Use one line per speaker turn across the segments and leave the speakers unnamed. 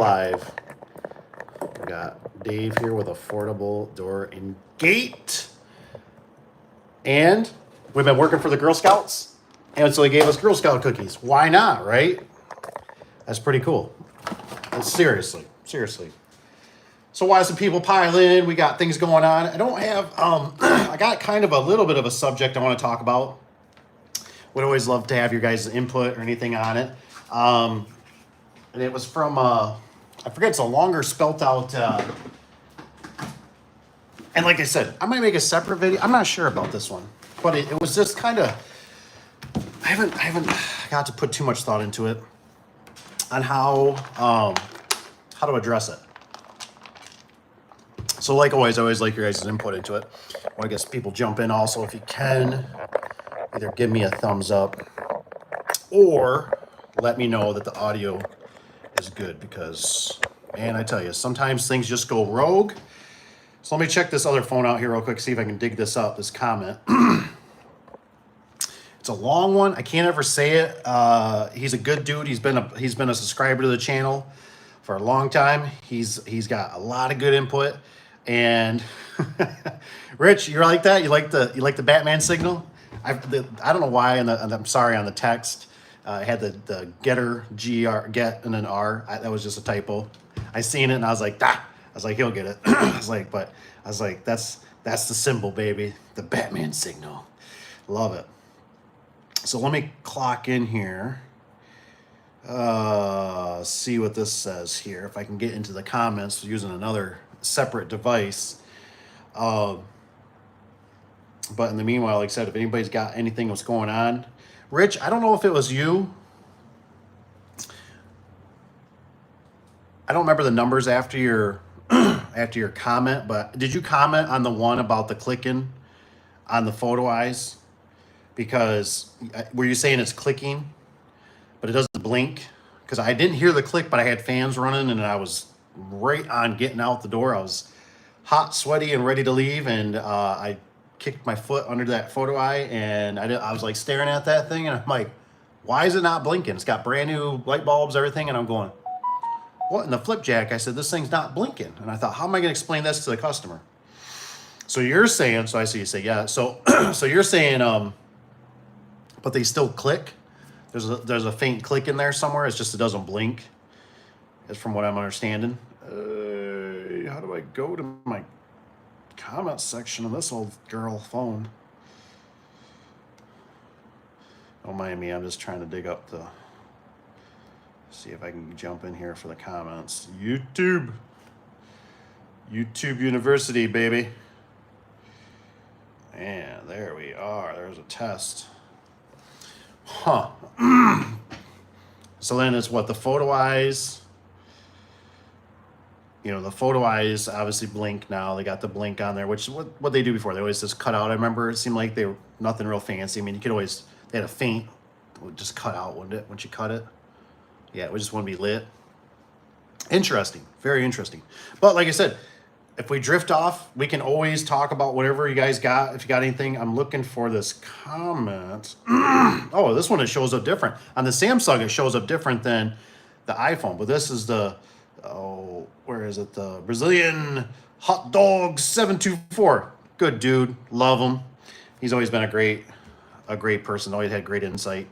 live. We got Dave here with Affordable Door and Gate. And we've been working for the Girl Scouts. And so he gave us Girl Scout cookies. Why not, right? That's pretty cool. Seriously. So why some people pile in? We got things going on. I don't have, I got kind of a little bit of a subject I want to talk about. Would always love to have your guys' input or anything on it. And it was from, I forget, it's a longer spelt out, and like I said, I might make a separate video. I'm not sure about this one, but it was just kind of, I haven't got to put too much thought into it on how to address it. So like always, I always like your guys' input into it. Well, I guess people jump in also if you can. Either give me a thumbs up or let me know that the audio is good, because, man, I tell you, sometimes things just go rogue. So let me check this other phone out here real quick, see if I can dig this up, this comment. It's a long one. I can't ever say it. He's a good dude. He's been a subscriber to the channel for a long time. He's got a lot of good input. And Rich, you're like that? You like the Batman signal? I don't know why, and I'm sorry, on the text, I had the getter, G-R, get, and an R. That was just a typo. I seen it, and I was like, I was like, he'll get it. I was like, that's the symbol, baby. The Batman signal. Love it. So let me clock in here. See what this says here. If I can get into the comments using another separate device. But in the meanwhile, like I said, if anybody's got anything what's going on. Rich, I don't know if it was you. I don't remember the numbers after your comment, but did you comment on the one about the clicking on the photo eyes? Because were you saying it's clicking, but it doesn't blink? Because I didn't hear the click, but I had fans running, and I was right on getting out the door. I was hot, sweaty, and ready to leave, and I kicked my foot under that photo eye, and I was like staring at that thing, and I'm like, why is it not blinking? It's got brand new light bulbs, everything, and I'm going, what in the flipjack? I said, this thing's not blinking. And I thought, how am I going to explain this to the customer? So you're saying, so I see you say, yeah. So so you're saying, but they still click. There's a faint click in there somewhere. It's just it doesn't blink. That's from what I'm understanding. How do I go to my comment section of this old girl phone? Don't mind me. I'm just trying to dig up the. See if I can jump in here for the comments. YouTube University, baby. And there we are. There's a test. Huh. So then it's what, the photo eyes. You know, the photo eyes obviously blink now. They got the blink on there, which is what they do before. They always just cut out. I remember it seemed like they were nothing real fancy. I mean, you could always, they had a faint, it would just cut out, wouldn't it, once you cut it? Yeah, it would just want to be lit. Interesting. Very interesting. But like I said, if we drift off, we can always talk about whatever you guys got. If you got anything, I'm looking for this comment. Oh, this one, it shows up different. On the Samsung, it shows up different than the iPhone. But this is the, oh, where is it? The Brazilian Hot Dog 724. Good dude. Love him. He's always been a great person. Always had great insight.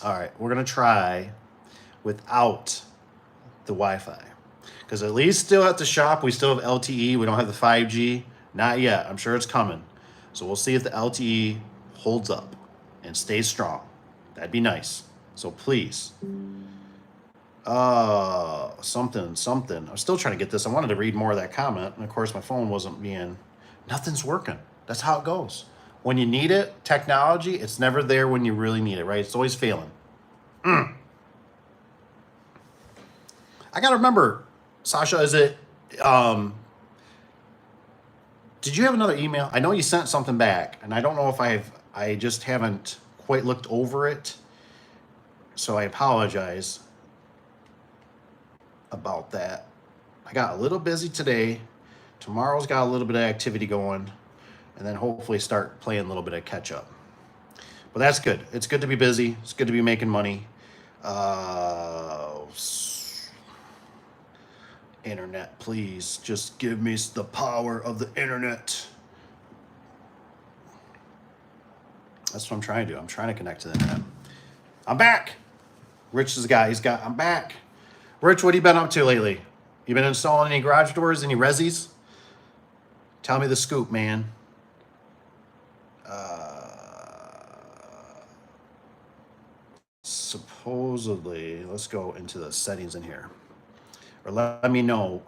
All right, we're going to try without the Wi-Fi, because at least still at the shop we still have LTE. We don't have the 5G, not yet. I'm sure it's coming, so we'll see if the LTE holds up and stays strong. That'd be nice. So please, something. I'm still trying to get this. I wanted to read more of that comment, and of course my phone wasn't being, nothing's working. That's how it goes. When you need it, technology, it's never there when you really need it, right? It's always failing. I gotta remember, Sasha, is it, did you have another email? I know you sent something back, and I don't know if I just haven't quite looked over it, so I apologize about that. I got a little busy today. Tomorrow's got a little bit of activity going, and then hopefully start playing a little bit of catch up. But that's good. It's good to be busy. It's good to be making money. Internet, please. Just give me the power of the internet. That's what I'm trying to do. I'm trying to connect to the internet. I'm back. Rich is the guy. I'm back. Rich, what have you been up to lately? You been installing any garage doors, any resis? Tell me the scoop, man. Supposedly, let's go into the settings in here. Or let me know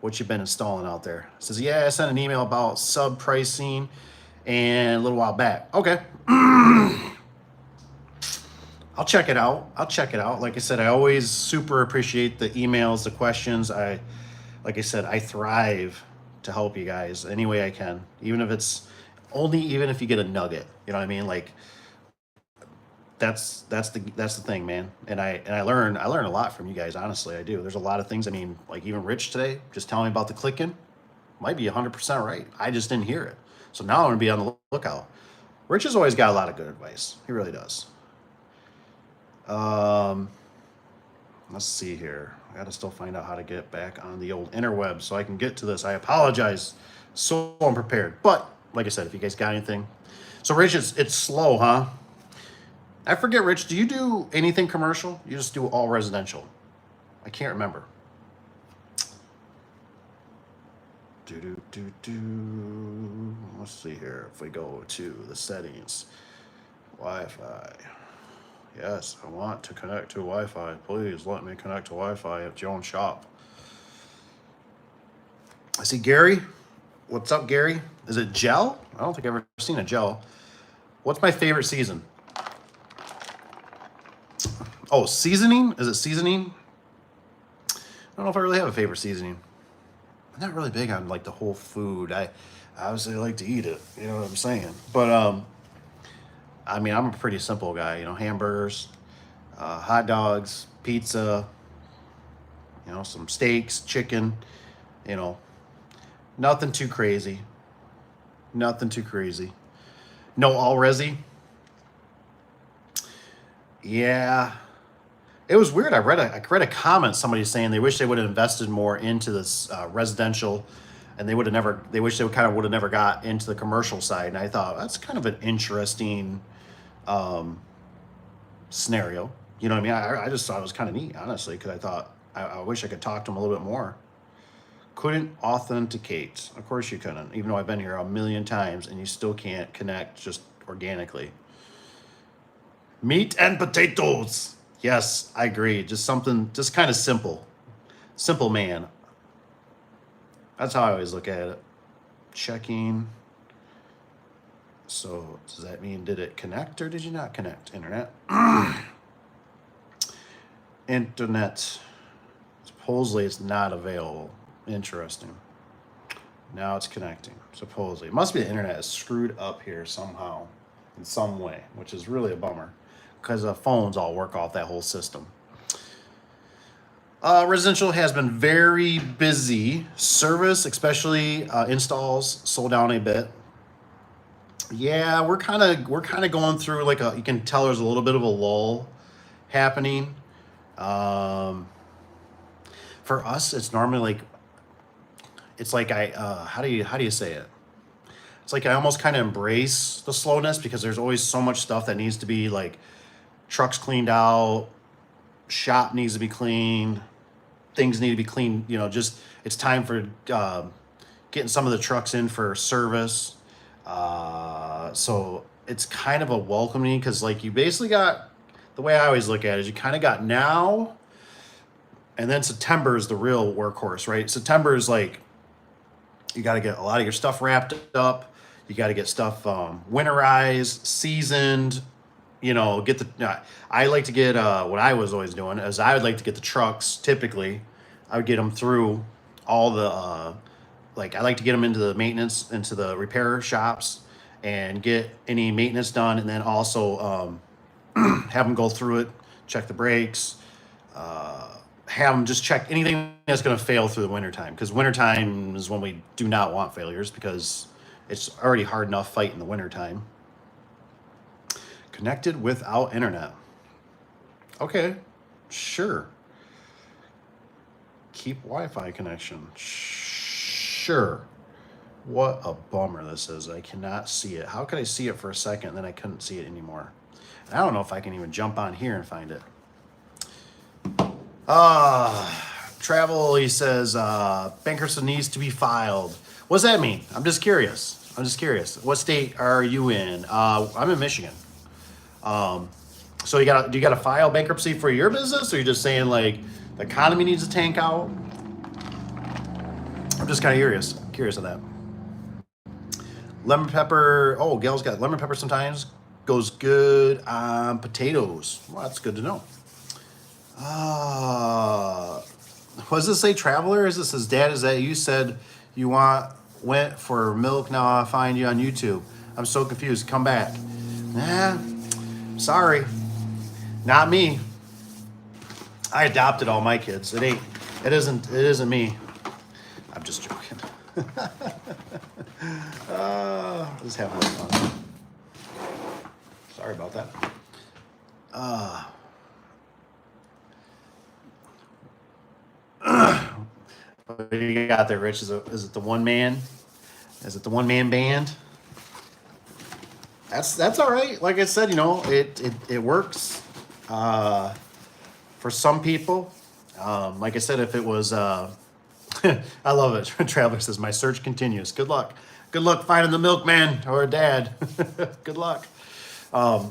what you've been installing out there. It says, yeah, I sent an email about sub pricing and a little while back. Okay. I'll check it out. Like I said, I always super appreciate the emails, the questions. Like I said, I thrive to help you guys any way I can, even if you get a nugget, you know what I mean? Like that's the thing, man. And I learn a lot from you guys. Honestly, I do. There's a lot of things. I mean, like even Rich today, just telling me about the clicking, might be 100% right. I just didn't hear it. So now I'm gonna be on the lookout. Rich has always got a lot of good advice. He really does. Let's see here. I gotta still find out how to get back on the old interweb so I can get to this. I apologize. So unprepared. But like I said, if you guys got anything. So Rich, it's slow, huh? I forget, Rich, do you do anything commercial? You just do all residential? I can't remember. Let's see here. If we go to the settings, Wi-Fi. Yes, I want to connect to Wi-Fi. Please let me connect to Wi-Fi at your own shop. I see Gary. What's up, Gary? Is it gel? I don't think I've ever seen a gel. What's my favorite season? Oh, seasoning? Is it seasoning? I don't know if I really have a favorite seasoning. I'm not really big on like the whole food. I obviously like to eat it. You know what I'm saying? But I mean, I'm a pretty simple guy, you know, hamburgers, hot dogs, pizza, you know, some steaks, chicken, you know, nothing too crazy. Nothing too crazy. No all resi. Yeah. It was weird. I read a comment, somebody saying they wish they would have invested more into this residential, and they wish they kind of would have never got into the commercial side. And I thought that's kind of an interesting scenario. You know what I mean? I just thought it was kind of neat, honestly, because I thought I wish I could talk to them a little bit more. Couldn't authenticate. Of course you couldn't, even though I've been here a million times, and you still can't connect just organically. Meat and potatoes. Yes, I agree. Just something, just kind of simple. Simple man. That's how I always look at it. Checking. So does that mean did it connect or did you not connect? Internet. Internet. Supposedly it's not available. Interesting. Now it's connecting. Supposedly. It must be the internet is screwed up here somehow, in some way, which is really a bummer because the phones all work off that whole system. Residential has been very busy. Service, especially installs, slowed down a bit. Yeah, we're kind of going through like you can tell there's a little bit of a lull happening. For us, it's normally like it's like how do you say it? It's like I almost kind of embrace the slowness because there's always so much stuff that needs to be like trucks cleaned out, shop needs to be cleaned, things need to be cleaned. You know, just it's time for getting some of the trucks in for service. So it's kind of a welcoming because like you basically got the way I always look at it is you kind of got now, and then September is the real workhorse, right? September is like you got to get a lot of your stuff wrapped up. You got to get stuff winterized, seasoned. You know, get the. I like to get what I was always doing is I would like to get the trucks. Typically, I would get them through all the like I like to get them into the maintenance, into the repair shops, and get any maintenance done, and then also have them go through it, check the brakes, have them just check anything that's going to fail through the wintertime, because wintertime is when we do not want failures because it's already hard enough fight in the wintertime. Connected without internet. Okay, sure. Keep Wi-Fi connection. Sure. What a bummer this is. I cannot see it. How could I see it for a second and then I couldn't see it anymore? And I don't know if I can even jump on here and find it. Travel, he says, bankruptcy needs to be filed. What does that mean? I'm just curious. What state are you in? I'm in Michigan. So do you gotta file bankruptcy for your business, or you're just saying like the economy needs to tank out? I'm just kind of curious of that. Lemon pepper. Oh, Gail's got lemon pepper sometimes. Goes good on potatoes. Well, that's good to know. What does this say, traveler? Is this his dad? Is that you said you went for milk? Now I find you on YouTube. I'm so confused. Come back. Nah, sorry. Not me. I adopted all my kids. It isn't me. I'm just joking. Just having fun. Sorry about that. What do you got there, Rich? Is it the one man? Is it the one man band? That's all right. Like I said, it works for some people. Like I said, if it was, I love it. Traveler says, my search continues. Good luck. Good luck finding the milkman or a dad. Good luck. I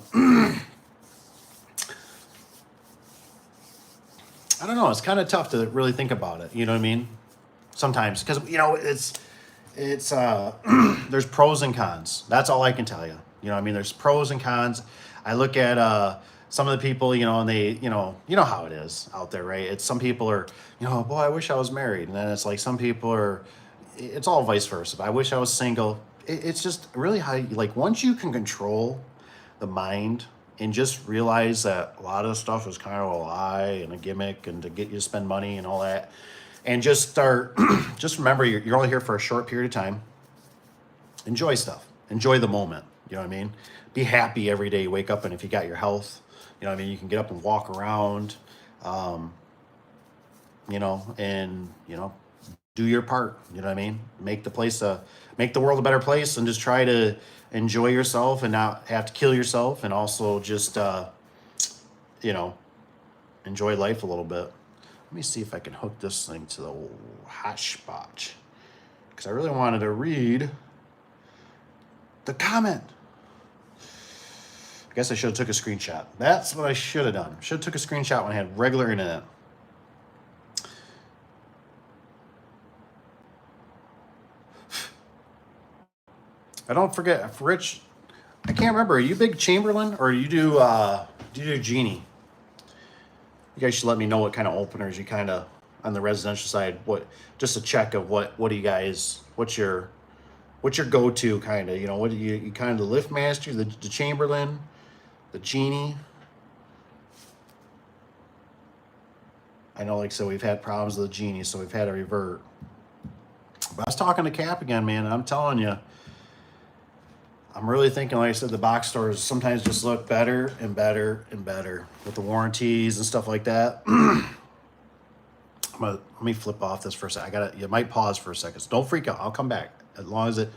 don't know. It's kind of tough to really think about it. You know what I mean? Sometimes, because it's there's pros and cons. That's all I can tell you. You know what I mean? There's pros and cons. I look at some of the people, and they, you know how it is out there, right? It's some people are, boy, I wish I was married, and then it's like some people are. It's all vice versa. I wish I was single. It's just really how once you can control the mind and just realize that a lot of stuff is kind of a lie and a gimmick and to get you to spend money and all that. And just start, just remember, you're only here for a short period of time. Enjoy stuff. Enjoy the moment. You know what I mean? Be happy every day you wake up, and if you got your health, you can get up and walk around, and, do your part. You know what I mean? Make the world a better place, and just try to enjoy yourself and not have to kill yourself, and also just, enjoy life a little bit. Let me see if I can hook this thing to the hotspot, because I really wanted to read the comment. I guess I should have took a screenshot. That's what I should have done. Should have took a screenshot when I had regular internet. I don't forget, Rich, I can't remember. Are you big Chamberlain, or do you do Genie? You guys should let me know what kind of openers you kind of, on the residential side, just a check of what do you guys, what's your go-to kind of, what do you kind of, the Lift Master, the Chamberlain, the Genie? I know, like I said, we've had problems with the Genie, so we've had to revert. But I was talking to Cap again, man, and I'm telling you, I'm really thinking, like I said, the box stores sometimes just look better and better and better with the warranties and stuff like that. Let me flip off this for a second. You might pause for a second. So don't freak out. I'll come back as long as it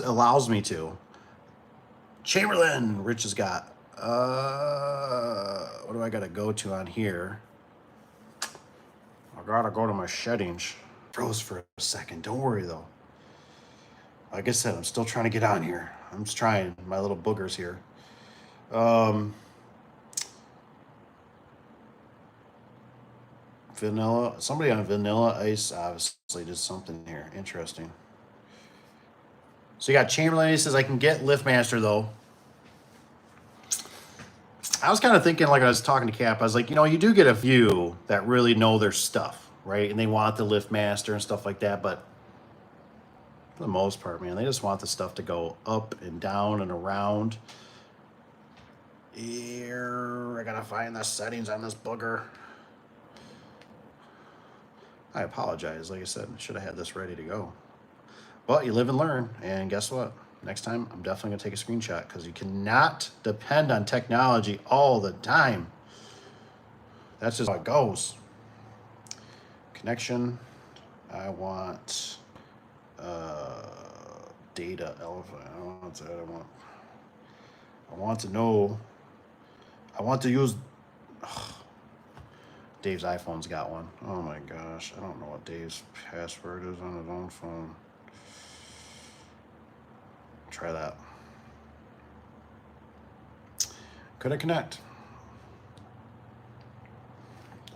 allows me to. Chamberlain, Rich has got. What do I got to go to on here? I gotta go to my settings. Froze for a second. Don't worry though. Like I said, I'm still trying to get on here. I'm just trying my little boogers here. Vanilla. Somebody on Vanilla Ice obviously did something here. Interesting. So you got Chamberlain. He says, I can get LiftMaster though. I was kind of thinking, like I was talking to Cap, I was like, you do get a few that really know their stuff, right? And they want the LiftMaster and stuff like that, but for the most part, man, they just want the stuff to go up and down and around. Here, I gotta find the settings on this booger. I apologize. Like I said, I should have had this ready to go. But you live and learn, and guess what? Next time, I'm definitely gonna take a screenshot, because you cannot depend on technology all the time. That's just how it goes. connection. I want data elephant. I don't want that. I want to know. I want to use. Ugh. Dave's iPhone's got one. Oh my gosh. I don't know what Dave's password is on his own phone. Try that. Couldn't connect.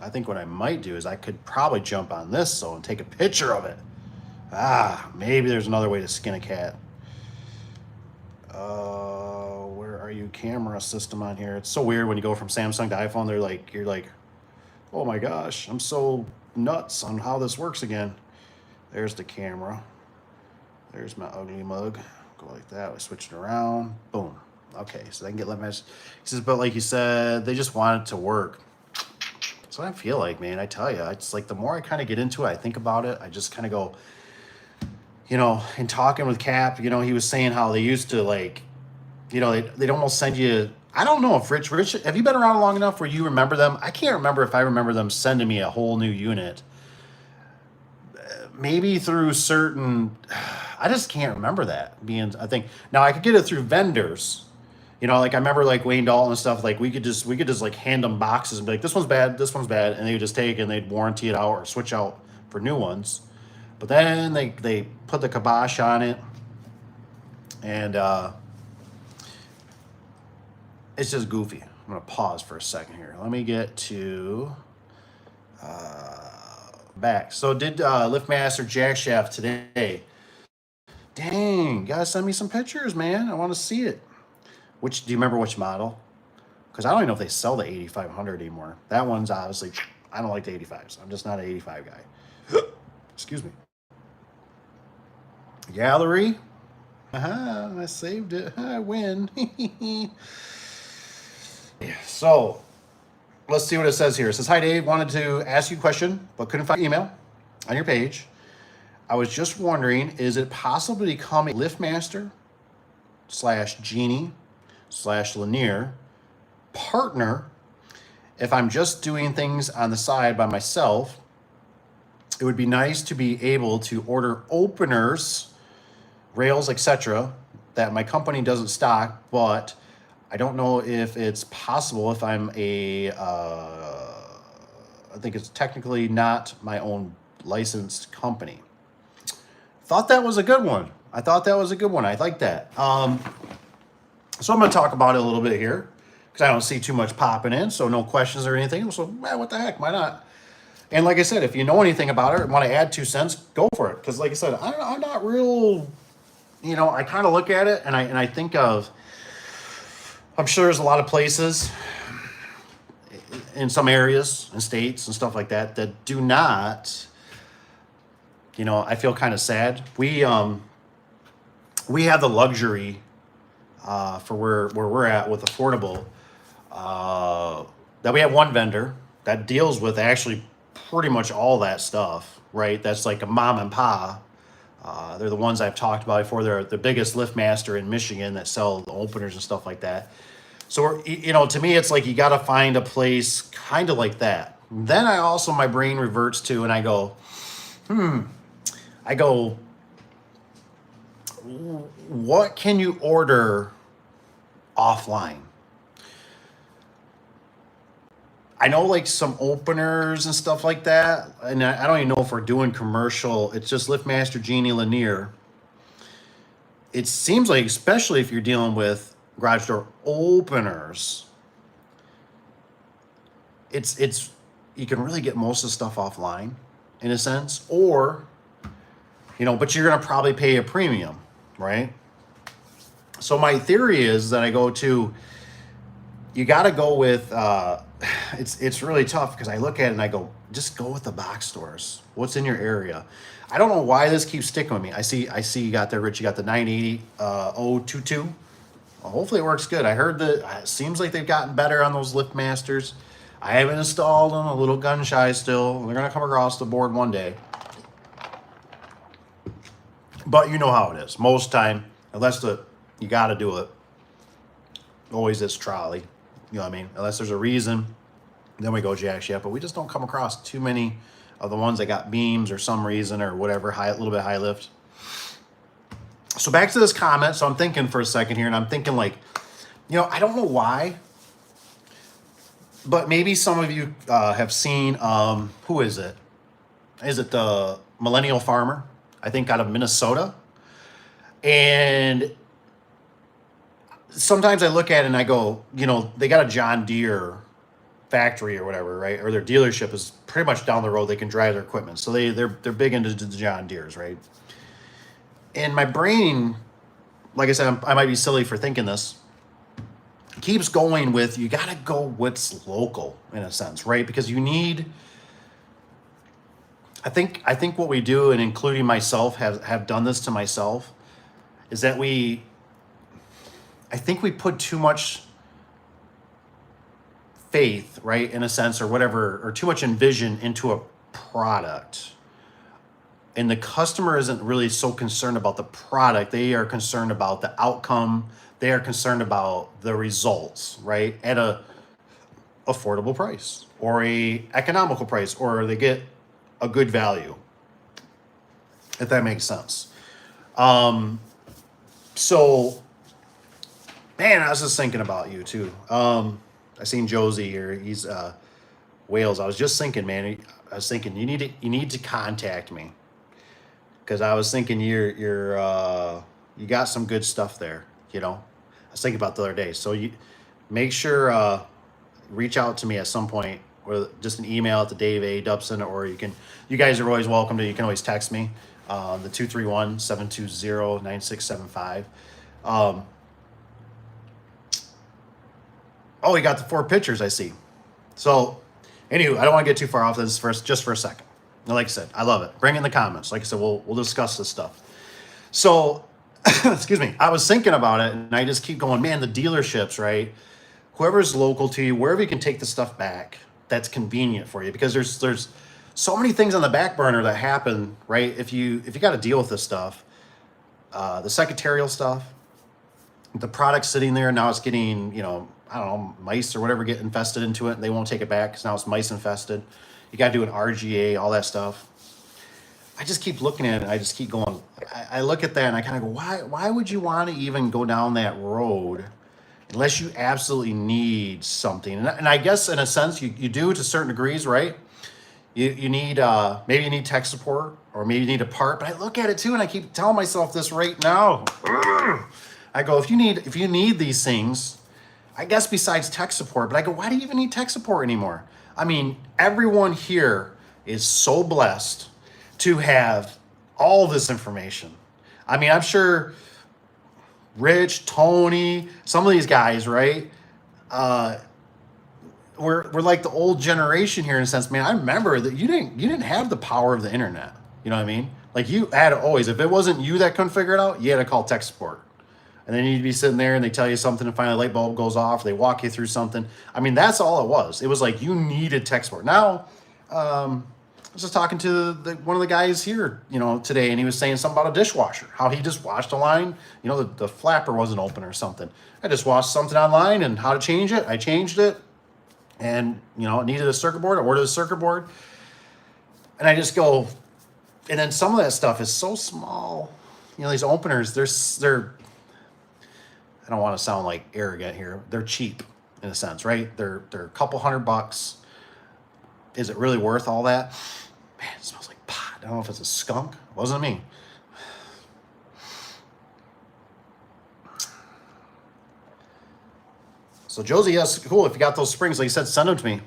I think what I might do is I could probably jump on this so and take a picture of it. Maybe there's another way to skin a cat. Where are you? Camera system on here. It's so weird when you go from Samsung to iPhone. They're like, you're like, oh my gosh, I'm so nuts on how this works again. There's the camera. There's my ugly mug. Go like that. We switch it around. Boom. Okay, so they can get left message. He says, but like you said, they just want it to work. That's what I feel like, man. I tell you, it's like the more I kind of get into it, I think about it, I just kind of go, you know, in talking with Cap, you know, he was saying how they used to, like, you know, they'd almost send you, I don't know if Rich, have you been around long enough where you remember them? I can't remember if I remember them sending me a whole new unit. Maybe through certain, I just can't remember that being a thing. Now I could get it through vendors. You know, like I remember like Wayne Dalton and stuff, like we could just like hand them boxes and be like, this one's bad, and they would just take it and they'd warranty it out or switch out for new ones. But then they put the kibosh on it, and it's just goofy. I'm gonna pause for a second here. Let me get to back. So did LiftMaster jack shaft today. Dang, gotta send me some pictures, man. I want to see it. Do you remember which model? Because I don't even know if they sell the 8500 anymore. That one's obviously, I don't like the 85s. I'm just not an 85 guy. Excuse me. Gallery. I saved it. I win. So, let's see what it says here. It says, hi Dave, wanted to ask you a question, but couldn't find email on your page. I was just wondering, is it possible to become a LiftMaster / Genie / Lanier partner if I'm just doing things on the side by myself? It would be nice to be able to order openers, rails, etc. that my company doesn't stock, but I don't know if it's possible if I'm I think it's technically not my own licensed company. Thought that was a good one. I like that. So I'm going to talk about it a little bit here because I don't see too much popping in, so no questions or anything. So, what the heck? Why not? And like I said, if you know anything about it and want to add 2 cents, go for it. Because like I said, I'm not real, you know, I kind of look at it and I think of, I'm sure there's a lot of places in some areas and states and stuff like that that do not, you know, I feel kind of sad. We have the luxury for where we're at with affordable that we have one vendor that deals with actually pretty much all that stuff, right? That's like a mom and pa. They're the ones I've talked about before. They're the biggest LiftMaster in Michigan that sell the openers and stuff like that. So, you know, to me, it's like you got to find a place kind of like that. Then my brain reverts to, and I go, what can you order offline? I know like some openers and stuff like that, and I don't even know if we're doing commercial. It's just LiftMaster, Genie, Lanier. It seems like, especially if you're dealing with garage door openers, it's you can really get most of the stuff offline in a sense, or, you know, but you're gonna probably pay a premium, right? So my theory is that you got to go with. It's really tough because I look at it and I go, just go with the box stores. What's in your area? I don't know why this keeps sticking with me. I see you got there, Rich. You got the 980 022. Well, hopefully it works good. I heard that it seems like they've gotten better on those LiftMasters. I haven't installed them. A little gun shy still. They're gonna come across the board one day. But you know how it is. Most time, unless you got to do it. Always this trolley. You know what I mean? Unless there's a reason, then we go jack shaft. But we just don't come across too many of the ones that got beams or some reason or whatever, a little bit high lift. So back to this comment. So I'm thinking for a second here, and I'm thinking like, I don't know why, but maybe some of you have seen, who is it? Is it the Millennial Farmer? I think out of Minnesota. And sometimes I look at it and I go, they got a John Deere factory or whatever, right? Or their dealership is pretty much down the road. They can drive their equipment. So they're big into the John Deeres, right? And my brain, like I said, I might be silly for thinking this, keeps going with, you got to go what's local in a sense, right? Because you need, I think what we do, and including myself, have done this to myself, is that I think we put too much faith, right, in a sense, or whatever, or too much envision into a product. And the customer isn't really so concerned about the product. They are concerned about the outcome. They are concerned about the results, right, at a affordable price or a economical price, or they get a good value, if that makes sense. So, man, I was just thinking about you too. I seen Josie here. He's Wales. I was just thinking, man. I was thinking you need to contact me, because I was thinking you got some good stuff there. I was thinking about the other day. So you make sure reach out to me at some point, or just an email at the Dave A. Dubson, or you guys are always welcome to. You can always text me, the 231-720-9675. Oh, you got the 4 pictures, I see. So, anywho, I don't want to get too far off this just for a second. Like I said, I love it. Bring in the comments. Like I said, we'll discuss this stuff. So, excuse me. I was thinking about it, and I just keep going, man, the dealerships, right? Whoever's local to you, wherever you can take the stuff back, that's convenient for you, because there's so many things on the back burner that happen, right? If you got to deal with this stuff, the secretarial stuff, the product sitting there, now it's getting, I don't know, mice or whatever get infested into it, and they won't take it back because now it's mice infested. You got to do an RGA, all that stuff. I just keep looking at it, and I just keep going. I look at that, and I kind of go, why would you want to even go down that road unless you absolutely need something? And I guess in a sense you do to certain degrees, right? You need, maybe you need tech support, or maybe you need a part. But I look at it too, and I keep telling myself this right now. I go, if you need these things, I guess besides tech support, but I go, why do you even need tech support anymore? I mean, everyone here is so blessed to have all this information. I mean, I'm sure Rich, Tony, some of these guys, right? We're like the old generation here in a sense. Man, I remember that you didn't have the power of the internet. You know what I mean? Like, you had to always, if it wasn't you that couldn't figure it out, you had to call tech support. And then you'd be sitting there and they tell you something, and finally a light bulb goes off. They walk you through something. I mean, that's all it was. It was like you needed tech support. Now, I was just talking to one of the guys here, today, and he was saying something about a dishwasher, how he just washed a line, the flapper wasn't open or something. I just watched something online and how to change it. I changed it, and, it needed a circuit board. I ordered a circuit board. And I just go, and then some of that stuff is so small. These openers, they're I don't want to sound like arrogant here. They're cheap in a sense, right? They're a couple $100. Is it really worth all that? Man, it smells like pot. I don't know if it's a skunk. It wasn't me. So Josie, yes, cool. If you got those springs, like you said, send them to me.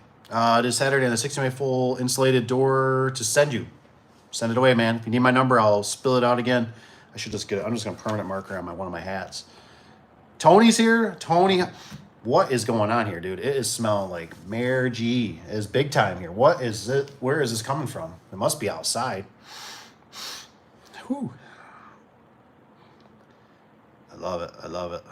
This Saturday, the 60 full insulated door to send you. Send it away, man. If you need my number, I'll spill it out again. I should just get it. I'm just going to permanent marker on one of my hats. Tony's here. Tony, what is going on here, dude? It is smelling like Mare G. It is big time here. What is it? Where is this coming from? It must be outside. Whew. I love it. I love it.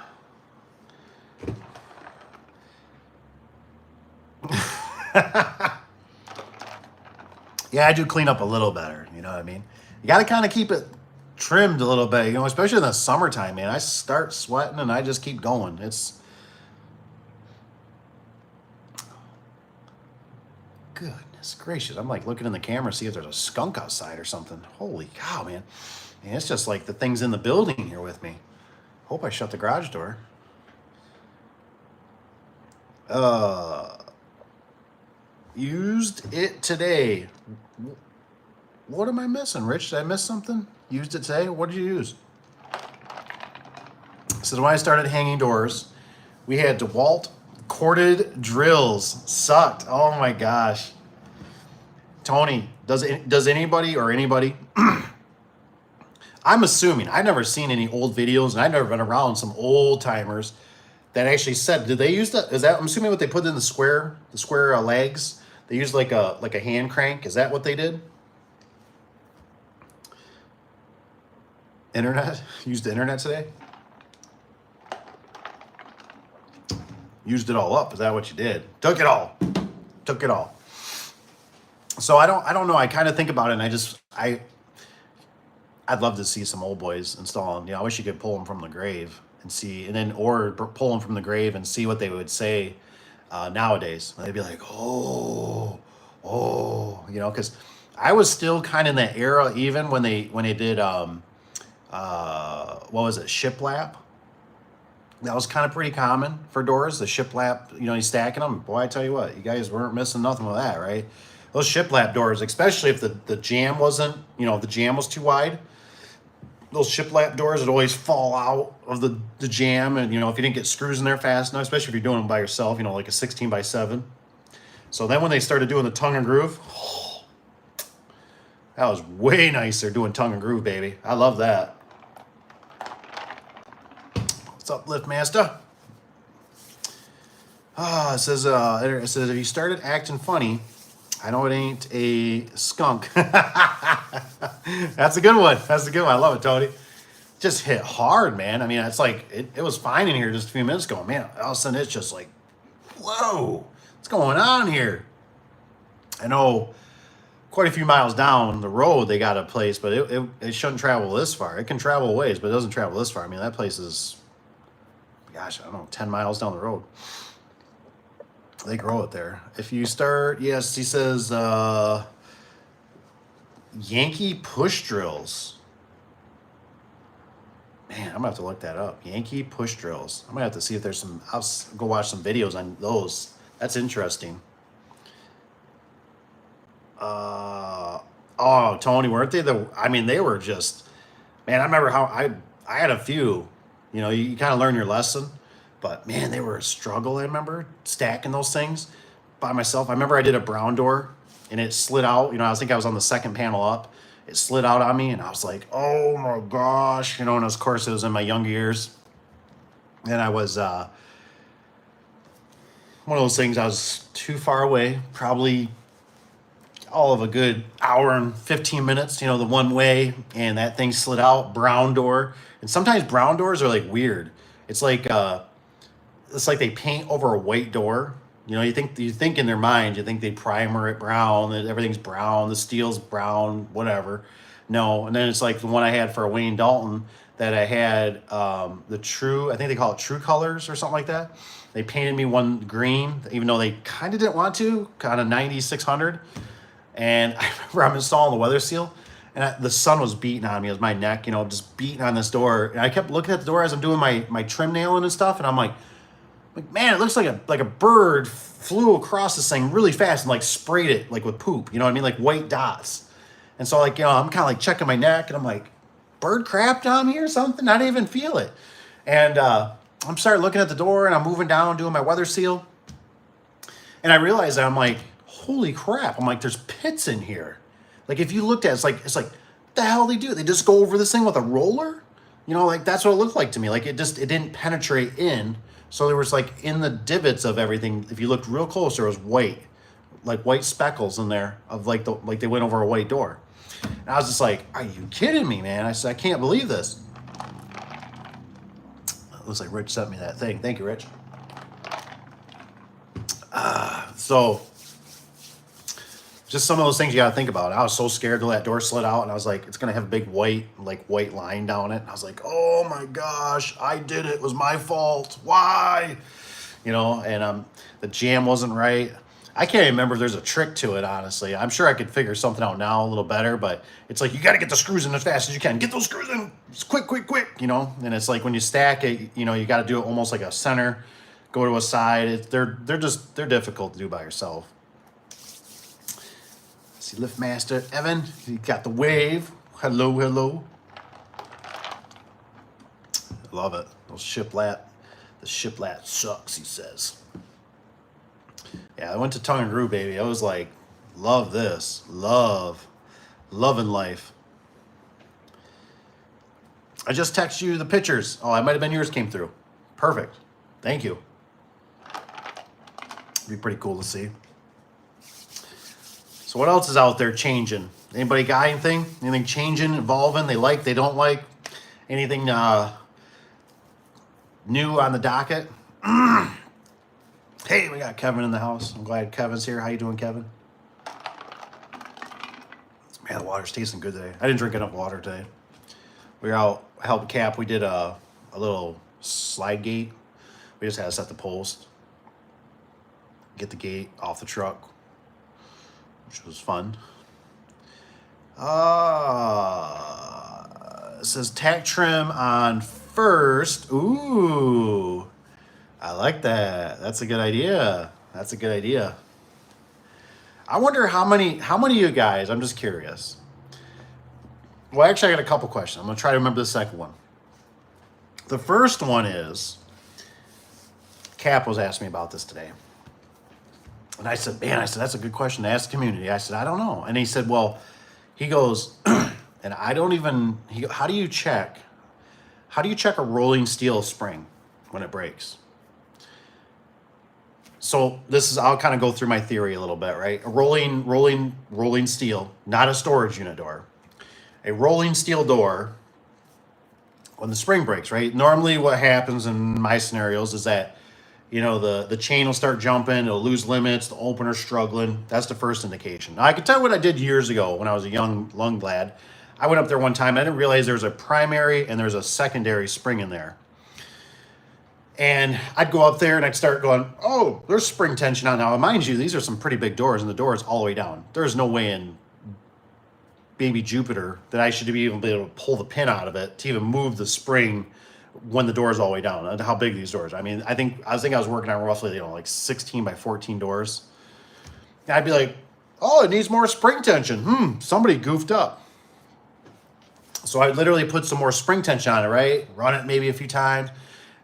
Yeah, I do clean up a little better. You know what I mean? You got to kind of keep it trimmed a little bit, especially in the summertime, man. I start sweating and I just keep going. It's good. Goodness gracious. I'm like looking in the camera, see if there's a skunk outside or something. Holy cow, man. And it's just like the things in the building here with me. Hope I shut the garage door. Used it today. What am I missing, Rich? Did I miss something? Used it today? What did you use? So when I started hanging doors, we had DeWalt corded drills. Sucked. Oh my gosh. Tony, does anybody I'm assuming, I've never seen any old videos and I've never been around some old timers that actually said, did they use that? Is that, I'm assuming what they put in the square legs, they used like a hand crank. Is that what they did? Internet? Used the internet today? Used it all up. Is that what you did? Took it all. Took it all. So I don't know. I kind of think about it, and I'd love to see some old boys installing. You know, I wish you could pull them from the grave and see, and then or pull them from the grave and see what they would say nowadays. They'd be like, oh, you know, because I was still kind of in that era, even when they did what was it, shiplap. That was kind of pretty common for doors, the shiplap, you know, you stacking them. Boy, I tell you what, you guys weren't missing nothing with that, right? Those shiplap doors, especially if the jamb wasn't, you know, if the jamb was too wide, those shiplap doors would always fall out of the jamb. And, you know, if you didn't get screws in there fast enough, especially if you're doing them by yourself, you know, like a 16x7. So then when they started doing the tongue and groove, that was way nicer doing tongue and groove, baby. I love that. What's up, Lift Master? It says if you started acting funny, I know it ain't a skunk. That's a good one. That's a good one. I love it, Tony. Just hit hard, man. I mean, it's like, it was fine in here just a few minutes ago. Man, all of a sudden it's just like, whoa, what's going on here? I know quite a few miles down the road they got a place, but it shouldn't travel this far. It can travel a ways, but it doesn't travel this far. I mean, that place is, gosh, I don't know, 10 miles down the road. They grow it there. If you start, yes, he says, Yankee push drills. Man, I'm gonna have to look that up. Yankee push drills. I'm gonna have to see if there's some, I'll go watch some videos on those. That's interesting. Oh, Tony, weren't they I mean, they were just, man, I remember how I had a few, you know, you kind of learn your lesson. But man, they were a struggle. I remember stacking those things by myself. I remember I did a brown door and it slid out. You know, I think I was on the second panel up. It slid out on me and I was like, oh my gosh. You know, and of course it was in my younger years. And I was one of those things, I was too far away, probably all of a good hour and 15 minutes, you know, the one way, and that thing slid out, brown door. And sometimes brown doors are like weird. It's like they paint over a white door. You know, you think in their mind, you think they primer it brown, that everything's brown, the steel's brown, whatever. No, and then it's like the one I had for a Wayne Dalton that I had the True, I think they call it True Colors or something like that. They painted me one green, even though they kind of didn't want to, kind of 9600. And I remember I'm installing the weather seal, and the sun was beating on me. It was my neck, you know, just beating on this door. And I kept looking at the door as I'm doing my trim nailing and stuff, and I'm like, man, it looks like a bird flew across this thing really fast and like sprayed it like with poop. You know what I mean? Like white dots. And so like, you know, I'm kind of like checking my neck and I'm like, bird crapped on me or something? I didn't even feel it. And I'm starting looking at the door and I'm moving down, doing my weather seal. And I realized that I'm like, holy crap. I'm like, there's pits in here. Like if you looked at it, it's like, what the hell they do? They just go over this thing with a roller? You know, like that's what it looked like to me. Like it didn't penetrate in. So there was like in the divots of everything, if you looked real close, there was white, like white speckles in there of like they went over a white door. And I was just like, are you kidding me, man? I said, I can't believe this. It looks like Rich sent me that thing. Thank you, Rich. So just some of those things you got to think about. I was so scared till that door slid out, and I was like, it's going to have a big white line down it. And I was like, oh my gosh, I did it. It was my fault. Why? You know, and the jam wasn't right. I can't even remember if there's a trick to it, honestly. I'm sure I could figure something out now a little better, but it's like you got to get the screws in as fast as you can. Get those screws in quick, quick, quick, you know? And it's like when you stack it, you know, you got to do it almost like a center, go to a side. They're difficult to do by yourself. See Liftmaster Evan, he got the wave. Hello, hello. Love it. Those shiplat. The shiplat sucks, he says. Yeah, I went to Tongue and Groove, baby. I was like, love this. Loving life. I just texted you the pictures. Oh, it might have been yours came through. Perfect. Thank you. Be pretty cool to see. So what else is out there changing? Anybody got anything? Anything changing, evolving, they like, they don't like? Anything new on the docket? Hey, we got Kevin in the house. I'm glad Kevin's here. How you doing, Kevin? Man, the water's tasting good today. I didn't drink enough water today. We were out helping Cap. We did a little slide gate. We just had to set the post, get the gate off the truck, which was fun. It says tack trim on first. Ooh, I like that. That's a good idea. That's a good idea. I wonder how many of you guys, I'm just curious. Well, actually, I got a couple questions. I'm going to try to remember the second one. The first one is, Cap was asking me about this today. And I said, man, that's a good question to ask the community. I said, I don't know. And he said, well, he goes, and I don't even, how do you check a rolling steel spring when it breaks? So this is, I'll kind of go through my theory a little bit, right? A rolling steel, not a storage unit door. A rolling steel door, when the spring breaks, right? Normally what happens in my scenarios is that, you know, the chain will start jumping, it'll lose limits, the opener's struggling. That's the first indication. Now, I can tell you what I did years ago when I was a young lung lad. I went up there one time, I didn't realize there was a primary and there's a secondary spring in there. And I'd go up there and I'd start going, oh, there's spring tension on. Now, mind you, these are some pretty big doors, and the door is all the way down. There's no way in baby Jupiter that I should even be able to pull the pin out of it to even move the spring when the door is all the way down. How big these doors are. I mean, I was working on roughly, you know, like 16 by 14 doors. And I'd be like, oh, it needs more spring tension. Somebody goofed up. So I literally put some more spring tension on it, right? Run it maybe a few times.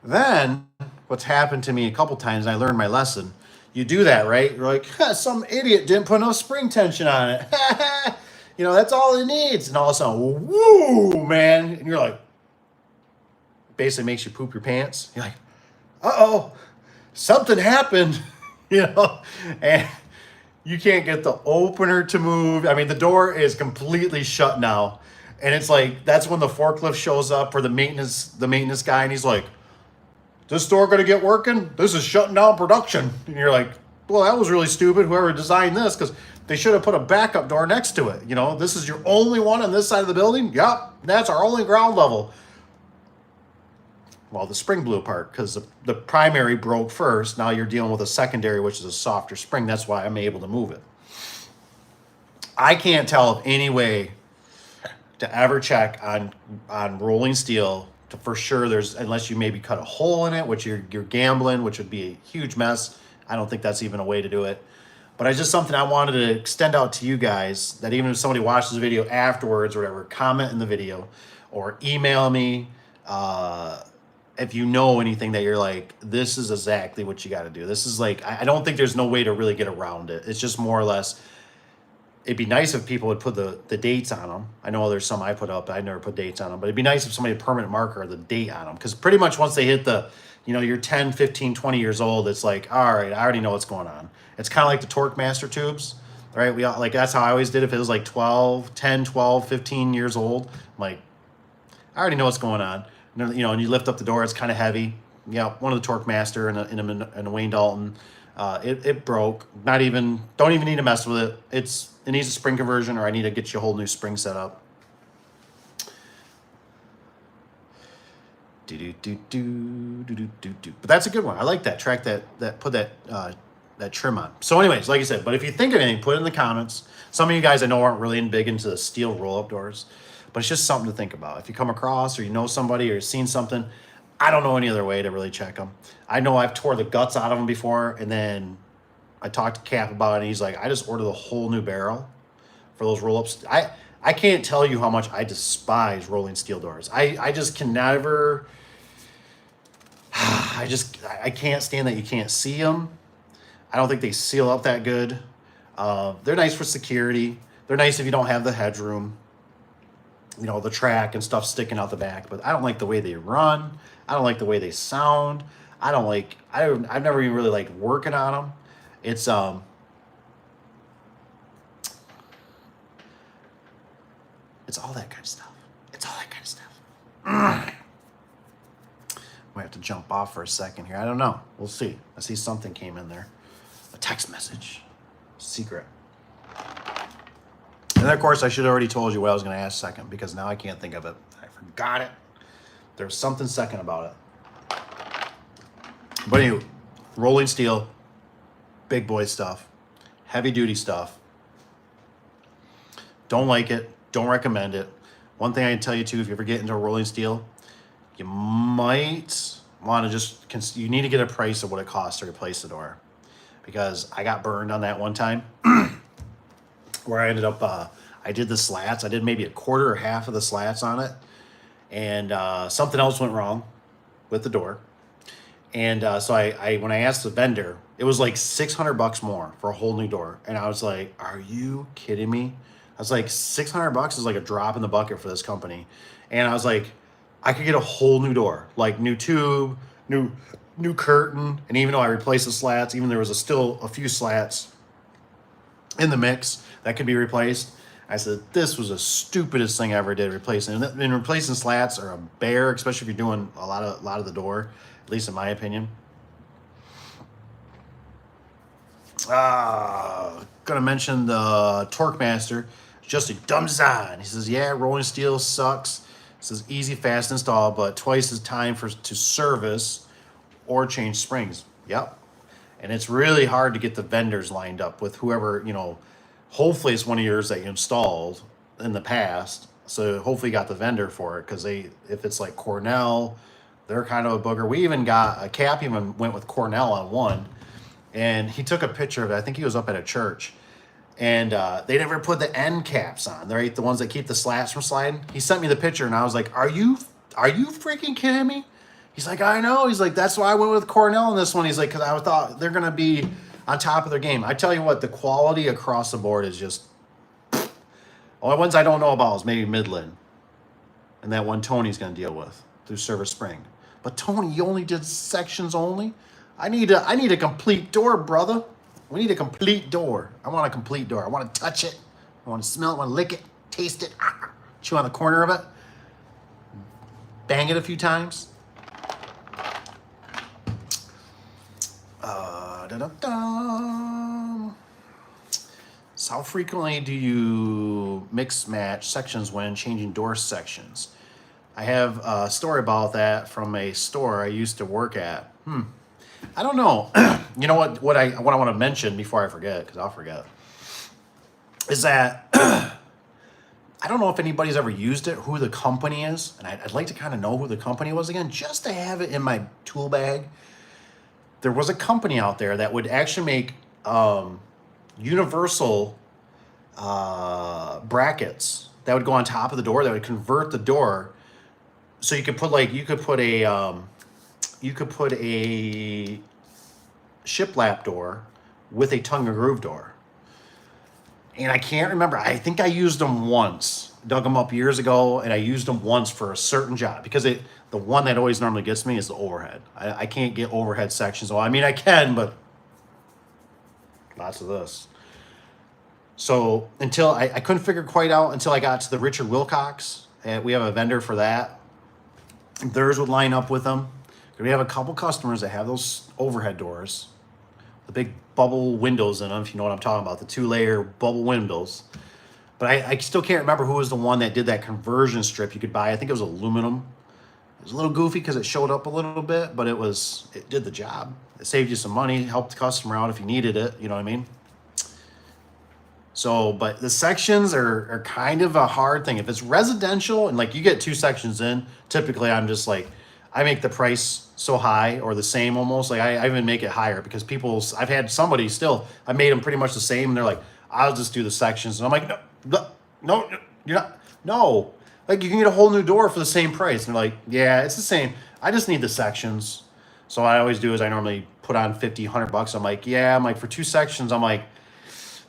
Then what's happened to me a couple times, and I learned my lesson. You do that, right? You're like, some idiot didn't put enough spring tension on it. You know, that's all it needs. And all of a sudden, woo, man. And you're like, basically makes you poop your pants. You're like, uh-oh, something happened, you know? And you can't get the opener to move. I mean, the door is completely shut now. And it's like, that's when the forklift shows up, or the maintenance guy, and he's like, this door gonna get working? This is shutting down production. And you're like, well, that was really stupid, whoever designed this, because they should have put a backup door next to it. You know, this is your only one on this side of the building? Yep, that's our only ground level. Well, the spring blew apart because the primary broke first. Now you're dealing with a secondary, which is a softer spring. That's why I'm able to move it. I can't tell of any way to ever check on rolling steel to for sure unless you maybe cut a hole in it, which you're gambling, which would be a huge mess. I don't think that's even a way to do it. But it's just something I wanted to extend out to you guys, that even if somebody watches the video afterwards or whatever, comment in the video or email me if you know anything that you're like, this is exactly what you got to do. This is like, I don't think there's no way to really get around it. It's just more or less, it'd be nice if people would put the dates on them. I know there's some I put up, I never put dates on them, but it'd be nice if somebody had a permanent marker or the date on them. Because pretty much once they hit the, you know, you're 10, 15, 20 years old, it's like, all right, I already know what's going on. It's kind of like the Torque Master tubes, right? We all, like, that's how I always did it. If it was like 10, 12, 15 years old, I'm like, I already know what's going on. You know, and you lift up the door, it's kind of heavy. Yeah, one of the Torque Master and a Wayne Dalton, it broke. Don't even need to mess with it. It needs a spring conversion, or I need to get you a whole new spring set up. But that's a good one. I like that. Track that. Put that that trim on. So anyways, like I said, but if you think of anything, put it in the comments. Some of you guys I know aren't really big into the steel roll-up doors, but it's just something to think about. If you come across or you know somebody or you've seen something, I don't know any other way to really check them. I know I've tore the guts out of them before, and then I talked to Cap about it, and he's like, I just ordered a whole new barrel for those roll-ups. I can't tell you how much I despise rolling steel doors. I just can never, I can't stand that you can't see them. I don't think they seal up that good. They're nice for security. They're nice if you don't have the headroom, you know, the track and stuff sticking out the back, but I don't like the way they run. I don't like the way they sound. I've never even really liked working on them. It's all that kind of stuff. It's all that kind of stuff. We have to jump off for a second here. I don't know. We'll see. I see something came in there. A text message. Secret. And then, of course, I should have already told you what I was going to ask second, because now I can't think of it. I forgot it. There was something second about it. But anyway, rolling steel, big boy stuff, heavy duty stuff. Don't like it. Don't recommend it. One thing I can tell you too, if you ever get into rolling steel, you might want to you need to get a price of what it costs to replace the door, because I got burned on that one time where I ended up, I did the slats. I did maybe a quarter or half of the slats on it, and something else went wrong with the door. And so when I asked the vendor, it was like $600 more for a whole new door. And I was like, are you kidding me? I was like, $600 is like a drop in the bucket for this company. And I was like, I could get a whole new door, like new tube, new curtain. And even though I replaced the slats, even there was still a few slats in the mix that could be replaced. I said, this was the stupidest thing I ever did, replacing. And replacing slats are a bear, especially if you're doing a lot of the door, at least in my opinion. Gonna mention the Torque Master. Just a dumb design. He says, yeah, rolling steel sucks. He says, easy, fast install, but twice as time to service or change springs. Yep. And it's really hard to get the vendors lined up with whoever, you know, hopefully it's one of yours that you installed in the past. So hopefully you got the vendor for it, because if it's like Cornell, they're kind of a booger. We even got a Cap even went with Cornell on one, and he took a picture of it. I think he was up at a church, and they never put the end caps on. They're the ones that keep the slats from sliding. He sent me the picture, and I was like, are you freaking kidding me? He's like, I know. He's like, that's why I went with Cornell on this one. He's like, because I thought they're going to be on top of their game. I tell you what, the quality across the board is just... Only ones I don't know about is maybe Midland, and that one Tony's going to deal with through Service Spring. But Tony, you only did sections only? I need a complete door, brother. We need a complete door. I want a complete door. I want to touch it. I want to smell it. I want to lick it, taste it, chew on the corner of it, bang it a few times. So how frequently do you mix match sections when changing door sections? I have a story about that from a store I used to work at. I don't know. You know what I want to mention before I forget, because I'll forget, is that I don't know if anybody's ever used it, who the company is, and I'd like to kind of know who the company was again, just to have it in my tool bag. There was a company out there that would actually make universal brackets that would go on top of the door that would convert the door, so you could put a shiplap door with a tongue and groove door. And I can't remember. I think I used them once, dug them up years ago, and I used them once for a certain job, because the one that always normally gets me is the overhead. I can't get overhead sections. Well, I mean, I can, but lots of this. So until I couldn't figure quite out until I got to the Richard Wilcox, and we have a vendor for that. Theirs would line up with them. We have a couple customers that have those overhead doors, the big bubble windows in them, if you know what I'm talking about, the 2-layer bubble windows. But I still can't remember who was the one that did that conversion strip you could buy. I think it was aluminum. was a little goofy because it showed up a little bit, but it did the job. It saved you some money, helped the customer out if you needed it. You know what I mean? So, but the sections are kind of a hard thing. If it's residential and like you get 2 sections in, typically I'm just like, I make the price so high or the same almost. Like I even make it higher because I've had somebody still, I made them pretty much the same. And they're like, I'll just do the sections. And I'm like, no, you're not, no. Like you can get a whole new door for the same price. And they're like, yeah, it's the same. I just need the sections. So what I always do is I normally put on 50, 100 bucks. I'm like, yeah, I'm like for 2 sections, I'm like,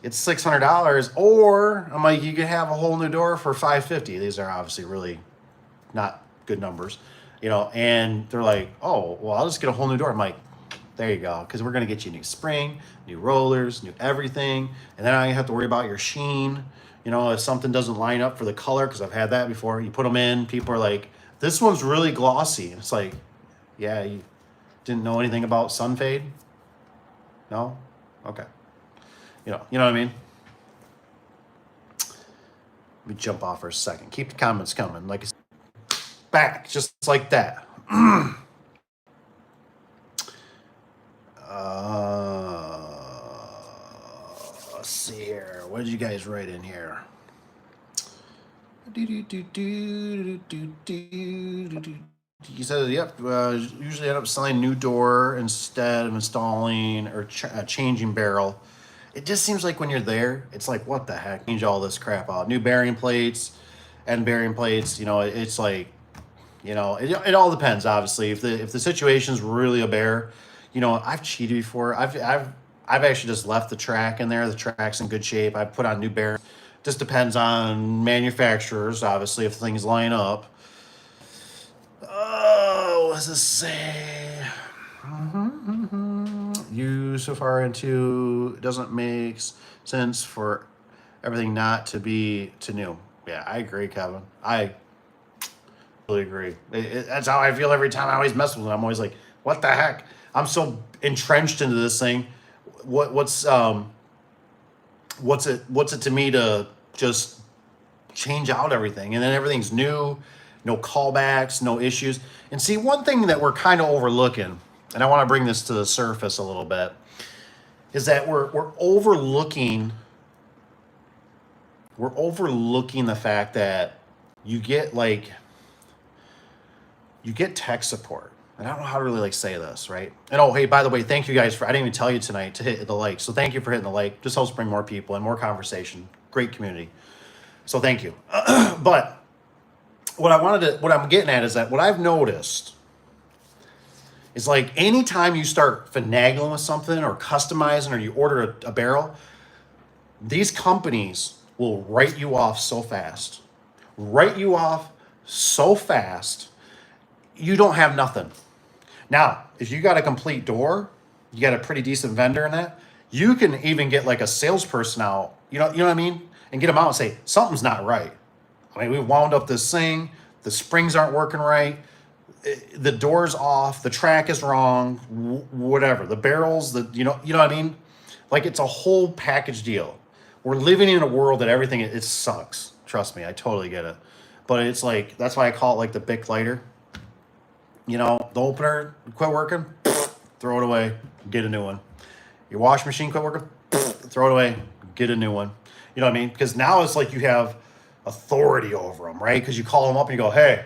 it's $600, or I'm like, you can have a whole new door for $550. These are obviously really not good numbers, you know. And they're like, oh, well, I'll just get a whole new door. I'm like, there you go, because we're gonna get you new spring, new rollers, new everything, and then I have to worry about your sheen. You know, if something doesn't line up for the color, because I've had that before. You put them in, people are like, this one's really glossy. It's like, yeah, you didn't know anything about sun fade? No? Okay. You know what I mean? Let me jump off for a second. Keep the comments coming. Like, back, just like that. Let's see here. What did you guys write in here? He said, yep, usually end up selling new door instead of installing or changing barrel. It just seems like when you're there, it's like, what the heck? Change all this crap out. New bearing plates and bearing plates, you know, it's like, you know, it all depends, obviously. If the situation's really a bear, you know, I've cheated before. I've actually just left the track in there. The track's in good shape. I put on new bearings. Just depends on manufacturers, obviously, if things line up. Oh, what does this say? You so far into it doesn't make sense for everything not to be to new. Yeah, I agree, Kevin. I really agree. That's how I feel every time I always mess with it. I'm always like, what the heck? I'm so entrenched into this thing. What's it to me to just change out everything, and then everything's new, no callbacks, no issues. And see, one thing that we're kind of overlooking, and I want to bring this to the surface a little bit, is that we're overlooking the fact that you get tech support. And I don't know how to really say this, right? And oh, hey, by the way, thank you guys I didn't even tell you tonight to hit the like. So thank you for hitting the like. Just helps bring more people and more conversation. Great community. So thank you. But what I'm getting at is that what I've noticed is like anytime you start finagling with something or customizing or you order a barrel, these companies will write you off so fast. You don't have nothing. Now, if you got a complete door, you got a pretty decent vendor in that, you can even get like a salesperson out, you know what I mean? And get them out and say, something's not right. I mean, we wound up this thing, the springs aren't working right, the door's off, the track is wrong, whatever. The barrels, you know what I mean? Like it's a whole package deal. We're living in a world that everything, it sucks. Trust me, I totally get it. But it's like, that's why I call it like the Bic lighter. You know, the opener quit working, throw it away, get a new one. Your wash machine quit working, throw it away, get a new one. You know what I mean? Because now it's like you have authority over them, right? Because you call them up and you go, hey,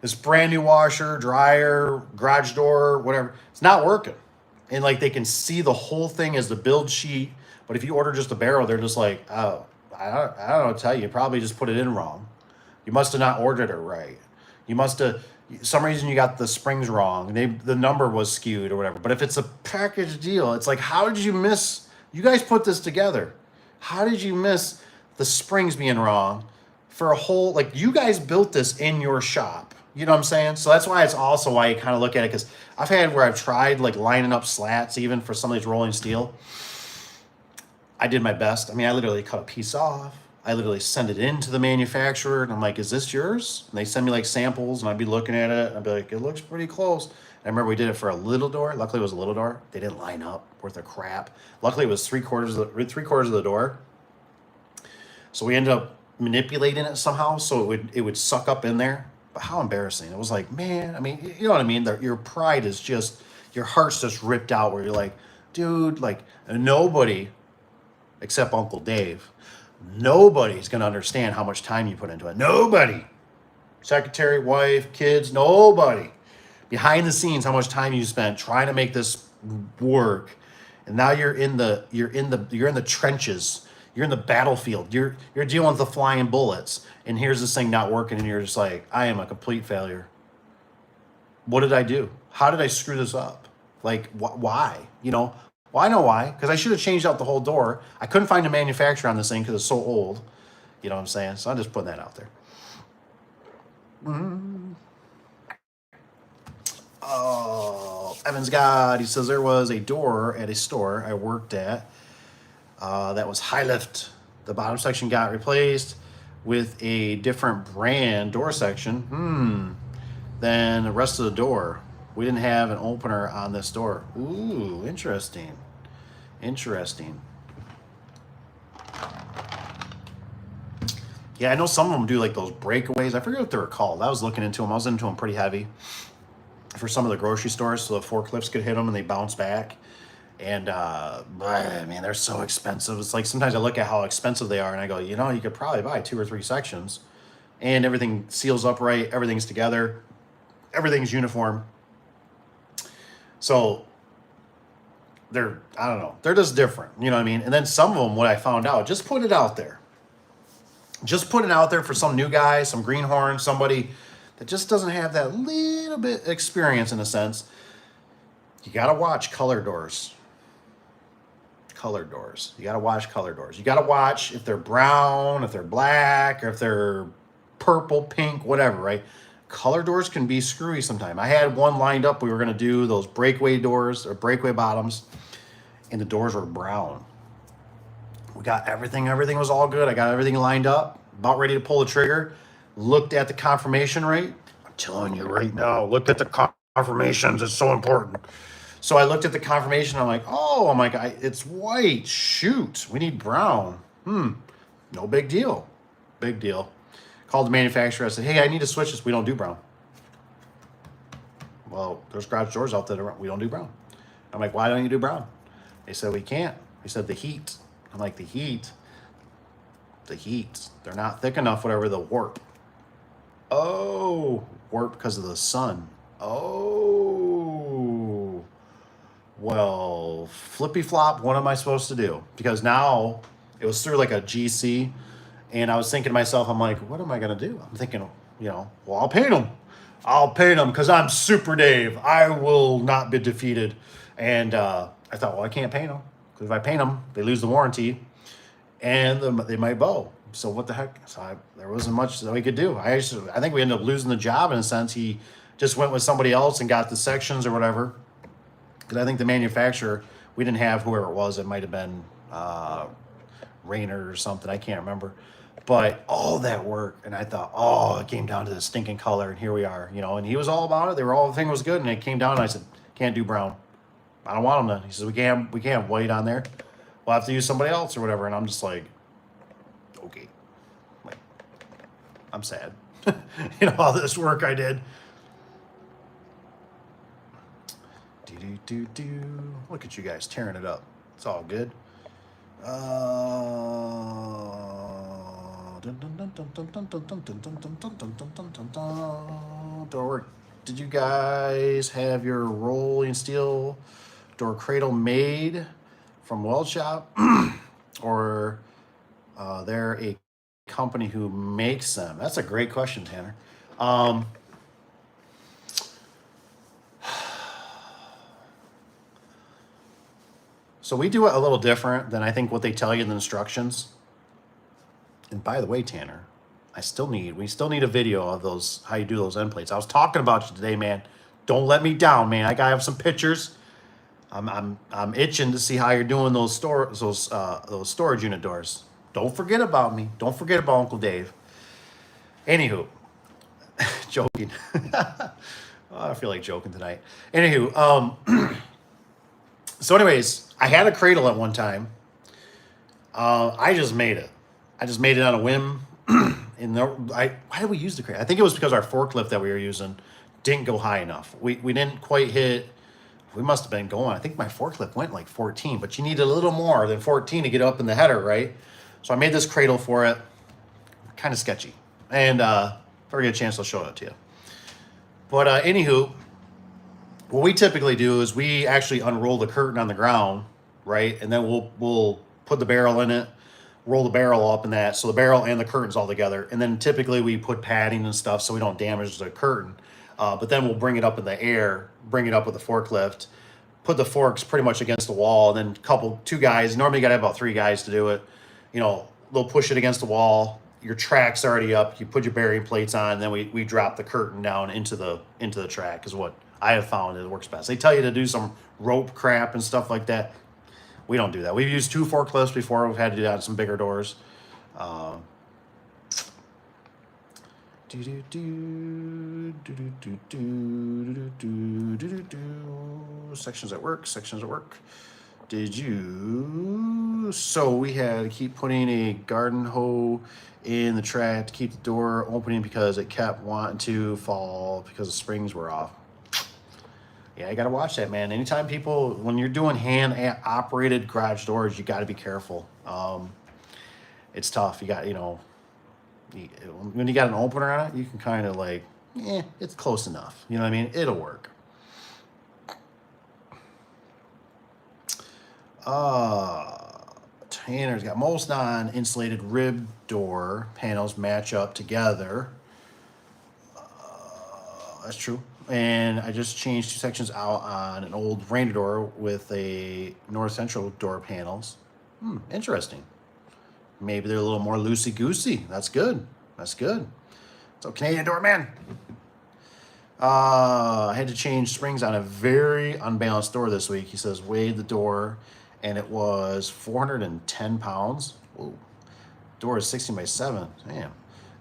this brand new washer, dryer, garage door, whatever, it's not working. And like they can see the whole thing as the build sheet. But if you order just a barrel, they're just like, oh, I don't know what to tell you. You probably just put it in wrong. You must have not ordered it right. You must have, some reason you got the springs wrong. The number was skewed or whatever. But if it's a package deal, it's like, how did you miss? You guys put this together. How did you miss the springs being wrong for a whole, like you guys built this in your shop. You know what I'm saying? So that's why it's also why you kind of look at it, because I've had where I've tried like lining up slats even for some of these rolling steel. I did my best. I mean, I literally cut a piece off. I literally send it into the manufacturer and I'm like, is this yours? And they send me like samples and I'd be looking at it and I'd be like, it looks pretty close. And I remember we did it for a little door. Luckily it was a little door. They didn't line up worth of crap. Luckily it was three quarters of the door. So we ended up manipulating it somehow so it would suck up in there. But how embarrassing. It was like, man, I mean, you know what I mean? Your pride is just, your heart's just ripped out where you're like, dude, like nobody except Uncle Dave, nobody's going to understand how much time you put into it. Nobody. Secretary, wife, kids, nobody. Behind the scenes, how much time you spent trying to make this work. And now you're in the trenches. You're in the battlefield. You're dealing with the flying bullets. And here's this thing not working, and you're just like, I am a complete failure. What did I do? How did I screw this up? Like, why? You know, well, I know why. Because I should have changed out the whole door. I couldn't find a manufacturer on this thing because it's so old. You know what I'm saying? So I'm just putting that out there. Oh, Evan's God. He says there was a door at a store I worked at that was high lift. The bottom section got replaced with a different brand door section than the rest of the door. We didn't have an opener on this door. Ooh, interesting. Interesting. Yeah, I know some of them do like those breakaways. I forget what they were called. I was looking into them. I was into them pretty heavy for some of the grocery stores, so the forklifts could hit them and they bounce back. And man, they're so expensive. It's like sometimes I look at how expensive they are and I go, you know, you could probably buy 2 or 3 sections and everything seals up right, everything's together, everything's uniform. So they're, I don't know, they're just different, you know what I mean? And then some of them, what I found out, just put it out there. Just put it out there for some new guy, some greenhorn, somebody that just doesn't have that little bit experience in a sense. You got to watch color doors. Color doors. You got to watch color doors. You got to watch if they're brown, if they're black, or if they're purple, pink, whatever, right? Color doors can be screwy sometimes. I had one lined up. We were going to do those breakaway doors or breakaway bottoms, and the doors were brown. We got everything. Everything was all good. I got everything lined up, about ready to pull the trigger. Looked at the confirmation rate. I'm telling you right now, look at the confirmations. It's so important. So I looked at the confirmation. I'm like, oh my God, it's white. Shoot, we need brown. No big deal. Big deal. Called the manufacturer. I said, hey, I need to switch this. We don't do brown. Well, there's garage doors out there. We don't do brown. I'm like, why don't you do brown? They said, we can't. They said, the heat. I'm like, the heat. They're not thick enough, whatever, the warp. Oh, warp because of the sun. Oh. Well, flippy flop, what am I supposed to do? Because now it was through like a GC, and I was thinking to myself, I'm like, what am I going to do? I'm thinking, you know, well, I'll paint them. I'll paint them because I'm Super Dave. I will not be defeated. And I thought, well, I can't paint them because if I paint them, they lose the warranty and they might bow. So what the heck? So there wasn't much that we could do. I think we ended up losing the job in a sense. He just went with somebody else and got the sections or whatever. Because I think the manufacturer, we didn't have whoever it was. It might have been Rainer or something. I can't remember. But all that work, and I thought, oh, it came down to the stinking color, and here we are, you know. And he was all about it. They were all, the thing was good, and it came down, and I said, can't do brown. I don't want them then. He says, we can't have white on there. We'll have to use somebody else or whatever. And I'm just like, okay. Like, I'm sad. You know, all this work I did. Look at you guys tearing it up. It's all good. Door. Did you guys have your rolling steel door cradle made from weld shop, or they're a company who makes them? That's a great question, Tanner. So we do it a little different than I think what they tell you in the instructions. And by the way, Tanner, we still need a video of those, how you do those end plates. I was talking about you today, man. Don't let me down, man. I gotta have some pictures. I'm itching to see how you're doing those storage unit doors. Don't forget about me. Don't forget about Uncle Dave. Anywho, joking. Oh, I feel like joking tonight. Anywho, so anyways, I had a cradle at one time. I just made it. I just made it on a whim. and why did we use the crane? I think it was because our forklift that we were using didn't go high enough. We didn't quite hit. We must have been going. I think my forklift went like 14, but you need a little more than 14 to get up in the header, right? So I made this cradle for it. Kind of sketchy, and if I get a chance, I'll show it to you. But anywho, what we typically do is we actually unroll the curtain on the ground, right, and then we'll put the barrel in it, roll the barrel up in that, so the barrel and the curtain's all together, and then typically we put padding and stuff so we don't damage the curtain. But then we'll bring it up in the air, bring it up with the forklift, put the forks pretty much against the wall, and then two guys. Normally you got to have about 3 guys to do it. You know, they'll push it against the wall. Your track's already up. You put your bearing plates on, and then we drop the curtain down into the track is what I have found it works best. They tell you to do some rope crap and stuff like that. We don't do that. We've used 2 forklifts before. We've had to do that on some bigger doors. Sections at work. So we had to keep putting a garden hoe in the track to keep the door opening because it kept wanting to fall because the springs were off. Yeah, you got to watch that, man. Anytime when you're doing hand operated garage doors, you got to be careful. It's tough. You got, when you got an opener on it, you can kind of like, it's close enough. You know what I mean? It'll work. Tanner's got most non-insulated rib door panels match up together. That's true. And I just changed 2 sections out on an old reindeer door with a north central door panels. Interesting. Maybe they're a little more loosey-goosey. That's good. So Canadian doorman. I had to change springs on a very unbalanced door this week. He says weighed the door, and it was 410 pounds. Whoa. Door is 16 by 7. Damn.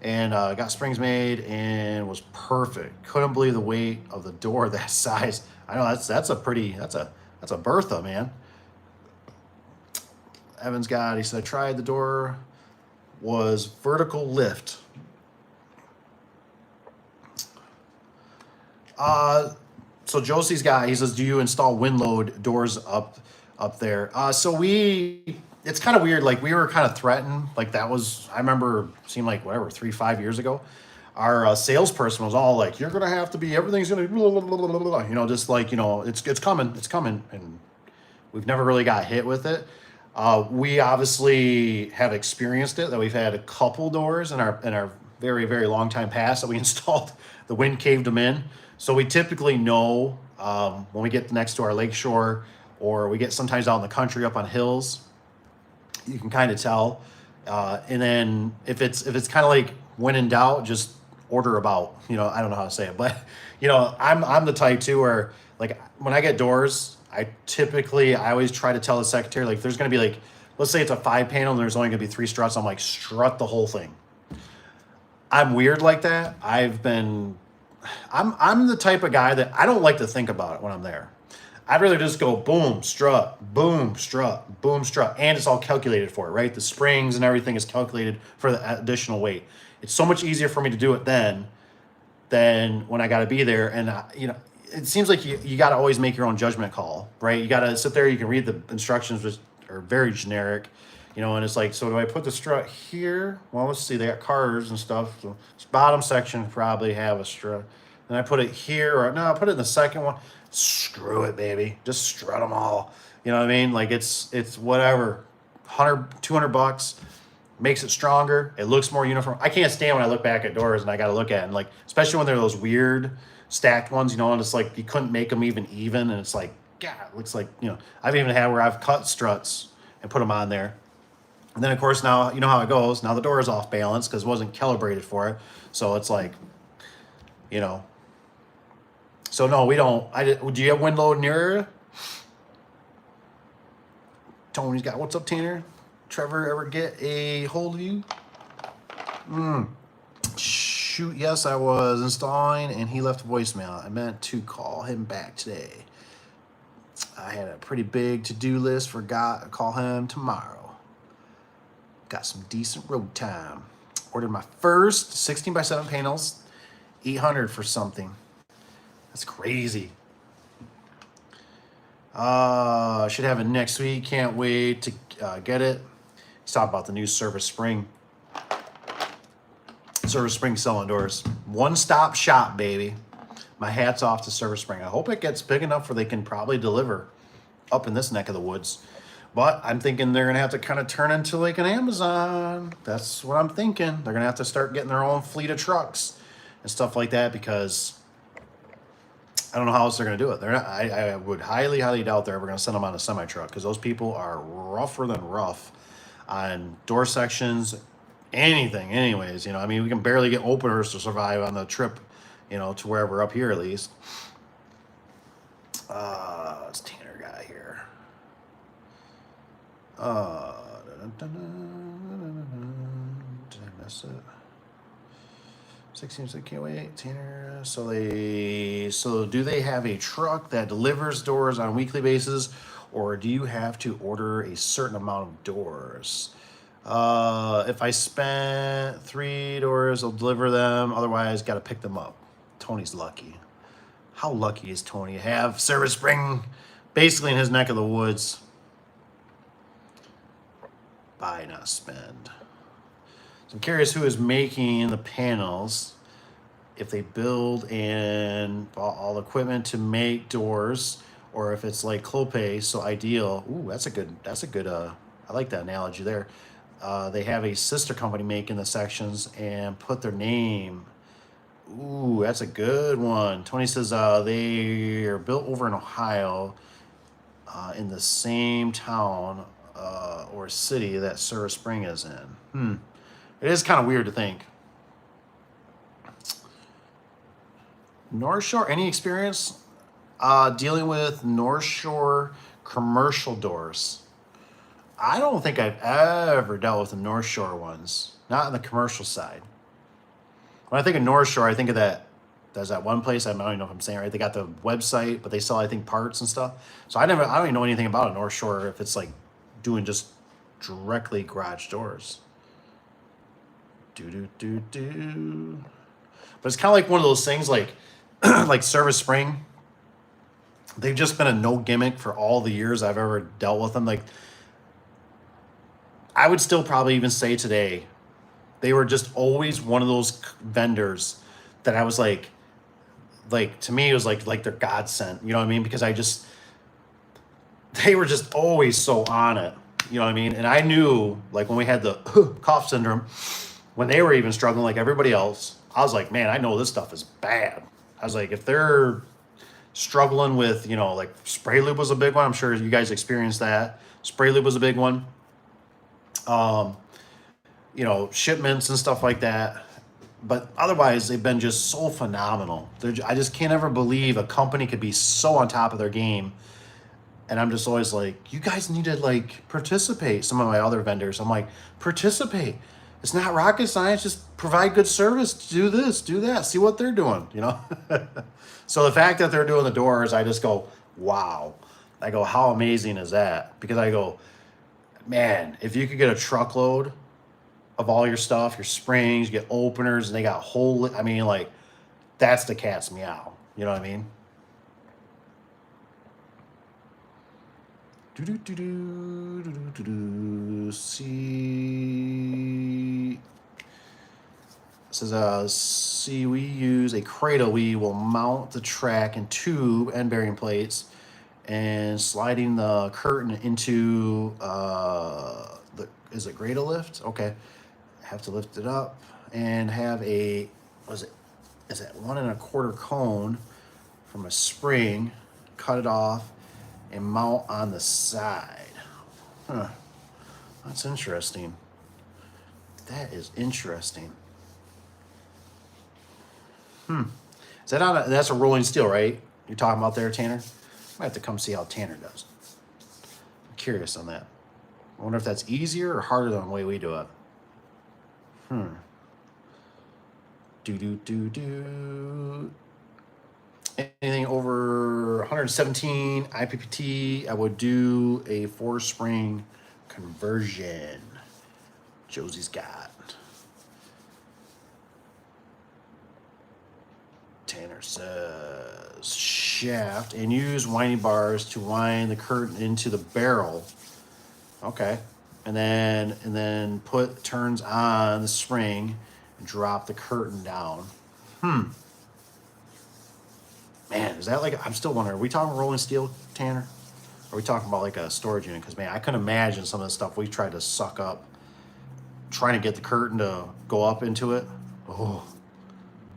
And got springs made and was perfect. Couldn't believe the weight of the door that size. I know that's a Bertha, man. Evan's got, he said, I tried the door, was vertical lift. So Josie's got, he says, do you install Windload doors up there? It's kind of weird. Like we were kind of threatened. Like that was, I remember seemed like whatever, 3-5 years ago, our salesperson was all like, you're going to have to be, everything's going to be, blah, blah, blah, blah, blah. Just like, it's coming. And we've never really got hit with it. We obviously have experienced it, that we've had a couple doors in our very, very long time past that we installed, the wind caved them in. So we typically know when we get next to our lakeshore, or we get sometimes out in the country up on hills, you can kind of tell. And then if it's kind of like when in doubt, just order about. I don't know how to say it, but I'm the type too where like when I get doors, I always try to tell the secretary, like, if there's going to be like, let's say it's a 5 panel and there's only going to be 3 struts. I'm like, strut the whole thing. I'm weird like that. I'm the type of guy that I don't like to think about it when I'm there. I'd rather just go boom, strut, boom, strut, boom, strut. And it's all calculated for it, right? The springs and everything is calculated for the additional weight. It's so much easier for me to do it then than when I got to be there. And, it seems like you got to always make your own judgment call, right? You got to sit there, you can read the instructions, which are very generic, and it's like, so do I put the strut here? Well, let's see, they got cars and stuff. So this bottom section probably have a strut. Then I put it here, or no, I put it in the second one. Screw it, baby. Just strut them all. You know what I mean? Like it's whatever, $100-$200, makes it stronger. It looks more uniform. I can't stand when I look back at doors and I got to look at it, and like, especially when they're those weird stacked ones, and it's like you couldn't make them even, and it's like, God, it looks like, I've even had where I've cut struts and put them on there. And then of course now, you know how it goes. Now the door is off balance because it wasn't calibrated for it. So it's like, so no, we don't. Do you have Windload near you? Tony's got, what's up, Tanner? Trevor ever get a hold of you? Shoot, yes, I was installing and he left a voicemail. I meant to call him back today. I had a pretty big to-do list, forgot to call him tomorrow. Got some decent road time. Ordered my first 16x7 panels, 800 for something. That's crazy. Should have it next week. Can't wait to get it. Let's talk about the new Service Spring. Service Spring selling doors. One-stop shop, baby. My hat's off to Service Spring. I hope it gets big enough where they can probably deliver up in this neck of the woods. But I'm thinking they're going to have to kind of turn into like an Amazon. That's what I'm thinking. They're going to have to start getting their own fleet of trucks and stuff like that, because I don't know how else they're going to do it. They're not, I would highly, highly doubt they're ever going to send them on a semi-truck, because those people are rougher than rough on door sections, anything anyways. You know, I mean, we can barely get openers to survive on the trip, you know, to wherever up here at least. It's Tanner guy here. Did I miss it? 16, so can't wait. Tanner. So do they have a truck that delivers doors on a weekly basis, or do you have to order a certain amount of doors? If I spent 3 doors, I'll deliver them. Otherwise, got to pick them up. Tony's lucky. How lucky is Tony to have Service Spring basically in his neck of the woods? Buy, not spend. So I'm curious who is making the panels. If they build and bought all the equipment to make doors, or if it's like Clopay, so ideal. Ooh, that's a good, I like that analogy there. They have a sister company making the sections and put their name. Ooh, that's a good one. Tony says they are built over in Ohio, in the same town or city that Service Spring is in. It is kind of weird to think. North Shore, any experience dealing with North Shore commercial doors? I don't think I've ever dealt with the North Shore ones, not on the commercial side. When I think of North Shore, I think of that. There's that one place, I don't even know if I'm saying it right. They got the website, but they sell, I think, parts and stuff. So I don't even know anything about a North Shore if it's like doing just directly garage doors. But it's kind of like one of those things like like Service Spring. They've just been a no gimmick for all the years I've ever dealt with them. Like, I would still probably even say today, they were just always one of those vendors that I was like to me, it was like they're God sent, you know what I mean? Because they were just always so on it, you know what I mean? And I knew, like, when we had the cough syndrome, when they were even struggling like everybody else, I was like, man, I know this stuff is bad. I was like, if they're struggling with, you know, like spray lube was a big one. I'm sure you guys experienced that. Spray lube was a big one. You know, shipments and stuff like that. But otherwise, they've been just so phenomenal. I just can't ever believe a company could be so on top of their game. And I'm just always like, you guys need to like participate. Some of my other vendors, I'm like, participate. It's not rocket science. Just provide good service. Do this, do that. See what they're doing, you know? So the fact that they're doing the doors, I just go, wow. I go, how amazing is that? Because I go, man, if you could get a truckload of all your stuff, your springs, you get openers, and they got I mean, like, that's the cat's meow. You know what I mean? See, it says, we use a cradle. We will mount the track and tube and bearing plates, and sliding the curtain into is it cradle lift? Okay. Have to lift it up and have a, is it 1 1/4 cone from a spring, cut it off and mount on the side. Huh. That's interesting. That is interesting. Is that that's a rolling steel, right? You're talking about there, Tanner? Might have to come see how Tanner does. I'm curious on that. I wonder if that's easier or harder than the way we do it. Anything over 117 IPPT, I would do a 4-spring conversion. Josie's got. Tanner says shaft and use winding bars to wind the curtain into the barrel. Okay. And then put turns on the spring and drop the curtain down. Man, is that like, I'm still wondering, are we talking rolling steel, Tanner? Are we talking about like a storage unit? Because man, I couldn't imagine some of the stuff we tried to suck up, trying to get the curtain to go up into it. Oh,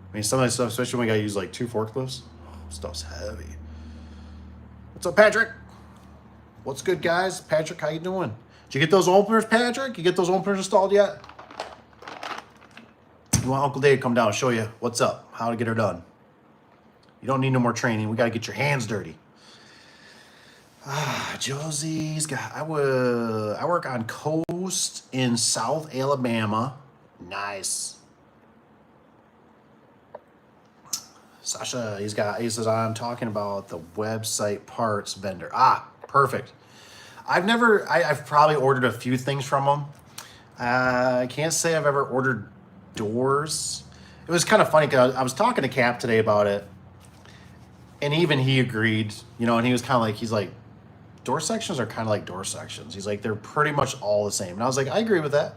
I mean, some of that stuff, especially when we got to use like 2 forklifts, stuff's heavy. What's up, Patrick? What's good, guys? Patrick, how you doing? Did you get those openers, Patrick? You get those openers installed yet? You want Uncle Dave to come down and show you what's up, how to get her done. You don't need no more training. We got to get your hands dirty. Josie's got, I work on Coast in South Alabama. Nice. Sasha, he says, I'm talking about the website parts vendor. Perfect. I've probably ordered a few things from him. I can't say I've ever ordered doors. It was kind of funny because I was talking to Cap today about it. And even he agreed, and he was kind of like, he's like, door sections are kind of like door sections. He's like, they're pretty much all the same. And I was like, I agree with that.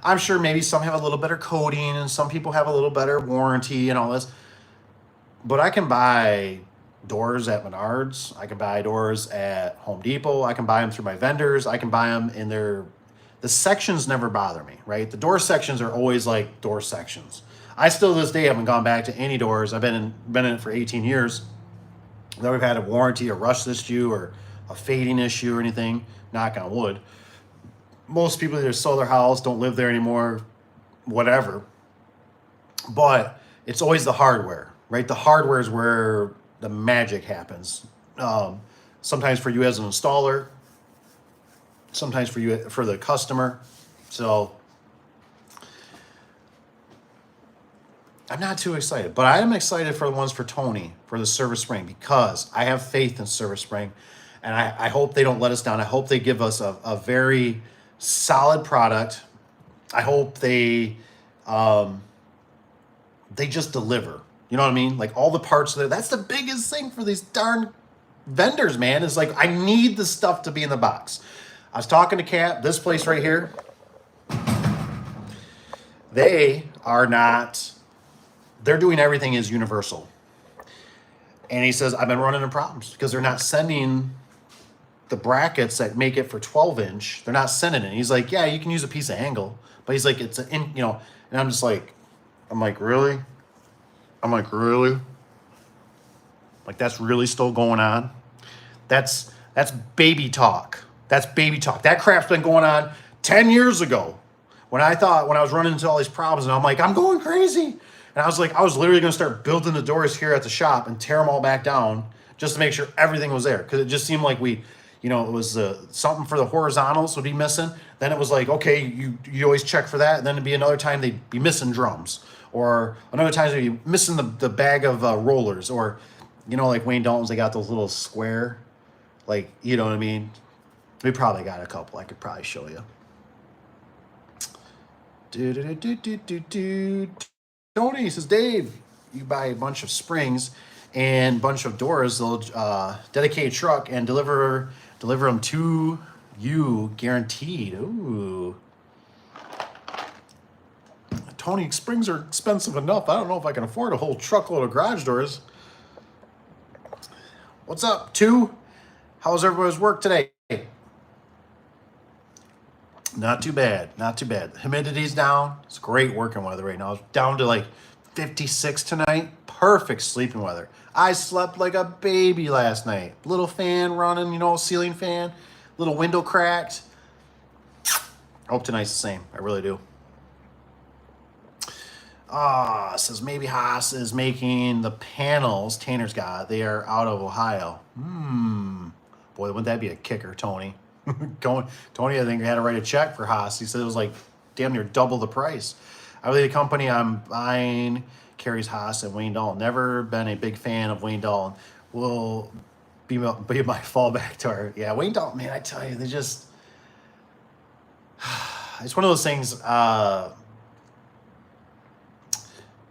I'm sure maybe some have a little better coating and some people have a little better warranty and all this. But I can buy doors at Menards. I can buy doors at Home Depot. I can buy them through my vendors. I can buy them in the sections never bother me, right? The door sections are always like door sections. I still to this day haven't gone back to any doors. I've been in it for 18 years. That we've had a warranty, a rust issue, or a fading issue or anything, knock on wood. Most people either sell their house, don't live there anymore, whatever. But it's always the hardware, right? The hardware is where the magic happens. Sometimes for you as an installer, sometimes for you, for the customer. So I'm not too excited, but I am excited for the ones for Tony, for the Service Spring, because I have faith in Service Spring, and I hope they don't let us down. I hope they give us a very solid product. I hope they just deliver. You know what I mean? Like all the parts there. That's the biggest thing for these darn vendors, man. Is like, I need the stuff to be in the box. I was talking to Kat, this place right here. They are not... They're doing everything as universal. And he says, I've been running into problems because they're not sending the brackets that make it for 12-inch. They're not sending it. He's like, yeah, you can use a piece of angle. But he's like, it's and I'm just like, really? Like, that's really still going on? That's baby talk. That's baby talk. That crap's been going on 10 years ago. When I was running into all these problems, and I'm like, I'm going crazy. And I was literally going to start building the doors here at the shop and tear them all back down just to make sure everything was there. Because it just seemed like it was something for the horizontals would be missing. Then it was like, okay, you always check for that. And then it'd be another time they'd be missing drums. Or another time they'd be missing the bag of rollers. Or, like Wayne Dalton's, they got those little square, like, you know what I mean? We probably got a couple. I could probably show you. Tony says, Dave, you buy a bunch of springs and a bunch of doors. They'll dedicate a truck and deliver them to you, guaranteed. Ooh. Tony, springs are expensive enough. I don't know if I can afford a whole truckload of garage doors. What's up, 2? How's everybody's work today? Not too bad. Humidity's down. It's great working weather right now. It's down to like 56 tonight. Perfect sleeping weather. I slept like a baby last night. Little fan running, ceiling fan. Little window cracked. Hope tonight's the same. I really do. Says maybe Haas is making the panels Tanner's got. They are out of Ohio. Boy, wouldn't that be a kicker, Tony? Tony, I think, had to write a check for Haas. He said it was like damn near double the price. I believe the company I'm buying carries Haas and Wayne Dalton. Never been a big fan of Wayne Dalton. Will be my fallback to her. Yeah, Wayne Dalton, man, I tell you, they just... It's one of those things... I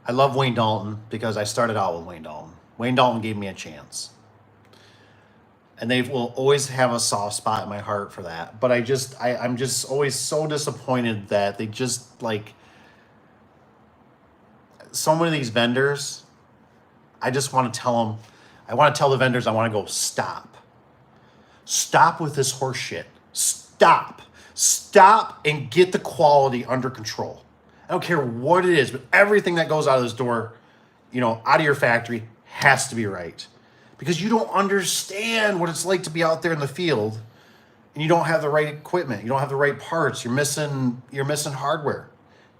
I love Wayne Dalton because I started out with Wayne Dalton. Wayne Dalton gave me a chance. And they will always have a soft spot in my heart for that. But I'm just always so disappointed that they just like so many of these vendors. I just want to tell them, I want to tell the vendors, I want to go stop. Stop with this horse shit. Stop. Stop and get the quality under control. I don't care what it is, but everything that goes out of this door, out of your factory has to be right. Because you don't understand what it's like to be out there in the field and you don't have the right equipment. You don't have the right parts. You're missing hardware.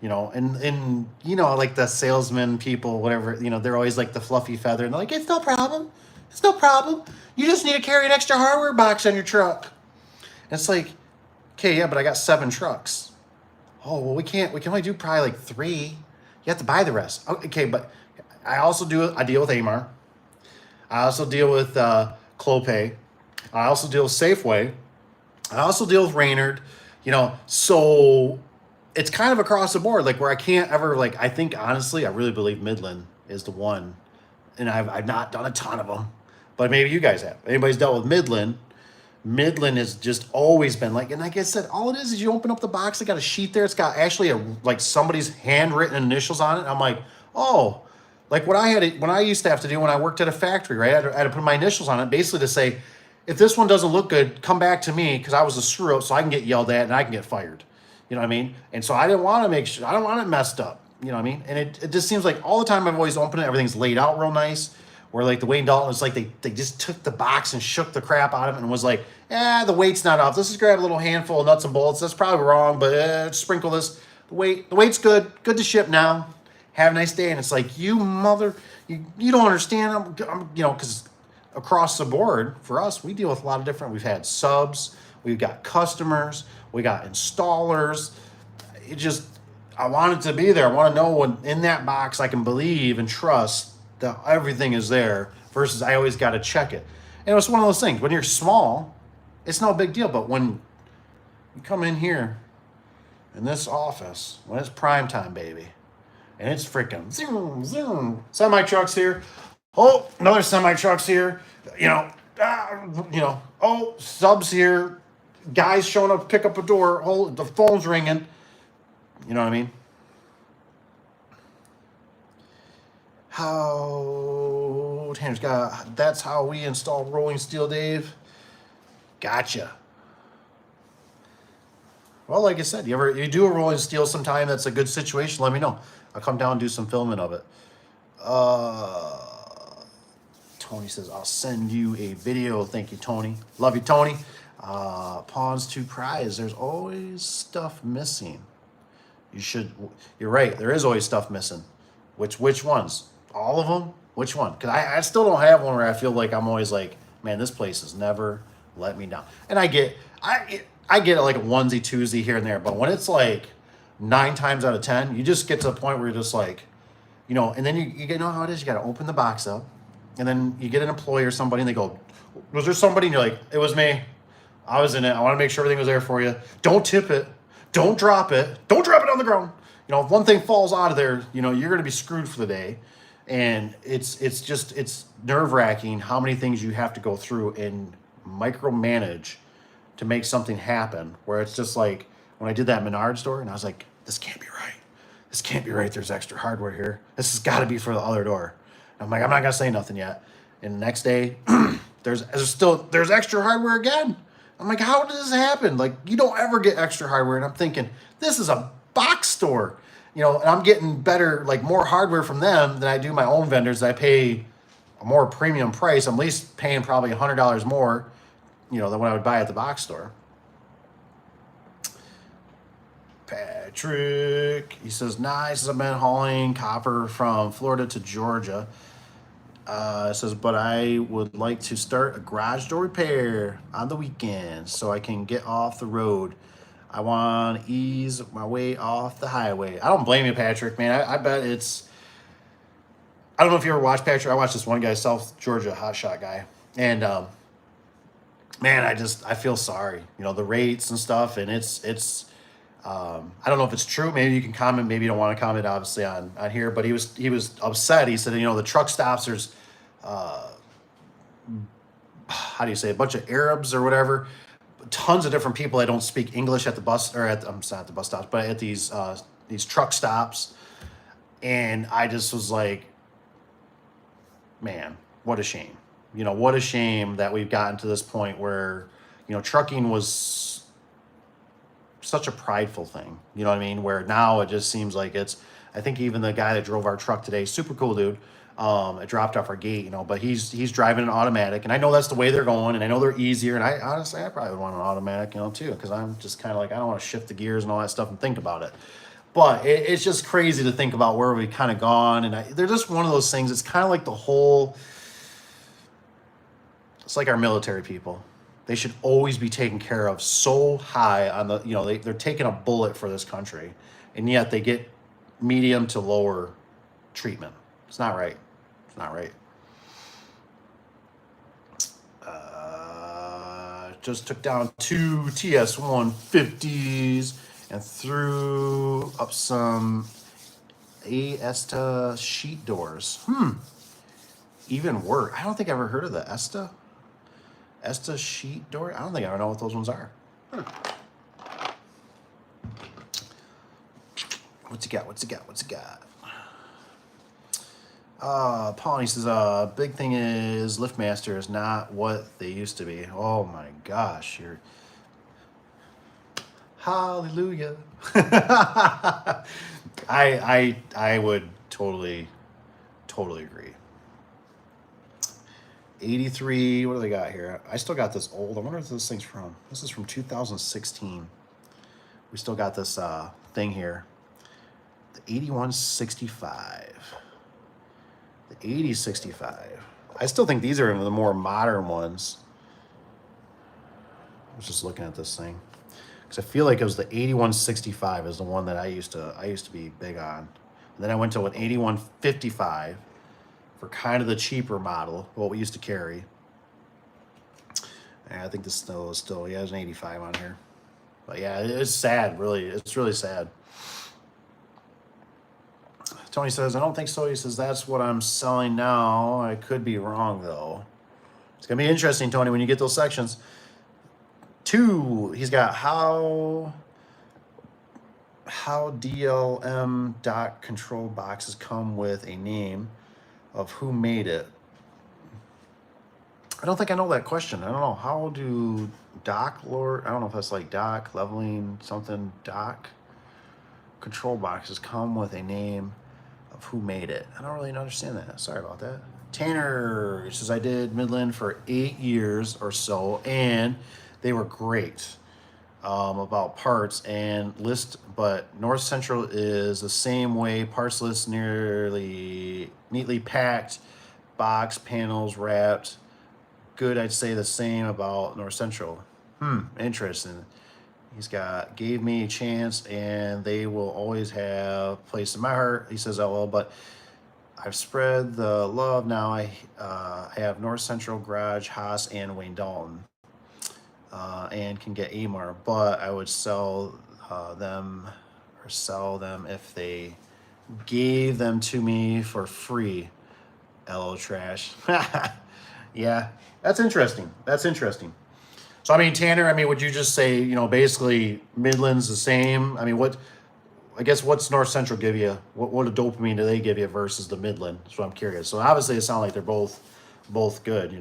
And like the salesman people, whatever, they're always like the fluffy feather and they're like, it's no problem. It's no problem. You just need to carry an extra hardware box on your truck. And it's like, okay, yeah, but I got 7 trucks. Oh, well, we can only do probably like 3. You have to buy the rest. Okay, but I deal with Amar. I also deal with Clopay. I also deal with Safeway. I also deal with Raynard. So it's kind of across the board, like where I can't ever I think honestly, I really believe Midland is the one, and I've not done a ton of them, but maybe you guys have. Anybody's dealt with Midland? Midland has just always been and like I said, all it is you open up the box, they got a sheet there. It's got actually somebody's handwritten initials on it. I'm like, oh, like what I used to have to do when I worked at a factory, right? I had to put my initials on it, basically to say, if this one doesn't look good, come back to me because I was a screw up, so I can get yelled at and I can get fired. You know what I mean? And so I didn't want to make sure, I don't want it messed up. You know what I mean? And it just seems like all the time I've always opened it, everything's laid out real nice. Where like the Wayne Dalton, it's like they just took the box and shook the crap out of it and was like, the weight's not off. Let's just grab a little handful of nuts and bolts. That's probably wrong, but sprinkle this. The weight's good. Good to ship now. Have a nice day. And it's like, you don't understand. Because across the board for us, we deal with a lot of different. We've had subs, we've got customers, we got installers. I want it to be there. I want to know when in that box I can believe and trust that everything is there versus I always got to check it. And it's one of those things. When you're small, it's no big deal. But when you come in here in this office, when it's prime time, baby, and it's freaking zoom, zoom, semi trucks here. Oh, another semi trucks here. Oh, subs here. Guys showing up, pick up a door. Oh, the phone's ringing. You know what I mean? That's how we install rolling steel, Dave. Gotcha. Well, like I said, you do a rolling steel sometime that's a good situation, let me know. I'll come down and do some filming of it. Tony says, I'll send you a video. Thank you, Tony. Love you, Tony. Pawns to prize. There's always stuff missing. You're right. There is always stuff missing. Which ones? All of them? Which one? Because I still don't have one where I feel like I'm always like, man, this place has never let me down. And I get it like a onesie, twosie here and there. But when it's like 9 times out of 10, you just get to a point where you're just like, and then you know how it is. You got to open the box up. And then you get an employee or somebody and they go, was there somebody? And you're like, it was me. I was in it. I want to make sure everything was there for you. Don't tip it. Don't drop it. Don't drop it on the ground. If one thing falls out of there, you're going to be screwed for the day. And it's nerve-wracking how many things you have to go through and micromanage to make something happen. Where it's just like when I did that Menard store and I was like, this can't be right. This can't be right. There's extra hardware here. This has got to be for the other door. And I'm like, I'm not going to say nothing yet. And the next day, there's extra hardware again. I'm like, how did this happen? Like, you don't ever get extra hardware. And I'm thinking, this is a box store. And I'm getting better, like more hardware from them than I do my own vendors. I pay a more premium price. I'm at least paying probably $100 more, than what I would buy at the box store. Patrick, he says, nice. I've been hauling copper from Florida to Georgia. It says, but I would like to start a garage door repair on the weekend so I can get off the road. I want to ease my way off the highway. I don't blame you, Patrick, man. I bet it's... I don't know if you ever watched Patrick. I watched this one guy, South Georgia hotshot guy. And, man, I feel sorry. The rates and stuff. And it's I don't know if it's true. Maybe you can comment. Maybe you don't want to comment, obviously, on here. But he was upset. He said, the truck stops. There's how do you say, a bunch of Arabs or whatever, tons of different people that don't speak English at the bus or at I'm not at the bus stops, but at these truck stops. And I just was like, man, what a shame. What a shame that we've gotten to this point where, trucking was such a prideful thing. You know what I mean? Where now it just seems like I think even the guy that drove our truck today, super cool dude, it dropped off our gate, but he's driving an automatic, and I know that's the way they're going, and I know they're easier, and I honestly, I probably would want an automatic, too, because I'm just kind of like, I don't want to shift the gears and all that stuff and think about it. But it's just crazy to think about where we've kind of gone, and they're just one of those things. It's kind of like it's like our military people. They should always be taken care of so high on the, they're taking a bullet for this country, and yet they get medium to lower treatment. It's not right. It's not right. Just took down 2 TS-150s and threw up some Esta sheet doors. Even worse. I don't think I ever heard of the Esta sheet door. I don't think I ever know what those ones are. What's he got? Paul, he says, big thing is LiftMaster is not what they used to be. Oh my gosh, hallelujah. I would totally agree. 83, what do they got here? I still got this old, I wonder what this thing's from. This is from 2016. We still got this thing here. The 8165. The 8065. I still think these are the more modern ones. I was just looking at this thing because I feel like it was the 8165 is the one that I used to be big on. And then I went to an 8155 for kind of the cheaper model, what we used to carry. And I think this still he has an 85 on here. But yeah, it's sad, really. It's really sad. Tony says, I don't think so. He says, that's what I'm selling now. I could be wrong, though. It's going to be interesting, Tony, when you get those sections. 2, he's got how DLM dock control boxes come with a name of who made it. I don't think I know that question. I don't know. How do dock lord? I don't know if that's like dock, leveling, something, dock control boxes come with a name of who made it. I don't really understand that. Sorry about that. Tanner says, I did Midland for 8 years or so, and they were great about parts and list, but North Central is the same way. Parts list nearly neatly packed, box, panels wrapped. Good, I'd say the same about North Central. Interesting. Gave me a chance, and they will always have place in my heart. He says, LOL, but I've spread the love now. I have North Central, Garage, Haas, and Wayne Dalton, and can get AMAR, but I would sell them if they gave them to me for free. LO trash. Yeah, that's interesting. So, I mean, Tanner, would you just say, basically Midland's the same? What's North Central give you? What a dopamine do they give you versus the Midland? So I'm curious. So obviously it sounds like they're both good,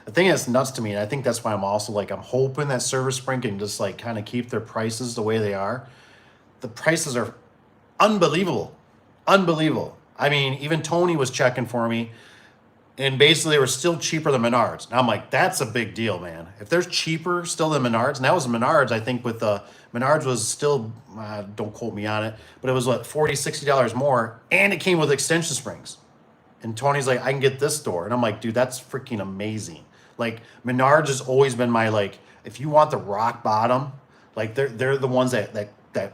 The thing that's nuts to me, and I think that's why I'm also like, I'm hoping that Service Spring can just like kind of keep their prices the way they are. The prices are unbelievable. Even Tony was checking for me, and basically they were still cheaper than Menards. And I'm like, that's a big deal, man. If there's cheaper still than Menards, and that was Menards, I think with Menards was still, don't quote me on it, but it was like $40, $60 more, and it came with extension springs. And Tony's like, I can get this door. And I'm like, dude, that's freaking amazing. Like, Menards has always been my, like, if you want the rock bottom, like, they're the ones that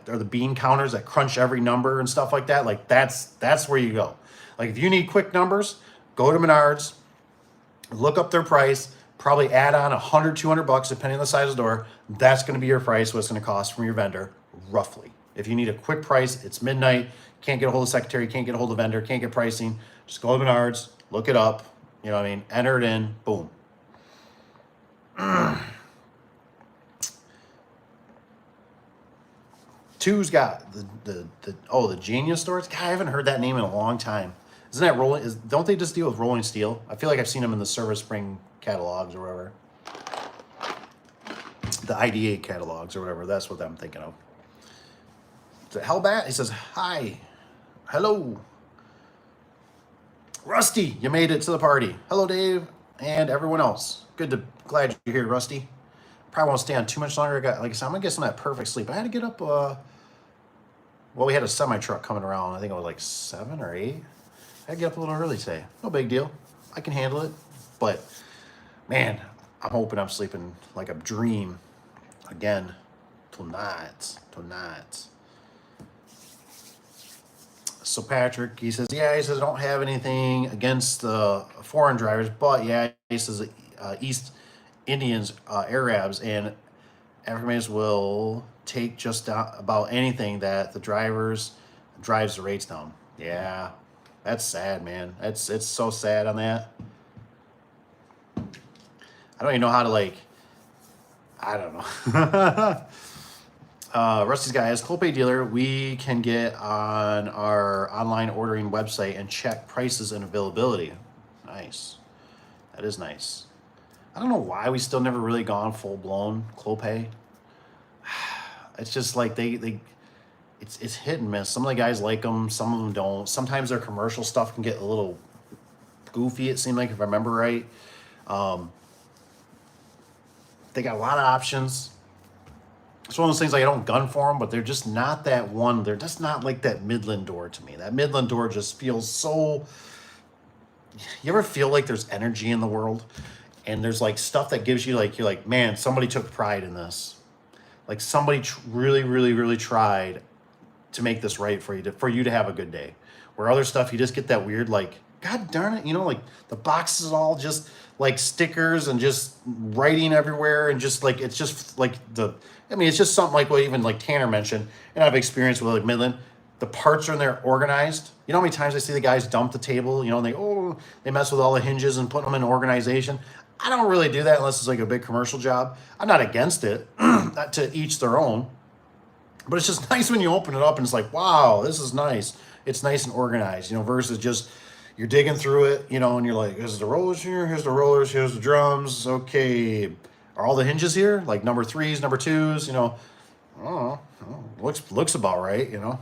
are the bean counters that crunch every number and stuff like that. Like, that's where you go. Like, if you need quick numbers, go to Menards, look up their price, probably add on 100, 200 bucks, depending on the size of the door. That's going to be your price, what it's going to cost from your vendor, roughly. If you need a quick price, it's midnight, can't get a hold of the secretary, can't get a hold of the vendor, can't get pricing, just go to Menards, look it up, you know what I mean, enter it in, boom. Two's got the Genius stores. God, I haven't heard that name in a long time. Isn't that Rolling? Don't they just deal with Rolling Steel? I feel like I've seen them in the Service Spring catalogs or whatever. The IDA catalogs or whatever. That's what I'm thinking of. The Hellbat, he says, hi. Hello. Rusty, you made it to the party. Hello, Dave, and everyone else. Glad you're here, Rusty. Probably won't stay on too much longer. Like I said, I'm gonna get some of that perfect sleep. I had to get up, well, we had a semi-truck coming around. I think it was like 7 or 8. I had to get up a little early today. No big deal. I can handle it. But, man, I'm hoping I'm sleeping like a dream again tonight. So Patrick, he says, yeah, he says, I don't have anything against the foreign drivers, but yeah, he says East Indians, Arabs, and Africans will take just about anything that the drives the rates down. Yeah, that's sad, man. It's so sad on that. I don't even know how to, like, I don't know. Rusty's guy, as Clopay dealer, we can get on our online ordering website and check prices and availability. Nice. That is nice. I don't know why we still never really gone full blown Clopay. It's just like it's hit and miss. Some of the guys like them, some of them don't. Sometimes their commercial stuff can get a little goofy, it seemed like, if I remember right. They got a lot of options. It's one of those things, like, I don't gun for them, but they're just not that one. They're just not like that Midland door to me. That Midland door just feels so... You ever feel like there's energy in the world? And there's, like, stuff that gives you, like, you're like, man, somebody took pride in this. Like, somebody really, really, really tried to make this right for you to have a good day. Where other stuff, you just get that weird, like, God darn it, you know, like, the boxes all just, like, stickers and just writing everywhere, and just, like, it's just, like, it's just something like what even, like, Tanner mentioned, and I've experienced with, like, Midland. The parts are in there organized. You know how many times I see the guys dump the table, you know, and they mess with all the hinges and put them in organization. I don't really do that unless it's, like, a big commercial job. I'm not against it, not to each their own, but it's just nice when you open it up and it's like, wow, this is nice. It's nice and organized, you know, versus just, you're digging through it, you know, and you're like, here's the rollers here, here's the rollers, here's the drums, okay. Are all the hinges here? Like number 3s, number 2s, you know. I don't know. Looks about right, you know.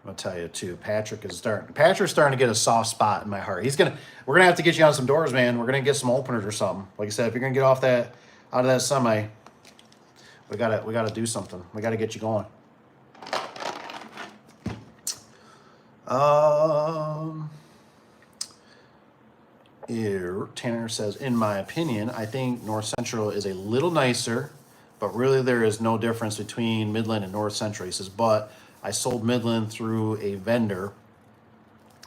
I'll tell you too, Patrick's starting to get a soft spot in my heart. We're gonna have to get you on some doors, man. We're gonna get some openers or something. Like I said, if you're gonna get out of that semi, we gotta do something. We gotta get you going. Here, Tanner says, in my opinion, I think North Central is a little nicer, but really there is no difference between Midland and North Central. He says, but I sold Midland through a vendor.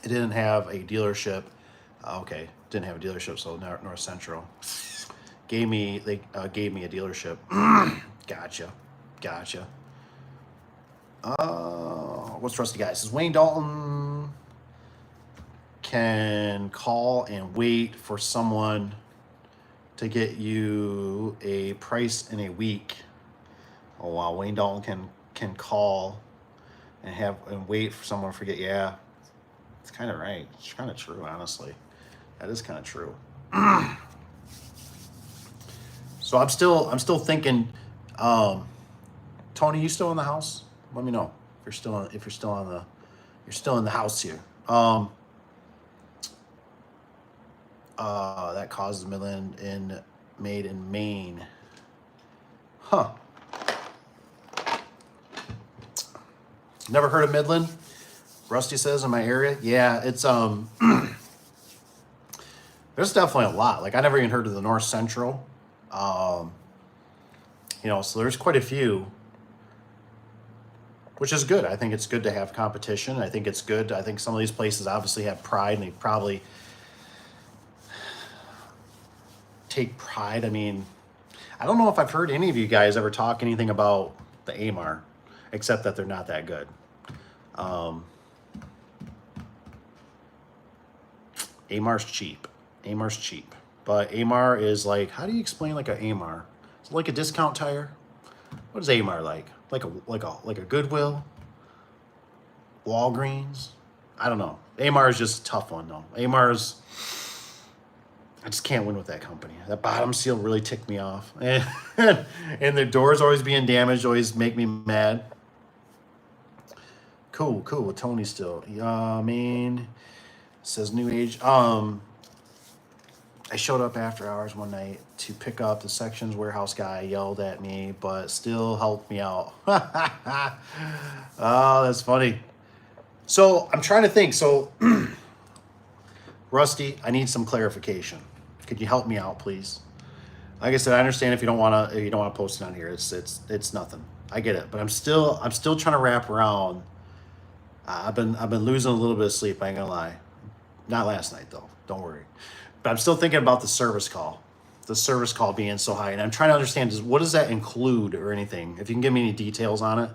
It didn't have a dealership. Okay, didn't have a dealership, so North Central gave me a dealership. Gotcha. What's Rusty guy? It says Wayne Dalton can call and wait for someone to get you a price in a week. Oh wow, Wayne Dalton can call and wait for someone to forget. Yeah, it's kind of right. It's kind of true, honestly. That is kind of true. So I'm still thinking. Tony, you still in the house? Let me know if you're still in the house here. That causes Midland made in Maine. Huh. Never heard of Midland? Rusty says in my area. Yeah, it's there's definitely a lot. Like, I never even heard of the North Central. You know, so there's quite a few. which is good. I think it's good to have competition. I think it's good. I think some of these places obviously have pride, and they probably take pride. I mean, I don't know if I've heard any of you guys ever talk anything about the AMAR, except that they're not that good. AMAR's cheap. AMAR's cheap. But AMAR is like, how do you explain like a AMAR? Is it like a discount tire? What is AMAR like? Like a Goodwill? Walgreens? I don't know. AMAR is just a tough one though. AMAR's, I just can't win with that company. That bottom seal really ticked me off. And the doors always being damaged always make me mad. Cool. Tony still. I mean, says new age. I showed up after hours one night to pick up the sections warehouse guy yelled at me, but still helped me out. Oh, that's funny. So I'm trying to think. So Rusty, I need some clarification. Could you help me out, please? Like I said, I understand if you don't want to post it on here. It's nothing. I get it, but I'm still trying to wrap around. I've been losing a little bit of sleep. I ain't gonna lie. Not last night though. Don't worry. But I'm still thinking about the service call being so high, and I'm trying to understand what does that include or anything. If you can give me any details on it,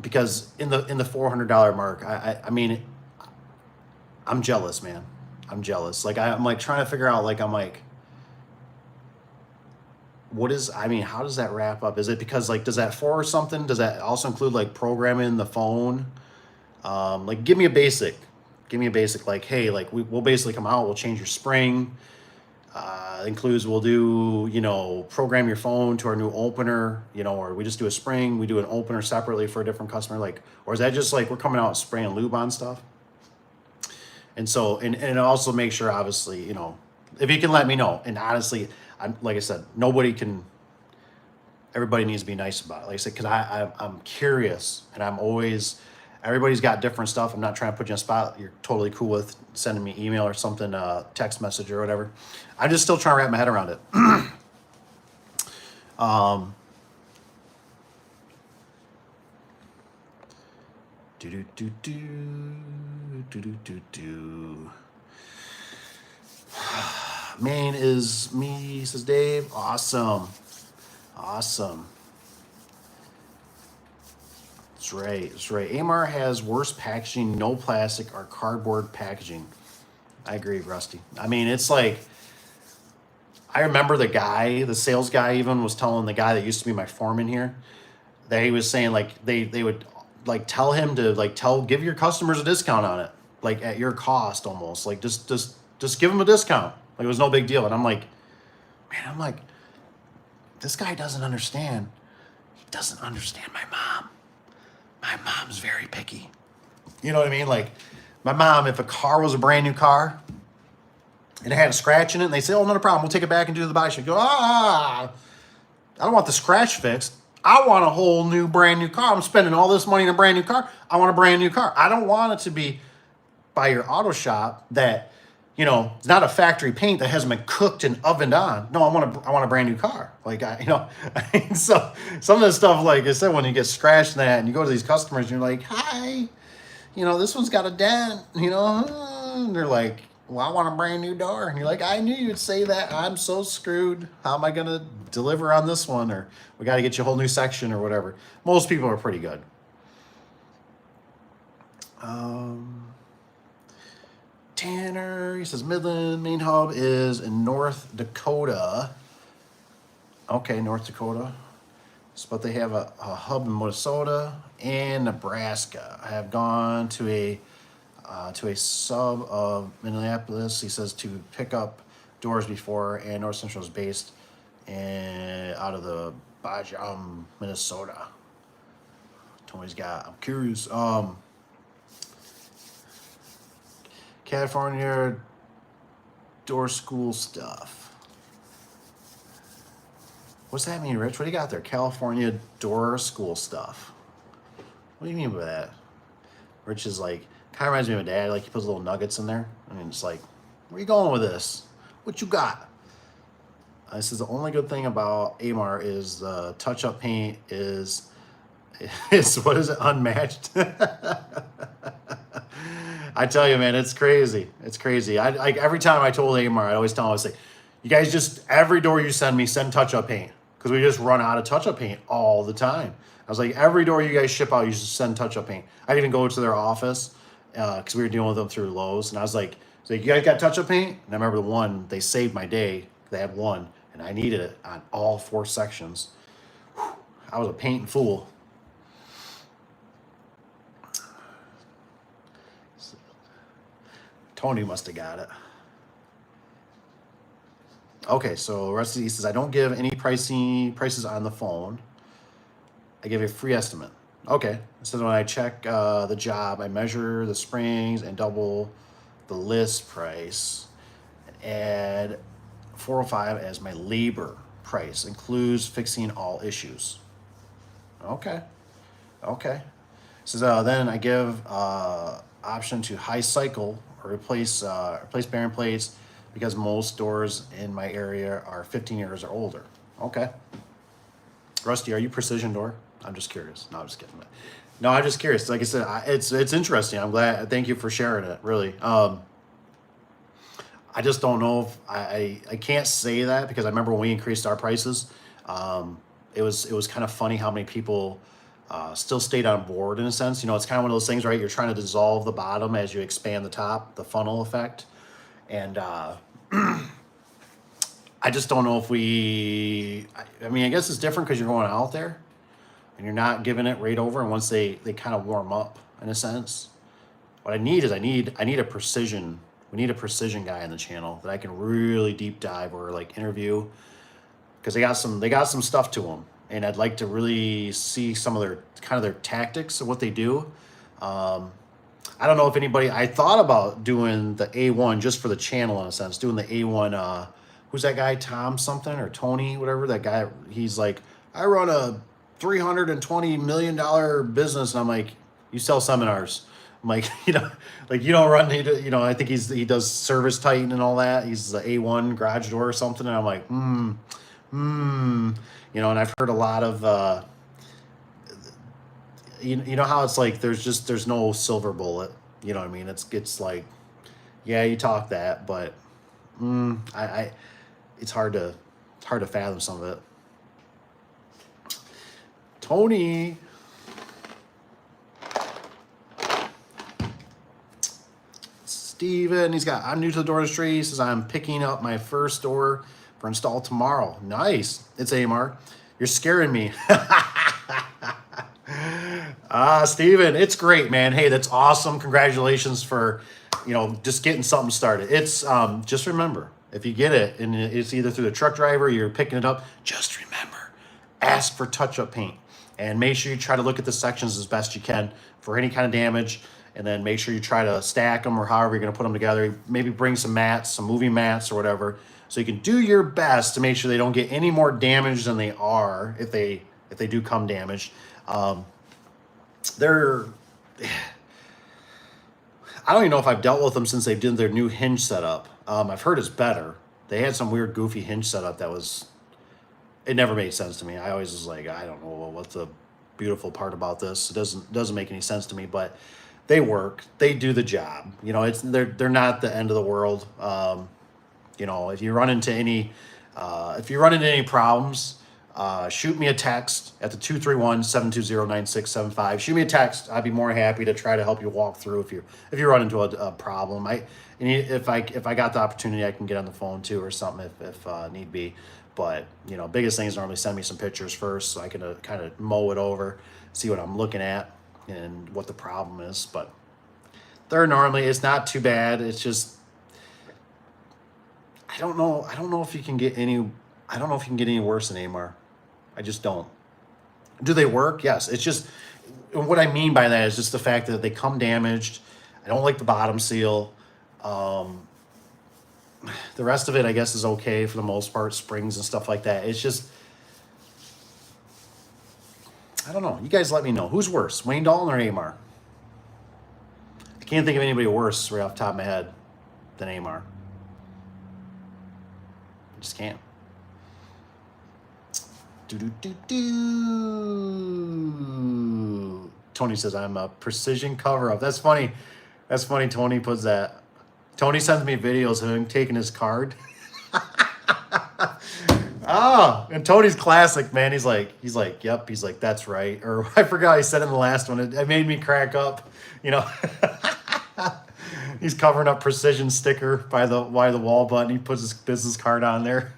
because in the $400 mark, I mean, I'm jealous, man. I'm jealous. Like I'm like trying to figure out. Like I'm like, what is? I mean, how does that wrap up? Is it because like does that for something? Does that also include like programming the phone? Like give me a basic. Like, hey, like we'll basically come out, we'll change your spring. Includes we'll do, program your phone to our new opener, or we just do a spring, we do an opener separately for a different customer, like, or is that just like we're coming out spraying lube on stuff? And so, and also make sure, obviously, if you can let me know. And honestly, I'm like I said, everybody needs to be nice about it. Like I said, because I'm curious, and everybody's got different stuff. I'm not trying to put you on a spot. You're totally cool with sending me email or something, text message or whatever. I'm just still trying to wrap my head around it. Maine is me, says Dave. Awesome. That's right. AMAR has worse packaging, no plastic or cardboard packaging. I agree, Rusty. I mean, it's like, I remember the sales guy even was telling the guy that used to be my foreman here, that he was saying like they would like tell him to like give your customers a discount on it, like at your cost almost, like just give them a discount. Like it was no big deal. And I'm like, this guy doesn't understand. He doesn't understand my mom. My mom's very picky. You know what I mean? Like my mom, if a car was a brand new car and it had a scratch in it, and they say, oh, not a problem, we'll take it back and do the buy. She'd go, I don't want the scratch fixed. I want a whole new brand new car. I'm spending all this money in a brand new car. I want a brand new car. I don't want it to be by your auto shop that, it's not a factory paint that hasn't been cooked and ovened on. No, I want a brand new car. Like so some of the stuff, like I said, when you get scratched in that and you go to these customers and you're like, hi, this one's got a dent, and they're like, well, I want a brand new door. And you're like, I knew you'd say that. I'm so screwed. How am I going to deliver on this one? Or we got to get you a whole new section or whatever. Most people are pretty good. Tanner, he says Midland main hub is in North Dakota. Okay, North Dakota. But they have a hub in Minnesota and Nebraska. I have gone to a sub of Minneapolis, he says, to pick up doors before, and North Central is based out of the Bajam, Minnesota. Tony's got, I'm curious, California door school stuff. What's that mean, Rich? What do you got there? California door school stuff. What do you mean by that? Rich is like, kind of reminds me of my dad. Like he puts little nuggets in there. I mean, it's like, where you going with this? What you got? This is the only good thing about AMAR is the touch-up paint is It's, what is it, unmatched? I tell you, man, it's crazy. It's crazy. I every time I told Amar, I always tell him, I was like, you guys just, every door you send me, send touch-up paint. Because we just run out of touch-up paint all the time. I was like, every door you guys ship out, you just send touch-up paint. I'd even go to their office, because we were dealing with them through Lowe's. And I was like, you guys got touch-up paint? And I remember the one, they saved my day. They had one, and I needed it on all 4 sections. Whew, I was a painting fool. Tony must have got it. Okay, so Rusty says, I don't give any prices on the phone. I give a free estimate. Okay, so when I check the job, I measure the springs and double the list price. Add $405 as my labor price. Includes fixing all issues. Okay, okay. So then I give option to high cycle or replace bearing plates because most doors in my area are 15 years or older. Okay. Rusty, are you precision door? I'm just curious. No, I'm just kidding. No, I'm just curious. Like I said, it's interesting. I'm glad. Thank you for sharing it. Really. I just don't know if I can't say that because I remember when we increased our prices, it was kind of funny how many people still stayed on board in a sense. You know, it's kind of one of those things, right? You're trying to dissolve the bottom as you expand the top, the funnel effect. And I just don't know if I mean, I guess it's different because you're going out there and you're not giving it right over. And once they kind of warm up in a sense, what I need is I need a precision. We need a precision guy in the channel that I can really deep dive or like interview because they got some stuff to them. And I'd like to really see some of their tactics of what they do. I don't know if anybody, I thought about doing the A1 just for the channel in a sense, doing the A1, who's that guy, Tom something or Tony, whatever, that guy, he's like, I run a $320 million business. And I'm like, you sell seminars. I'm like, you know, like you don't run, you know, I think he does Service Titan and all that. He's the A1 garage door or something. And I'm like, you know, and I've heard a lot of, you know how it's like there's no silver bullet, you know what I mean? It's like, yeah, you talk that, but it's hard to fathom some of it. Tony, Steven, I'm new to the door industry. He says I'm picking up my first door for install tomorrow. Nice. It's Amar. You're scaring me. Steven, it's great, man. Hey, that's awesome. Congratulations for, you know, just getting something started. It's, just remember, if you get it and it's either through the truck driver, or you're picking it up, just remember, ask for touch-up paint and make sure you try to look at the sections as best you can for any kind of damage. And then make sure you try to stack them or however you're going to put them together. Maybe bring some mats, some moving mats or whatever. So you can do your best to make sure they don't get any more damage than they are if they do come damaged. I don't even know if I've dealt with them since they did their new hinge setup. I've heard it's better. They had some weird goofy hinge setup it never made sense to me. I always was like, I don't know what's the beautiful part about this. It doesn't make any sense to me, but they work. They do the job. You know, they're not the end of the world. You know, if you run into any problems, shoot me a text at the 231-720-9675. Shoot me a text. I'd be more happy to try to help you walk through if you run into a problem. If I got the opportunity, I can get on the phone too or something if need be. But you know, biggest thing is normally send me some pictures first so I can kind of mow it over, see what I'm looking at and what the problem is. But it's not too bad. It's just I don't know if you can get any worse than Amar. I just don't. Do they work? Yes. It's just what I mean by that is just the fact that they come damaged. I don't like the bottom seal. The rest of it, I guess, is okay for the most part. Springs and stuff like that. It's just, I don't know. You guys let me know. Who's worse, Wayne Dalton or Amar? I can't think of anybody worse right off the top of my head than Amar. I just can't. Tony says I'm a precision cover up. That's funny. That's funny. Tony puts that. Tony sends me videos of him taking his card. And Tony's classic, man. He's like, yep. He's like, that's right. Or I forgot he said in the last one. It made me crack up. You know, he's covering up precision sticker by the wall button. He puts his business card on there.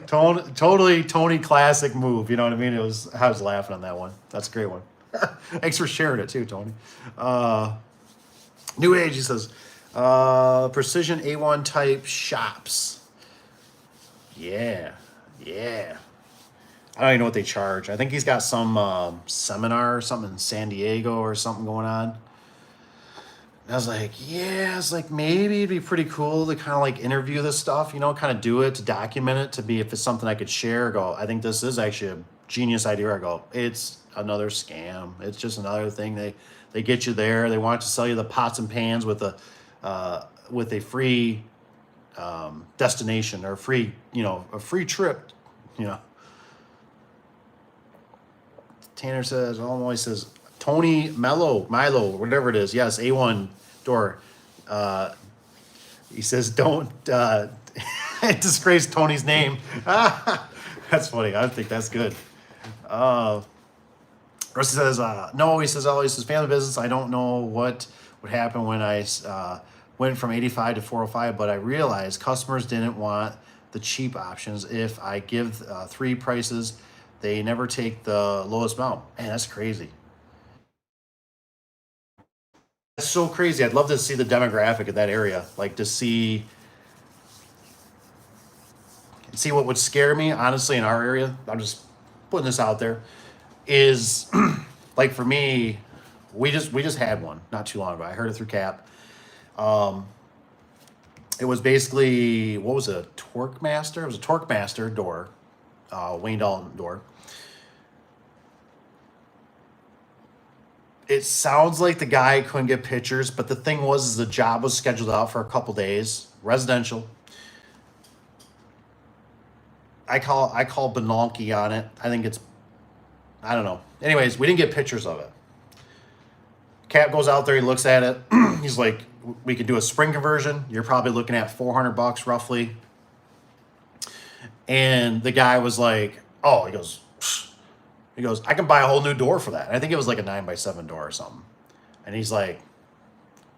Totally Tony classic move. You know what I mean? I was laughing on that one. That's a great one. Thanks for sharing it too, Tony. New Age, he says, precision A1 type shops. Yeah. I don't even know what they charge. I think he's got some seminar or something in San Diego or something going on. And I was like, yeah, it's like maybe it'd be pretty cool to kind of like interview this stuff, you know, kind of do it, to document it, to be, if it's something I could share, go, I think this is actually a genius idea. I go, it's another scam. It's just another thing. They get you there. They want to sell you the pots and pans with a free destination or free, you know, a free trip, you know. Tanner says, always says, Tony Milo, whatever it is. Yes, A1 door. He says, don't disgrace Tony's name. That's funny. I think that's good. Rusty says, no, he says, family business. I don't know what would happen when I went from 85 to 405, but I realized customers didn't want the cheap options. If I give 3 prices, they never take the lowest amount. Man, that's crazy. That's so crazy. I'd love to see the demographic of that area, like to see what would scare me, honestly, in our area. I'm just putting this out there, is like for me, we just had one not too long ago. I heard it through Cap. It was basically, what was it, a Torque Master? It was a Torque Master door, Wayne Dalton door. It sounds like the guy couldn't get pictures, but the thing was, is the job was scheduled out for a couple days, residential. I call Benalki on it. I think it's, I don't know. Anyways, we didn't get pictures of it. Cap goes out there, he looks at it. He's like, we could do a spring conversion. You're probably looking at $400 roughly. And the guy was like, oh, he goes, I can buy a whole new door for that. And I think it was like a 9x7 door or something. And he's like,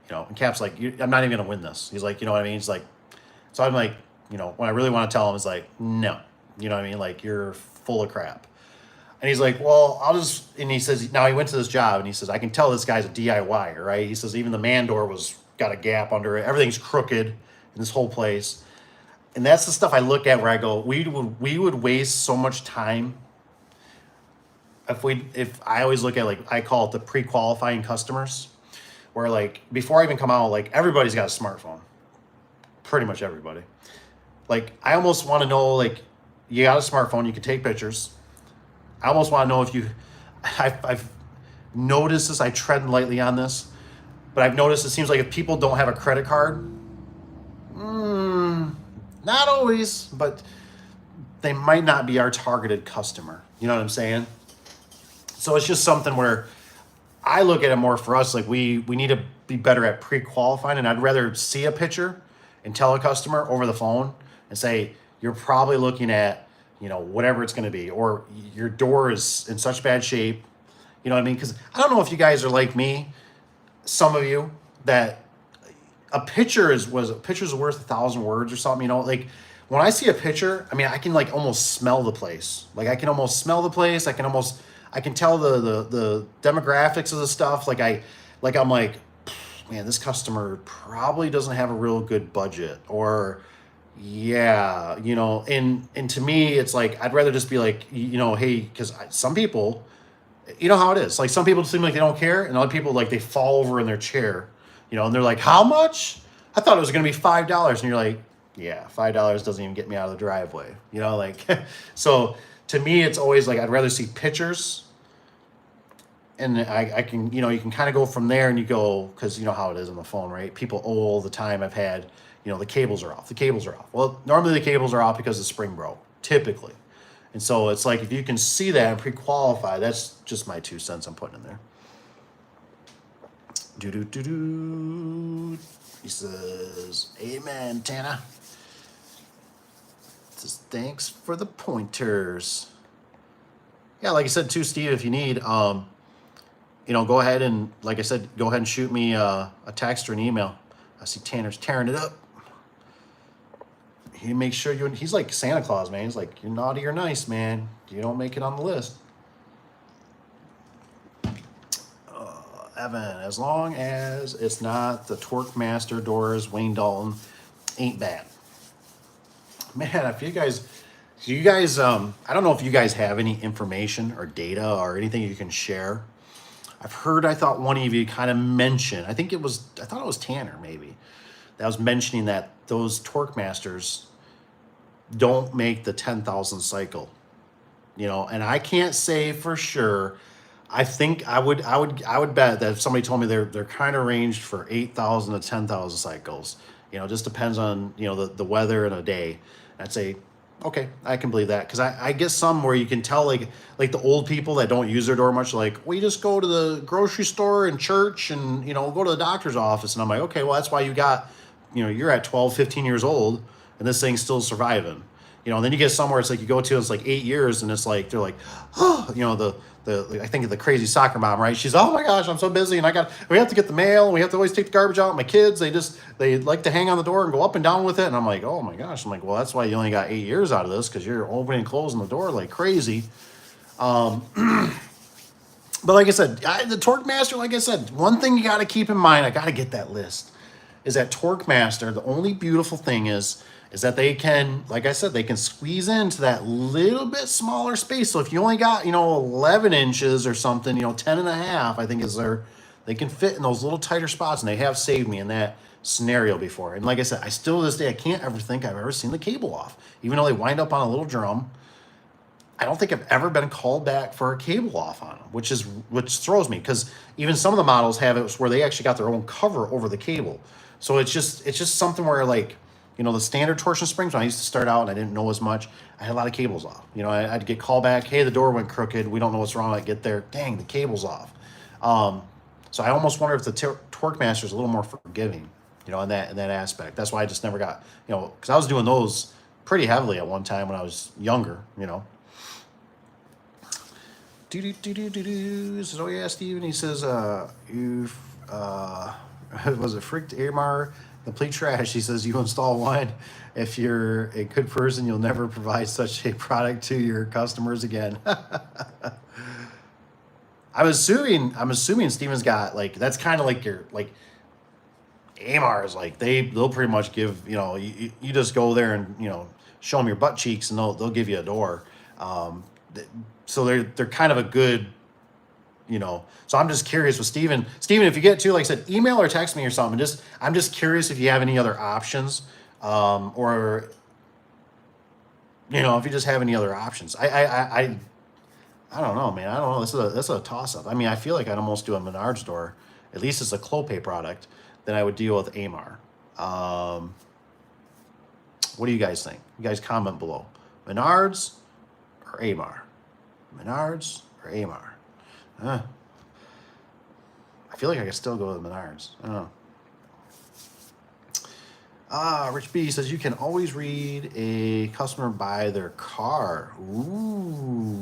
you know, and Cap's like, I'm not even going to win this. He's like, you know what I mean? He's like, so I'm like, you know, when I really want to tell him, is like, no, you know what I mean? Like, you're full of crap. And he's like, well, and he says, now he went to this job and he says, I can tell this guy's a DIY, right? He says, even the man door got a gap under it. Everything's crooked in this whole place. And that's the stuff I look at where I go, we would waste so much time if I always look at, like, I call it the pre-qualifying customers, where like before I even come out, like everybody's got a smartphone, pretty much everybody. Like I almost want to know, like, you got a smartphone, you can take pictures. I almost want to know if I've noticed this, I tread lightly on this, but I've noticed it seems like if people don't have a credit card, not always, but they might not be our targeted customer. You know what I'm saying? So it's just something where I look at it more for us, like we need to be better at pre-qualifying, and I'd rather see a picture and tell a customer over the phone and say, you're probably looking at, you know, whatever it's going to be, or your door is in such bad shape. You know what I mean? Because I don't know if you guys are like me, some of you, that a picture is worth 1,000 words or something. You know, like when I see a picture, I mean, I can like almost smell the place. Like I can almost smell the place. I can tell the demographics of the stuff. I'm like, man, this customer probably doesn't have a real good budget, or yeah, you know, and to me, it's like, I'd rather just be like, you know, hey, because some people, you know how it is. Like some people seem like they don't care, and other people, like, they fall over in their chair, you know, and they're like, how much? I thought it was going to be $5. And you're like, yeah, $5 doesn't even get me out of the driveway, you know, like, so to me, it's always like, I'd rather see pictures, and I can, you know, you can kind of go from there, and you go, because you know how it is on the phone, right? People all the time I've had, you know, the cables are off. Well, normally the cables are off because the spring broke, typically. And so it's like, if you can see that and pre-qualify, that's just my 2 cents I'm putting in there. He says, amen, Tana. Says, thanks for the pointers. Yeah, like I said too, Steve, if you need, go ahead and, like I said, go ahead and shoot me a text or an email. I see Tanner's tearing it up. He makes sure he's like Santa Claus, man. He's like, you're naughty or nice, man. You don't make it on the list. Evan, as long as it's not the Torque Master doors, Wayne Dalton, ain't bad. Man, if you guys, I don't know if you guys have any information or data or anything you can share. I thought one of you kind of mentioned, I thought it was Tanner maybe, that was mentioning that those Torque Masters don't make the 10,000 cycle, and I can't say for sure. I think I would bet that if somebody told me they're kind of ranged for 8,000 to 10,000 cycles, just depends on, the weather and a day. I'd say, okay, I can believe that. Cause I get some where you can tell like the old people that don't use their door much, like, we just go to the grocery store and church and, go to the doctor's office. And I'm like, okay, well, that's why you got, you're at 12, 15 years old and this thing's still surviving. And then you get somewhere, it's like you go to, it's like 8 years and it's like, they're like, oh, I think of the crazy soccer mom, right? She's, oh my gosh, I'm so busy and we have to get the mail and we have to always take the garbage out. My kids, they like to hang on the door and go up and down with it. And I'm like, oh my gosh. I'm like, well, that's why you only got 8 years out of this, because you're opening and closing the door like crazy. But like I said, the Torque Master, like I said, one thing you got to keep in mind, I got to get that list, is that Torque Master, the only beautiful thing is that they can, like I said, they can squeeze into that little bit smaller space. So if you only got, 11 inches or something, 10 and a half, I think they can fit in those little tighter spots, and they have saved me in that scenario before. And like I said, I still to this day, I can't ever think I've ever seen the cable off, even though they wind up on a little drum. I don't think I've ever been called back for a cable off on them, which throws me, because even some of the models have it where they actually got their own cover over the cable. So it's just something where, like, the standard torsion springs, when I used to start out and I didn't know as much, I had a lot of cables off. I'd get called back, hey, the door went crooked, we don't know what's wrong. I'd get there, dang, the cable's off. So I almost wonder if the Torque Master is a little more forgiving, in that aspect. That's why I just never got, because I was doing those pretty heavily at one time when I was younger, Says, oh yeah, Steven. He says, you've was it freaked Amar complete trash. He says, you install one. If you're a good person, you'll never provide such a product to your customers again. I'm assuming Steven's got, like, that's kind of like your, like, Amar's, like, they'll pretty much give, you just go there and, show them your butt cheeks and they'll give you a door. So they're kind of a good, so I'm just curious with Steven, if you get to, like I said, email or text me or something. I'm just curious if you have any other options, or, if you just have any other options. I don't know, man. I don't know. This is a toss up. I mean, I feel like I'd almost do a Menards door, at least it's a Clopay product, than I would deal with Amar. What do you guys think? You guys comment below. Menards or Amar? Menards or Amar? I feel like I could still go with Menards. I don't know. Rich B says, you can always read a customer by their car. Ooh,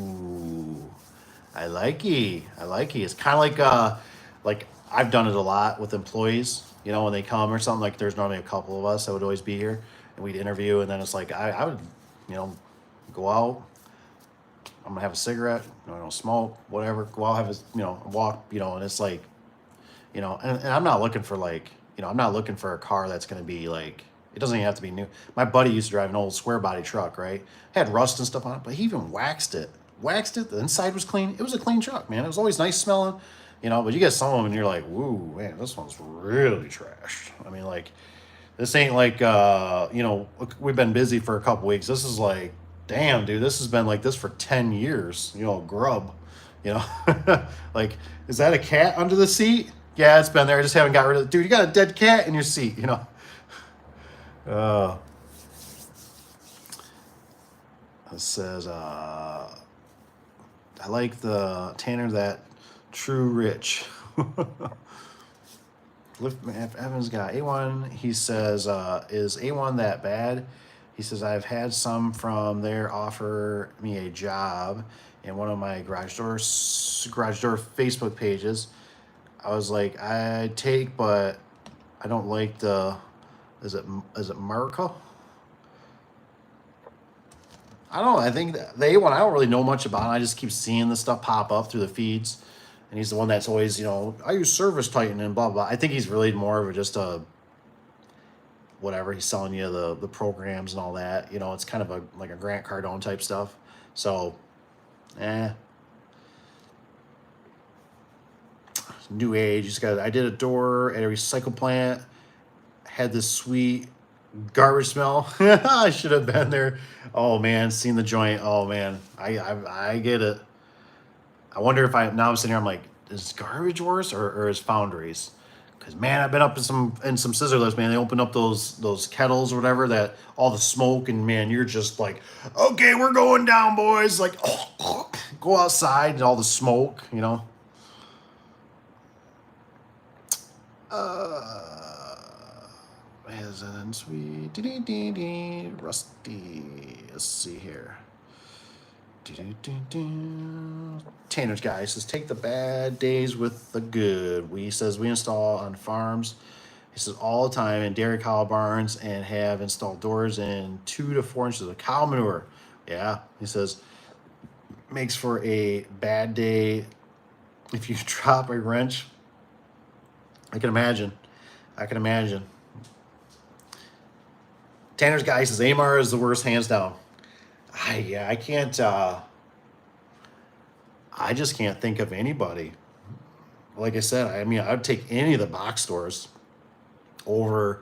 I like it. It's kind of like I've done it a lot with employees, when they come or something, like there's normally a couple of us that would always be here and we'd interview. And then it's like, I would, go out, I'm gonna have a cigarette, smoke, whatever, go out, have a, walk, and it's like, and I'm not looking for I'm not looking for a car that's gonna be like, it doesn't even have to be new. My buddy used to drive an old square body truck, right? Had rust and stuff on it, but he even waxed it. The inside was clean. It was a clean truck, man. It was always nice smelling, but you get some of them and you're like, woo, man, this one's really trashed. I mean, like, this ain't like, we've been busy for a couple weeks. This is like, damn, dude, this has been like this for 10 years, grub, like, is that a cat under the seat? Yeah, it's been there. I just haven't got rid of it. Dude, you got a dead cat in your seat, It says, I like the Tanner that true rich. If Evan's got A1, he says, is A1 that bad? He says, I've had some from there offer me a job in one of my garage door Facebook pages. I was like, I take, but I don't like the, is it Marco? I don't know. I think the A1, I don't really know much about it. I just keep seeing this stuff pop up through the feeds. And he's the one that's always, I use Service Titan and blah, blah. I think he's really more of just a, whatever. He's selling you the programs and all that. It's kind of like a Grant Cardone type stuff. So, New age. I did a door at a recycle plant. Had this sweet garbage smell. I should have been there. Oh man, seen the joint. Oh man, I get it. I wonder if now I'm sitting here, I'm like, is garbage worse or is Foundries? Because man, I've been up in some scissor lifts, man. They open up those kettles or whatever, that all the smoke, and man, you're just like, okay, we're going down, boys. Like, go outside and all the smoke, Isn't sweet. Rusty. Let's see here. Tanner's guy says, take the bad days with the good. He says we install on farms. He says all the time in dairy cow barns and have installed doors in 2 to 4 inches of cow manure. Yeah, he says makes for a bad day if you drop a wrench. I can imagine. Tanner's guy says Amar is the worst, hands down. I can't. I just can't think of anybody. Like I said, I'd take any of the box stores over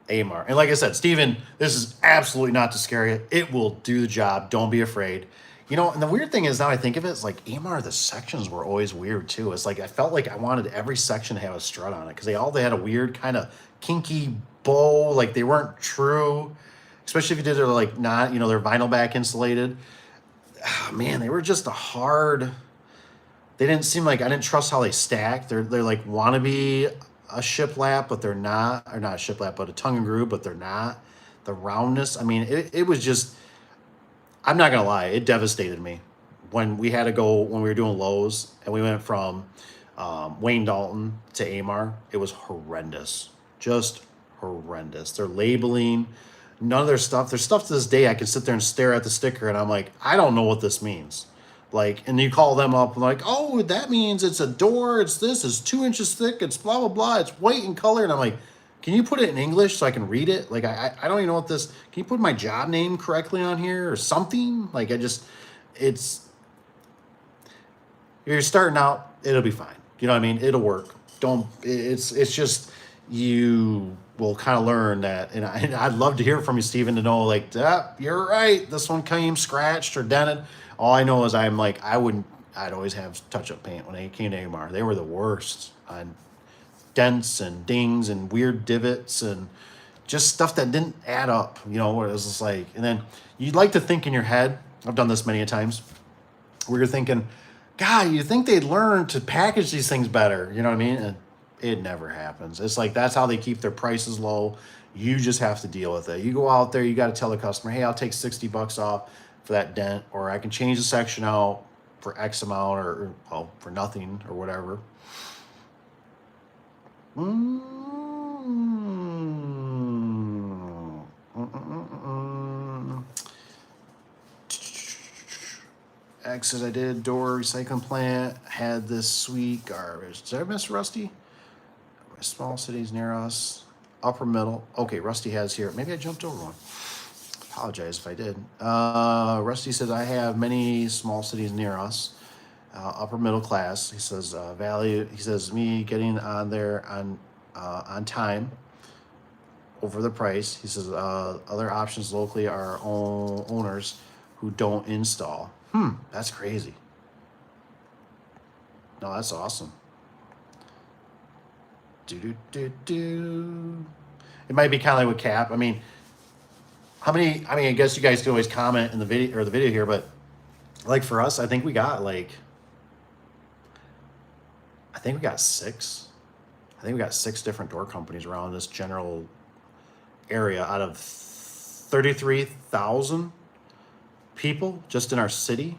Amar. And like I said, Steven, this is absolutely not to scare you. It will do the job. Don't be afraid. And the weird thing is, now I think of it, it's like Amar, the sections were always weird too. It's like I felt like I wanted every section to have a strut on it because they had a weird kind of kinky bow, like they weren't true. Especially if you did it like not, they're vinyl back insulated. Oh, man, they were just they didn't seem like, I didn't trust how they stacked. They're like wannabe a shiplap, but they're not, or not a shiplap, but a tongue and groove, but they're not. The roundness, it was just, I'm not gonna lie, it devastated me when we were doing Lowe's and we went from Wayne Dalton to Amar. It was horrendous, just horrendous. Their labeling, none of their stuff to this day, I can sit there and stare at the sticker and I'm like, I don't know what this means. Like, and you call them up and like, oh, that means it's a door, it's 2 inches thick, it's blah, blah, blah, it's white in color. And I'm like, can you put it in English so I can read it? Like, I don't even know what this, can you put my job name correctly on here or something? Like, you're starting out, it'll be fine. You know what I mean? It'll work. It's just, you will kind of learn that. And I'd love to hear from you, Steven, to know, like, you're right. This one came scratched or dented. All I know is I'd always have touch-up paint when they came to Amar. They were the worst on dents and dings and weird divots and just stuff that didn't add up, where it was just like, and then you'd like to think in your head, I've done this many a times, where you're thinking, God, you think they'd learn to package these things better, you know what I mean? And it never happens. It's like, that's how they keep their prices low. You just have to deal with it. You go out there, you got to tell the customer, hey, I'll take $60 off for that dent, or I can change the section out for X amount, or for nothing, or whatever. Exit, I did door recycling plant, had this sweet garbage. Did I miss Rusty? Small cities near us, upper middle. Okay, Rusty has here. Maybe I jumped over one. Apologize if I did. Rusty says, I have many small cities near us. Upper middle class. He says, value. He says, me getting on there on time over the price. He says, other options locally are owners who don't install. That's crazy. No, that's awesome. It might be kind of like with Cap. How many? I mean, I guess you guys can always comment in the video or the video here, but like for us, I think we got like, I think we got six. I think we got six different door companies around this general area out of 33,000 people just in our city.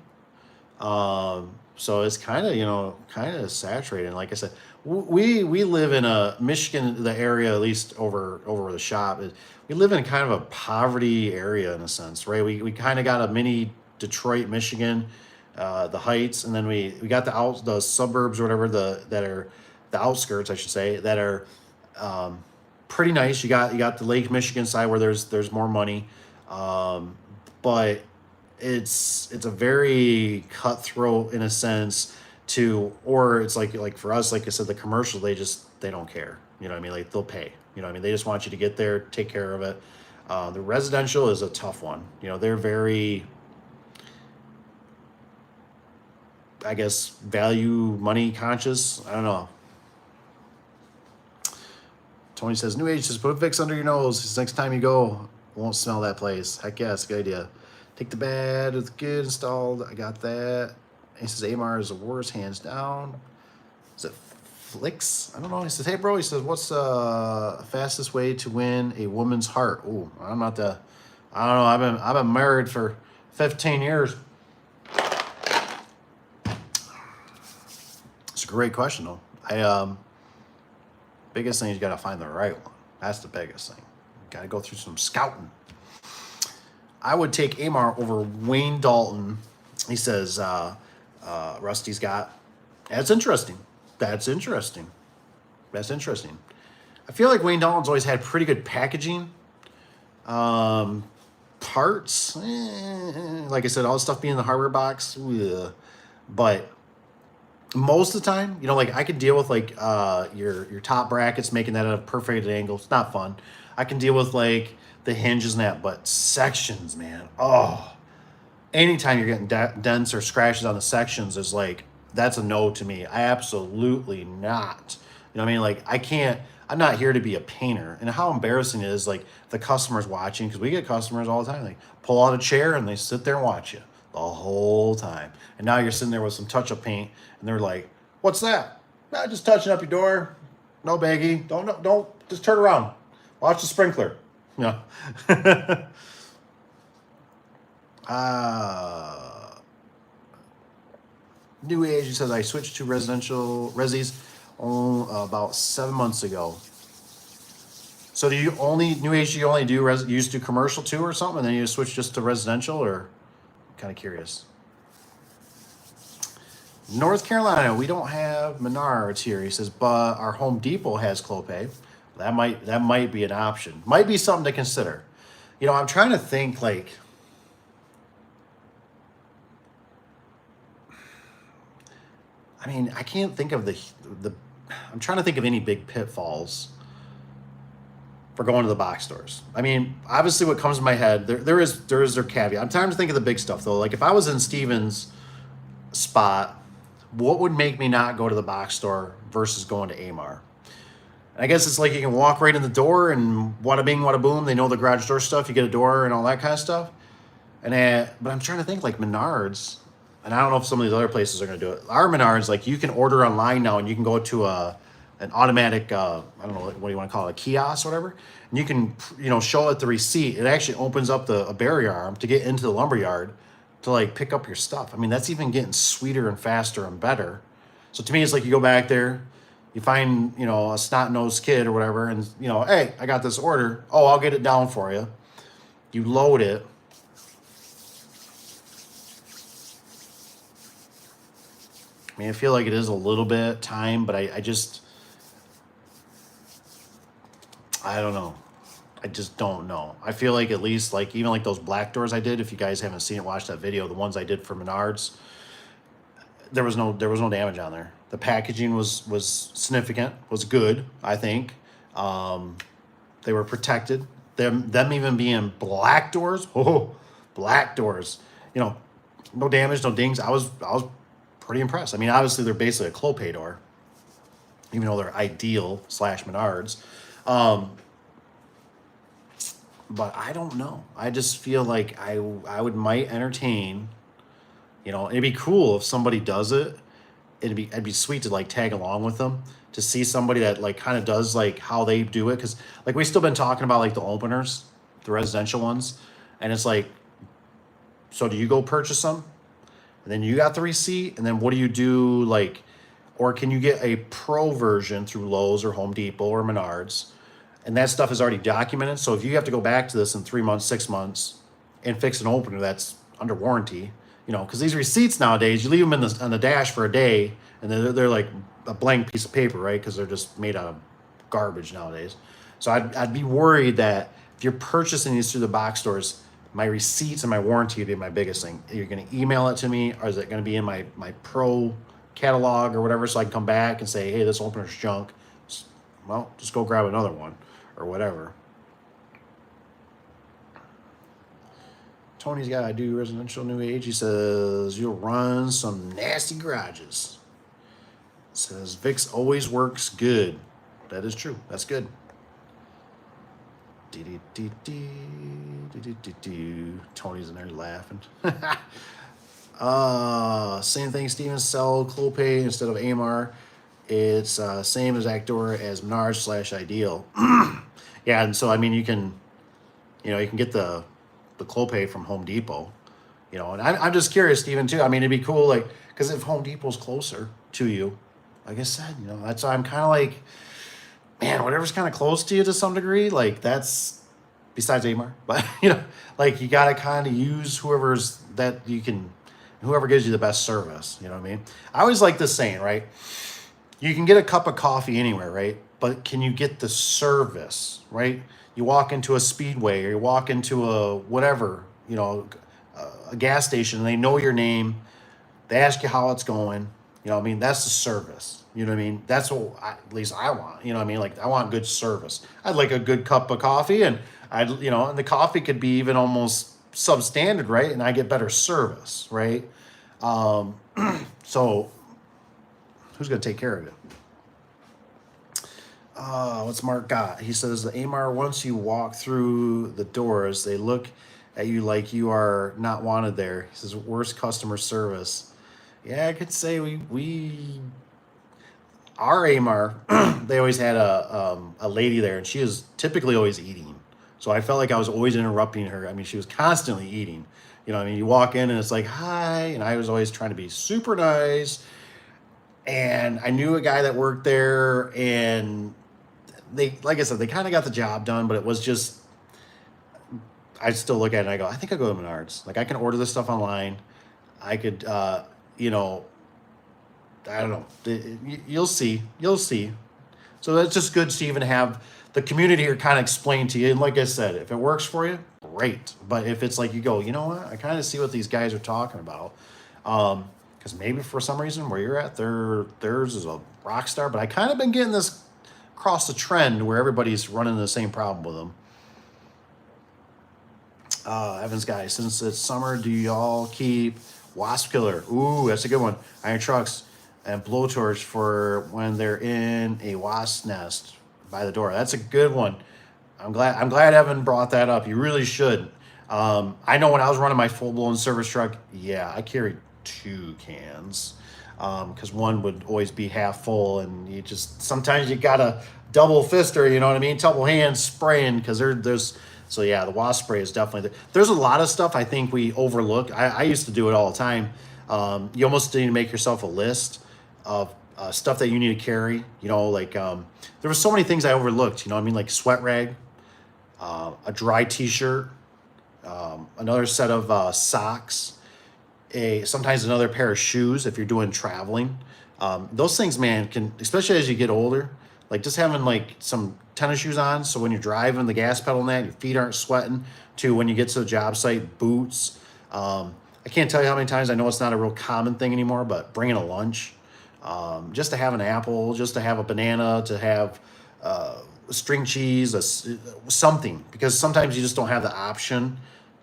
So it's kind of, you know, kind of saturated. Like I said, we live in a Michigan, the area, at least over the shop. We live in kind of a poverty area in a sense, right? We kind of got a mini Detroit, Michigan, the Heights, and then we got the suburbs or whatever that are the outskirts, I should say, that are pretty nice. You got the Lake Michigan side where there's more money, but it's a very cutthroat in a sense or it's like for us, like I said, the commercial, they don't care. You know what I mean? Like they'll pay. You know what I mean? They just want you to get there, take care of it. The residential is a tough one. You know, they're very, I guess, value money conscious. I don't know. Tony says, new age says, put Vicks under your nose. Next time you go, won't smell that place. Heck yeah, it's a good idea. Take the bad with the good installed. I got that. He says, AMR is the worst, hands down. Is it Flicks? I don't know. He says, hey, bro. He says, what's the fastest way to win a woman's heart? Oh, I don't know. I've been married for 15 years. It's a great question, though. Biggest thing is you got to find the right one. That's the biggest thing. Got to go through some scouting. I would take Amar over Wayne Dalton. He says, Rusty's got. That's interesting. I feel like Wayne Dalton's always had pretty good packaging. Parts, like I said, all the stuff being in the hardware box. Ugh. But most of the time, you know, like I can deal with like your top brackets, making that at a perforated angle. It's not fun. I can deal with like the hinges and that, but sections, man. Oh, anytime you're getting dents or scratches on the sections is like, that's a no to me. I absolutely not. You know what I mean? Like I'm not here to be a painter. And how embarrassing it is, like the customer's watching, because we get customers all the time. They pull out a chair and they sit there and watch you the whole time. And now you're sitting there with some touch-up paint and they're like, what's that? Nah, just touching up your door. No biggie. Don't just turn around. Watch the sprinkler. You know. New age, he says, I switched to residential resis about 7 months ago. So do you only do you used to do commercial too or something, and then you switch just to residential, or? I'm kind of curious. North Carolina, we don't have Menards here. He says, but our Home Depot has Clopay. That might be an option. Might be something to consider. You know, I'm trying to think like. I mean, I can't think of I'm trying to think of any big pitfalls for going to the box stores. I mean, obviously what comes to my head, there is their caveat. I'm trying to think of the big stuff though. Like if I was in Steven's spot, what would make me not go to the box store versus going to Amar? And I guess it's like you can walk right in the door and wada bing, wada boom. They know the garage door stuff. You get a door and all that kind of stuff. But I'm trying to think like Menards. And I don't know if some of these other places are going to do it. Our Menards, like you can order online now and you can go to an automatic, I don't know, what do you want to call it, a kiosk or whatever. And you can, you know, show it the receipt. It actually opens up a barrier arm to get into the lumberyard to like pick up your stuff. I mean, that's even getting sweeter and faster and better. So to me, it's like you go back there, you find, you know, a snot-nosed kid or whatever, and, you know, hey, I got this order. Oh, I'll get it down for you. You load it. I mean, I feel like it is a little bit time, but I don't know. I just don't know. I feel like at least like even like those black doors I did, if you guys haven't seen it, watch that video. The ones I did for Menards, there was no damage on there. The packaging was significant, was good, I think. They were protected. Them even being black doors, black doors. You know, no damage, no dings. I was pretty impressed. I mean, obviously they're basically a Clopay door, even though they're Ideal / Menards. but I don't know. I just feel like I might entertain. It'd be cool if somebody does it. It'd be sweet to like tag along with them to see somebody that like kind of does like how they do it, because like we still been talking about like the openers, the residential ones, and it's like, so do you go purchase them, and then you got the receipt, and then what do you do like, or can you get a pro version through Lowe's or Home Depot or Menards, and that stuff is already documented. So if you have to go back to this in 3 months, 6 months, and fix an opener that's under warranty, because these receipts nowadays, you leave them on the dash for a day, and they're like a blank piece of paper, right? Because they're just made out of garbage nowadays. So I'd be worried that if you're purchasing these through the box stores, my receipts and my warranty would be my biggest thing. You're going to email it to me, or is it going to be in my pro catalog or whatever, so I can come back and say, hey, this opener's junk. Well, just go grab another one or whatever. Tony's got to do residential new age. He says, you'll run some nasty garages. Says, Vic's always works good. That is true. That's good. Tony's in there laughing. Same thing, Steven. Sell Clopay instead of AMR. It's same exact door as Menards / Ideal. Yeah, and so I mean, you can get the Clopay from Home Depot, and I'm just curious, Steven, too. I mean, it'd be cool, like, because if Home Depot's closer to you, like I said, that's why I'm kind of like, man, whatever's kind of close to you to some degree, like that's besides AMR, but like you got to kind of use whoever gives you the best service. You know what I mean? I always like this saying, right? You can get a cup of coffee anywhere, right? But can you get the service, right? You walk into a Speedway or you walk into a whatever, a gas station, and they know your name. They ask you how it's going. I mean, that's the service. You know what I mean? That's what at least I want. You know what I mean? Like, I want good service. I'd like a good cup of coffee, and and the coffee could be even almost substandard, right? And I get better service, right? So who's going to take care of it? What's Mark got? He says the AMR, once you walk through the doors, they look at you like you are not wanted there. He says, worst customer service. Yeah, I could say our AMR, they always had a lady there, and she was typically always eating. So I felt like I was always interrupting her. I mean, she was constantly eating. You walk in and it's like, hi, and I was always trying to be super nice. And I knew a guy that worked there, and like I said, they kind of got the job done, but it was just, I still look at it and I go, I think I'll go to Menards. Like, I can order this stuff online. I could, I don't know. You'll see. So that's just good to even have the community here kind of explain to you. And like I said, if it works for you, great. But if it's like you go, you know what? I kind of see what these guys are talking about. Because maybe for some reason where you're at, theirs is a rock star. But I kind of been getting this across the trend where everybody's running the same problem with them. Evans guy, since it's summer, do y'all keep wasp killer? Ooh, that's a good one. Iron trucks and blowtorch for when they're in a wasp nest by the door. That's a good one. I'm glad Evan brought that up. You really should. I know when I was running my full-blown service truck, yeah, I carried 2 cans because one would always be half full, and sometimes you gotta double fister, you know what I mean? Double hands spraying, because there's. So yeah, the wasp spray is definitely there's a lot of stuff I think we overlook. I used to do it all the time. You almost need to make yourself a list of stuff that you need to carry. Like there were so many things I overlooked. You know what I mean? Like sweat rag, a dry T-shirt, another set of socks, sometimes another pair of shoes if you're doing traveling. Those things, man, can, especially as you get older, like just having like some tennis shoes on, so when you're driving the gas pedal and that, your feet aren't sweating, to when you get to the job site, boots. I can't tell you how many times, I know it's not a real common thing anymore, but bringing a lunch, just to have an apple, just to have a banana, to have string cheese, something, because sometimes you just don't have the option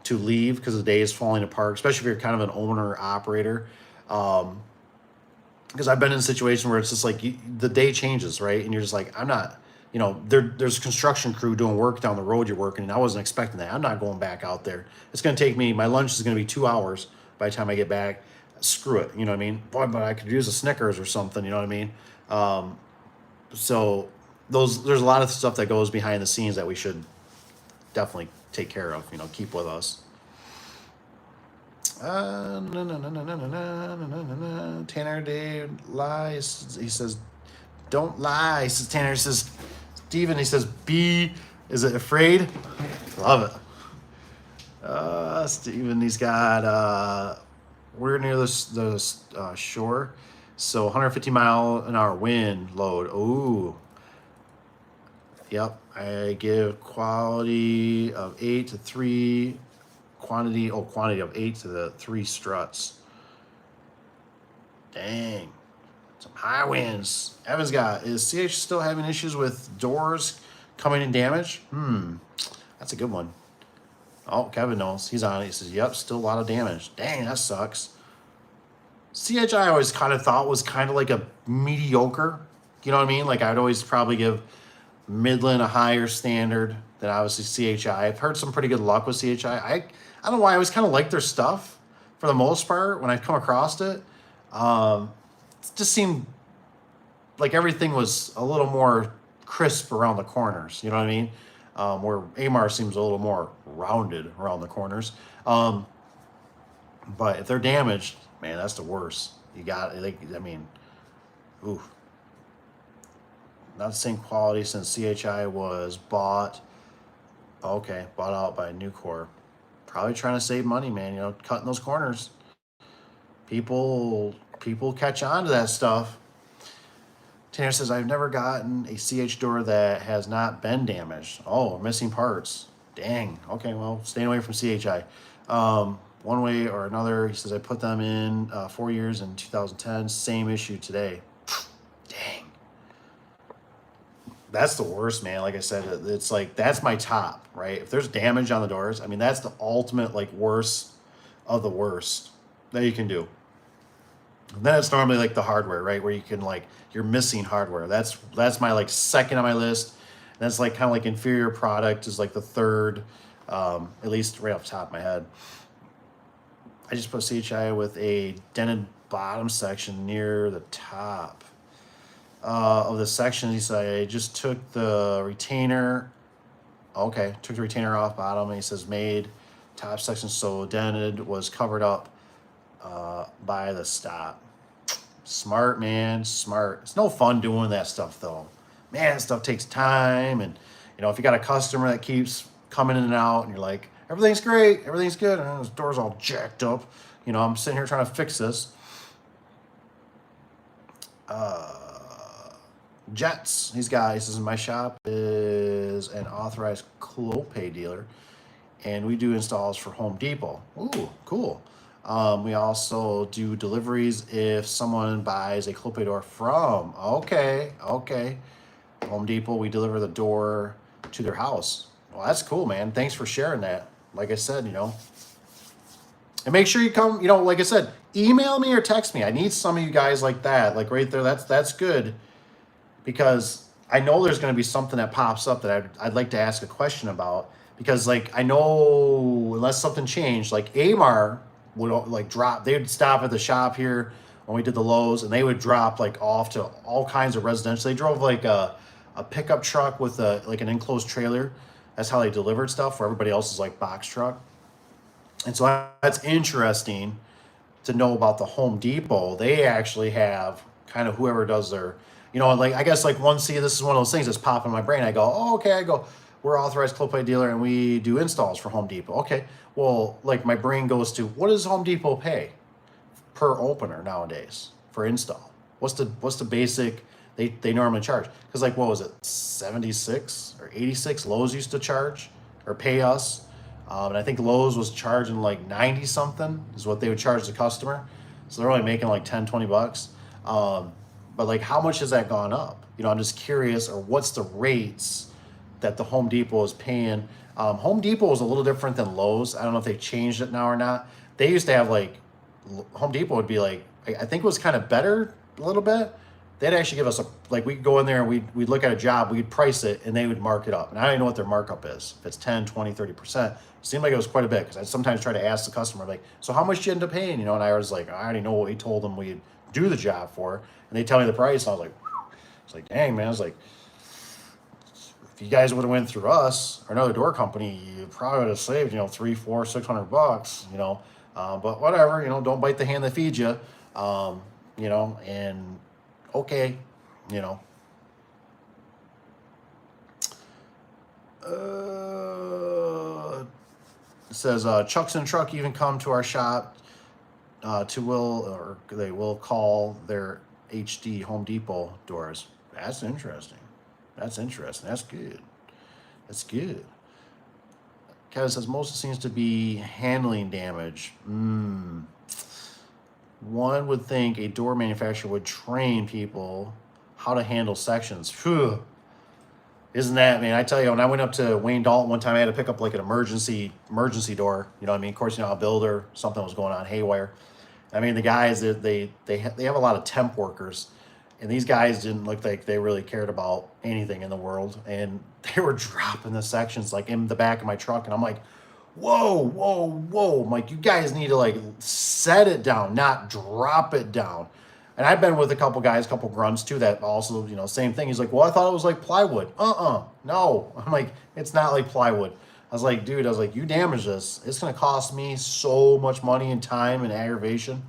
to leave because the day is falling apart, especially if you're kind of an owner operator. Because I've been in a situation where it's just like the day changes, right? And you're just like, I'm not, you know, there's construction crew doing work down the road you're working, and I wasn't expecting that. I'm not going back out there. It's going to take me, my lunch is going to be 2 hours by the time I get back. Screw it, you know what I mean? Boy, but I could use a Snickers or something, you know what I mean? So there's a lot of stuff that goes behind the scenes that we should definitely take care of, you know, keep with us. Tanner Dave lies. He says, don't lie. He says, Tanner says, Steven, he says, B, is it afraid? Love it. Steven, he's got, we're near the shore. So 150-mile-an-hour wind load. Ooh. Yep. I give quality of 8 to 3. Quantity of 8 to the 3 struts. Dang. Some high winds. Evan's got, is CH still having issues with doors coming in damage? That's a good one. Oh, Kevin knows. He's on it. He says, yep, still a lot of damage. Dang, that sucks. CH I always kind of thought was kind of like a mediocre. You know what I mean? Like I'd always probably give Midland a higher standard than obviously CHI. I've heard some pretty good luck with CHI. I don't know why, I always kind of like their stuff for the most part when I come across it. It just seemed like everything was a little more crisp around the corners. You know what I mean? Where AMAR seems a little more rounded around the corners. But if they're damaged, man, that's the worst. You got, I mean, ooh. Not the same quality since CHI was bought out by Nucor. Probably trying to save money, man, you know, cutting those corners. People catch on to that stuff. Tanner says, I've never gotten a CH door that has not been damaged. Oh, missing parts. Dang. Okay, well, staying away from CHI. One way or another, he says, I put them in 4 years in 2010. Same issue today. Dang. That's the worst, man. Like I said, it's like, that's my top, right? If there's damage on the doors, I mean, that's the ultimate, like, worst of the worst that you can do. And then it's normally like the hardware, right? Where you can, like, you're missing hardware. That's my, like, second on my list. And that's like kind of like inferior product is like the third, at least right off the top of my head. I just put CHI with a dented bottom section near the top of the section. He said, I just took the retainer. Okay, took the retainer off bottom. And he says, made top section so dented, was covered up by the stop. Smart, man, smart. It's no fun doing that stuff, though. Man, that stuff takes time. And, you know, if you got a customer that keeps coming in and out and you're like, everything's great, everything's good, and this door's all jacked up. You know, I'm sitting here trying to fix this. Jets, he says, my shop is an authorized Clopay dealer, and we do installs for Home Depot. Ooh, cool. We also do deliveries if someone buys a Clopay door from, okay. Home Depot, we deliver the door to their house. Well, that's cool, man. Thanks for sharing that. Like I said, you know, and make sure you come, you know, like I said, email me or text me. I need some of you guys like that, like right there. That's good, because I know there's going to be something that pops up that I'd like to ask a question about, because like, I know unless something changed, like AMAR would like drop, they would stop at the shop here when we did the Lowe's, and they would drop like off to all kinds of residential. They drove like a pickup truck with like an enclosed trailer. That's how they delivered stuff, for everybody else's like box truck. And so that's interesting to know about the Home Depot. They actually have kind of whoever does their, you know, like, I guess like this is one of those things that's popping in my brain. I go, oh, okay. I go, we're authorized Clopay dealer and we do installs for Home Depot. Okay. Well, like my brain goes to, what does Home Depot pay per opener nowadays for install? What's the basic they normally charge? Because like, what was it, 76 or 86 Lowe's used to charge or pay us, and I think Lowe's was charging like 90 something is what they would charge the customer. So they're only making like 10, 20 bucks. But like, how much has that gone up? You know, I'm just curious, or what's the rates that the Home Depot is paying? Home Depot is a little different than Lowe's. I don't know if they've changed it now or not. They used to have like, Home Depot would be like, I think it was kind of better a little bit, they'd actually give us like, we could go in there and we'd look at a job, we'd price it, and they would mark it up. And I don't even know what their markup is. If it's 10, 20, 30%, it seemed like it was quite a bit, because I sometimes try to ask the customer, like, so how much do you end up paying? And I was like, I already know what we told them we'd do the job for. And they tell me the price. And I was like, it's like, dang, man. I was like, if you guys would have went through us or another door company, you probably would have saved, $300, $400, $600, but whatever, don't bite the hand that feeds you, and okay, you know. It says, Chucks and Truck even come to our shop they will call their HD Home Depot doors. That's interesting. That's good. That's good. Kevin says, most seems to be handling damage. One would think a door manufacturer would train people how to handle sections. Phew. Isn't that, man? I tell you, when I went up to Wayne Dalton one time, I had to pick up like an emergency door. You know what I mean? Of course, a builder, something was going on haywire. I mean, the guys, they have a lot of temp workers, and these guys didn't look like they really cared about anything in the world, and they were dropping the sections like in the back of my truck, and I'm like, whoa. I'm like, you guys need to like set it down, not drop it down. And I've been with a couple guys, couple grunts too, that also, same thing. He's like, well, I thought it was like plywood. No. I'm like, it's not like plywood. I was like, dude, you damage this. It's going to cost me so much money and time and aggravation.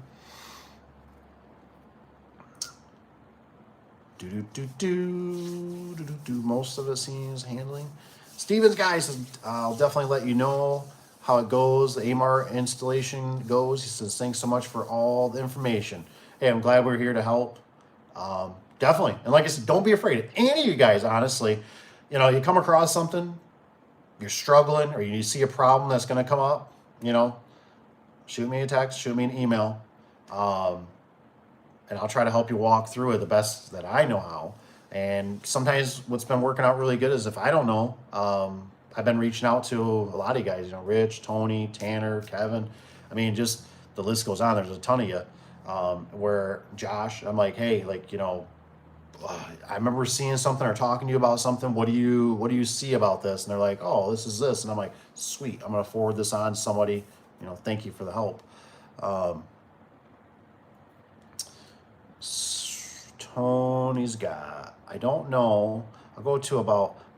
Most of it seems handling. Steven's guy says, I'll definitely let you know how it goes. The AMAR installation goes. He says, thanks so much for all the information. Hey, I'm glad we're here to help. Definitely. And like I said, don't be afraid. If any of you guys, honestly, you come across something, you're struggling, or you see a problem that's going to come up, shoot me a text, shoot me an email. And I'll try to help you walk through it the best that I know how. And sometimes what's been working out really good is if I don't know, I've been reaching out to a lot of you guys, Rich, Tony, Tanner, Kevin. I mean, just the list goes on. There's a ton of you. Where Josh, I'm like, hey, I remember seeing something or talking to you about something. What do you see about this? And they're like, oh, this is this. And I'm like, sweet. I'm going to forward this on to somebody. Thank you for the help. Tony's got, I don't know. I'm going to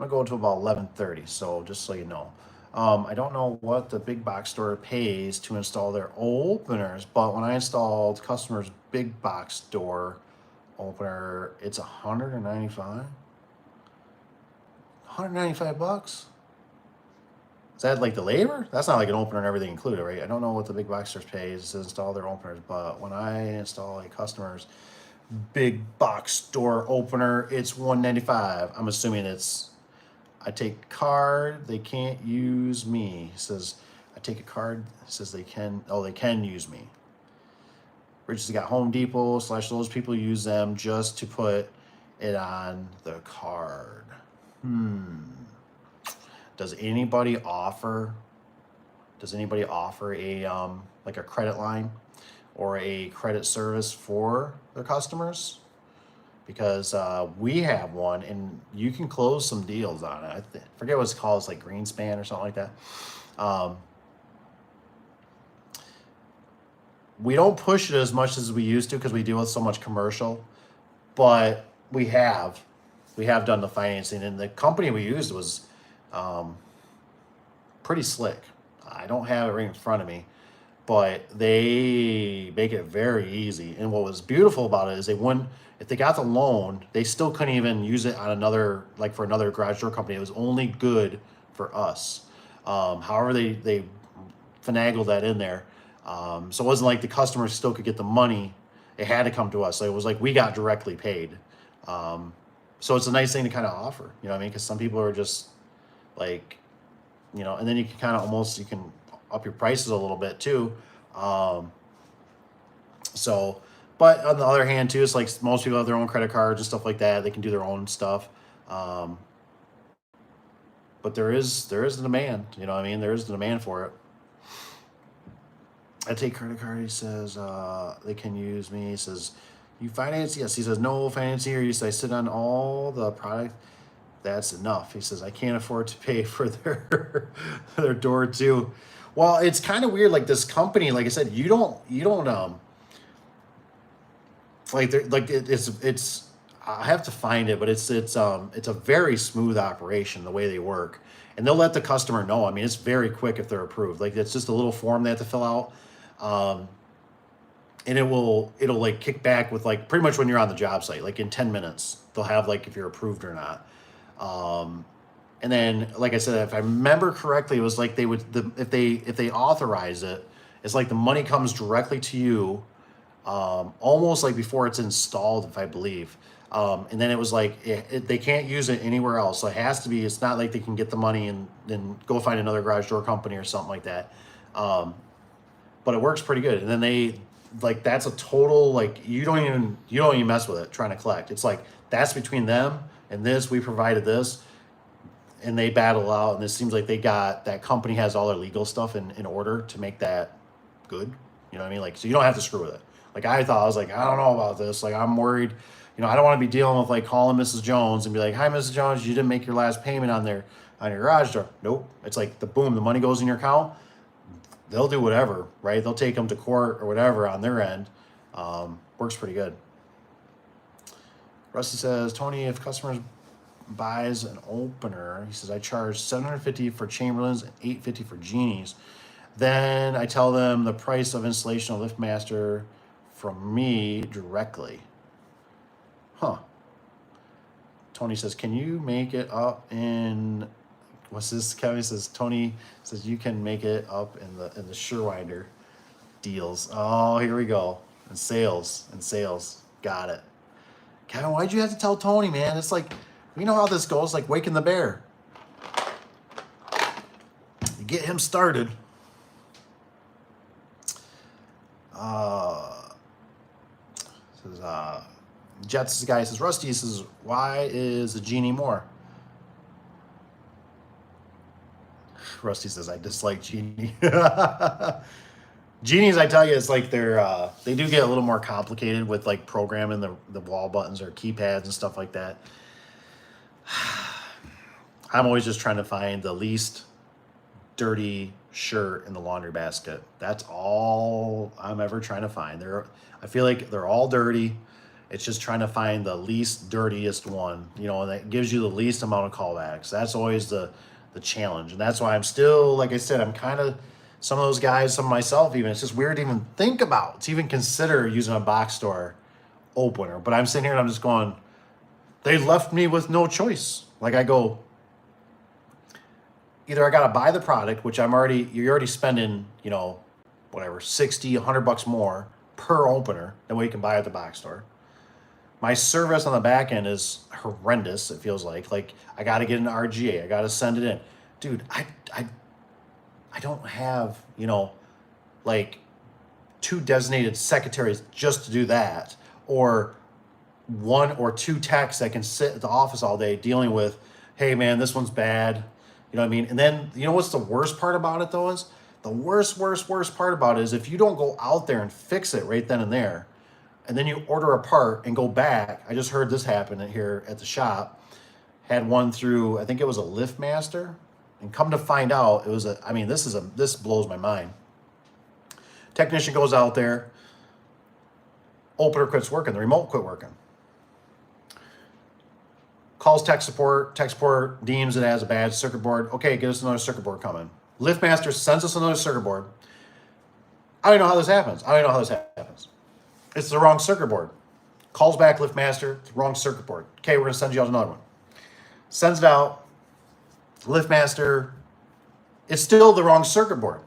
go to about 11:30. So just so you know, I don't know what the big box store pays to install their openers, but when I installed customers' big box door opener, it's $195. $195. Is that like the labor? That's not like an opener and everything included, right? I don't know what the big box stores pays to install their openers, but when I install a customer's big box door opener, it's $195. I'm assuming I take card, they can't use me. He says, I take a card, it says they can use me. Rich has got Home Depot / those people use them just to put it on the card. Does anybody offer a like a credit line or a credit service for their customers? Because we have one, and you can close some deals on it. I forget what it's called. It's like Greenspan or something like that. We don't push it as much as we used to because we deal with so much commercial, but we have done the financing, and the company we used was pretty slick. I don't have it right in front of me, but they make it very easy. And what was beautiful about it is if they got the loan, they still couldn't even use it on for another garage door company. It was only good for us. However, they finagled that in there. So it wasn't like the customers still could get the money. It had to come to us. So it was like we got directly paid. So it's a nice thing to kind of offer, you know what I mean? Because some people are just like, and then you can kind of you can up your prices a little bit too. But on the other hand too, it's like most people have their own credit cards and stuff like that. They can do their own stuff. But there is the demand, you know what I mean? There is the demand for it. I take credit card, he says, they can use me. He says, You finance? Yes. He says, no financing here. He says, I sit on all the product. That's enough. He says, I can't afford to pay for their their door too. Well, it's kind of weird. Like this company, like I said, you don't like it's I have to find it, but it's a very smooth operation the way they work, and they'll let the customer know. I mean, it's very quick if they're approved. Like it's just a little form they have to fill out, and it'll like kick back with like pretty much when you're on the job site, like in 10 minutes they'll have like if you're approved or not. And then, like I said, if I remember correctly, it was like they would if they authorize it, it's like the money comes directly to you, almost like before it's installed, if I believe. And then it was like they can't use it anywhere else. So it has to be. It's not like they can get the money and then go find another garage door company or something like that. But it works pretty good. And then they like that's a total like you don't even mess with it trying to collect. It's like that's between them and this. We provided this. And they battle out, and it seems like that company has all their legal stuff in order to make that good. You know what I mean? Like, so you don't have to screw with it. Like I was like, I don't know about this. Like I'm worried, I don't want to be dealing with like calling Mrs. Jones and be like, hi, Mrs. Jones, you didn't make your last payment on your garage door. Nope. It's like the money goes in your account. They'll do whatever, right? They'll take them to court or whatever on their end. Works pretty good. Rusty says, Tony, if customers buys an opener, he says, I charge $750 for Chamberlains and $850 for Genies. Then I tell them the price of installation of LiftMaster from me directly. Huh. Tony says, can you make it up in, what's this? Kevin says, Tony says, you can make it up in the Surewinder deals. Oh, here we go. And sales. Got it. Kevin, why'd you have to tell Tony, man? It's like, you know how this goes, like waking the bear. You get him started. Jets guy says, Rusty says, why is the Genie more? Rusty says, I dislike Genie. Genies, I tell you, it's like they do get a little more complicated with like programming the wall buttons or keypads and stuff like that. I'm always just trying to find the least dirty shirt in the laundry basket. That's all I'm ever trying to find. I feel like they're all dirty. It's just trying to find the least dirtiest one, and that gives you the least amount of callbacks. That's always the challenge. And that's why I'm still, like I said, I'm kind of some of those guys, some of myself even, it's just weird to even think about, to even consider using a box store opener. But I'm sitting here and I'm just going, they left me with no choice. Like I go, either I got to buy the product, which you're already spending, whatever, 60, $100 more per opener than what you can buy at the box store. My service on the back end is horrendous. It feels like I got to get an RGA. I got to send it in. Dude, I don't have, like 2 designated secretaries just to do that, or 1 or 2 techs that can sit at the office all day dealing with, hey man, this one's bad. You know what I mean? And then, what's the worst part about it though is? The worst part about it is if you don't go out there and fix it right then and there, and then you order a part and go back. I just heard this happen here at the shop. Had one through, I think it was a LiftMaster, and come to find out, it was this blows my mind. Technician goes out there, opener quits working, the remote quit working. Calls tech support deems it as a bad circuit board. Okay, get us another circuit board coming. LiftMaster sends us another circuit board. I don't know how this happens. It's the wrong circuit board. Calls back LiftMaster, it's the wrong circuit board. Okay, we're gonna send you out another one. Sends it out. LiftMaster, it's still the wrong circuit board.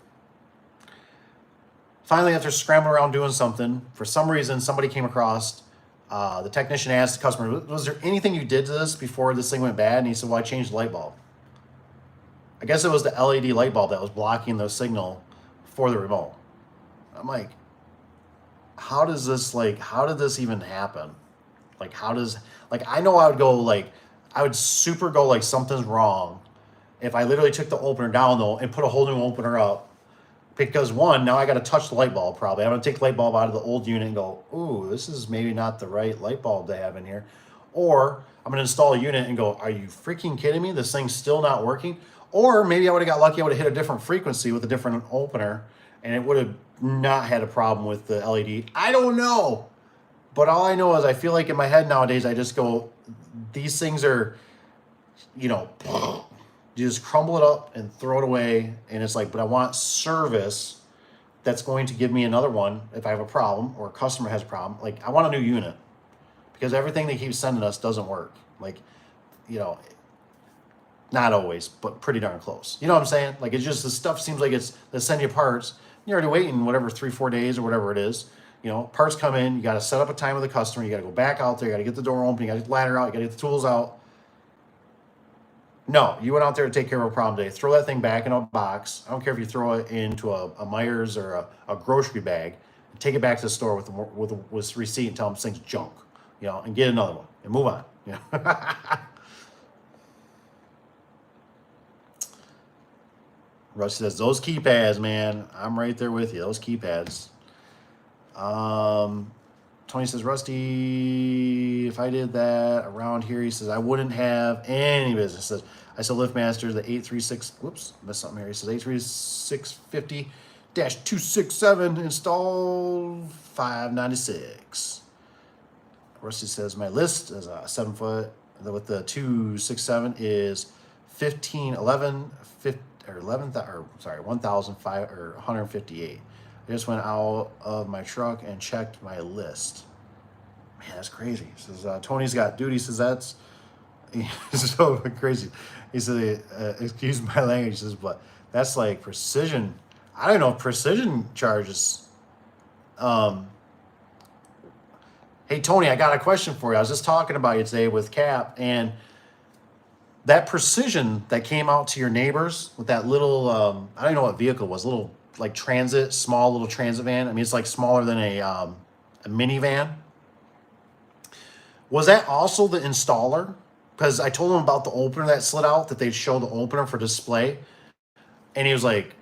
Finally, after scrambling around doing something, for some reason, somebody came across, the technician asked the customer, was there anything you did to this before this thing went bad? And he said, well, I changed the light bulb. I guess it was the LED light bulb that was blocking the signal for the remote. I'm like, how did this even happen? I know I would super go something's wrong if I literally took the opener down though and put a whole new opener up Because one, now I got to touch the light bulb probably. I'm going to take the light bulb out of the old unit and go, ooh, this is maybe not the right light bulb to have in here. Or I'm going to install a unit and go, are you freaking kidding me? This thing's still not working. Or maybe I would have got lucky. I would have hit a different frequency with a different opener and it would have not had a problem with the LED. I don't know. But all I know is I feel like in my head nowadays, I just go, these things are, you know, you just crumble it up and throw it away. And it's like, but I want service that's going to give me another one if I have a problem or a customer has a problem. Like, I want a new unit because everything they keep sending us doesn't work. Like, you know, not always, but pretty darn close. You know what I'm saying? Like, it's just, the stuff seems like it's, they send you parts. You're already waiting, whatever, 3-4 days or whatever it is. You know, parts come in, you got to set up a time with the customer. You got to go back out there. You got to get the door open. You got to get the ladder out. You got to get the tools out. No, you went out there to take care of a problem today. Throw that thing back in a box. I don't care if you throw it into a Myers or a grocery bag. Take it back to the store with receipt and tell them this thing's junk, you know, and get another one and move on. You know? Rusty says, those keypads, man. I'm right there with you. Those keypads. Tony says, Rusty, if I did that around here, he says, I wouldn't have any business. Says, I still LiftMaster, the 836, whoops, missed something here. He says 83650-267, install 596. Rusty says, my list is a 7 foot with the 267 is 1511 or 11 or sorry 1005 or 158. I just went out of my truck and checked my list. Man, that's crazy. He says, Tony's got duty. He says, that's so crazy. He said, excuse my language. He says, but that's like precision. I don't know if precision charges. Hey, Tony, I got a question for you. I was just talking about you today with Cap, and that precision that came out to your neighbors with that little, I don't know what vehicle it was, little like transit, small little transit van. I mean, it's like smaller than a minivan. Was that also the installer? Because I told him about the opener that slid out, that they'd show the opener for display. And he was like,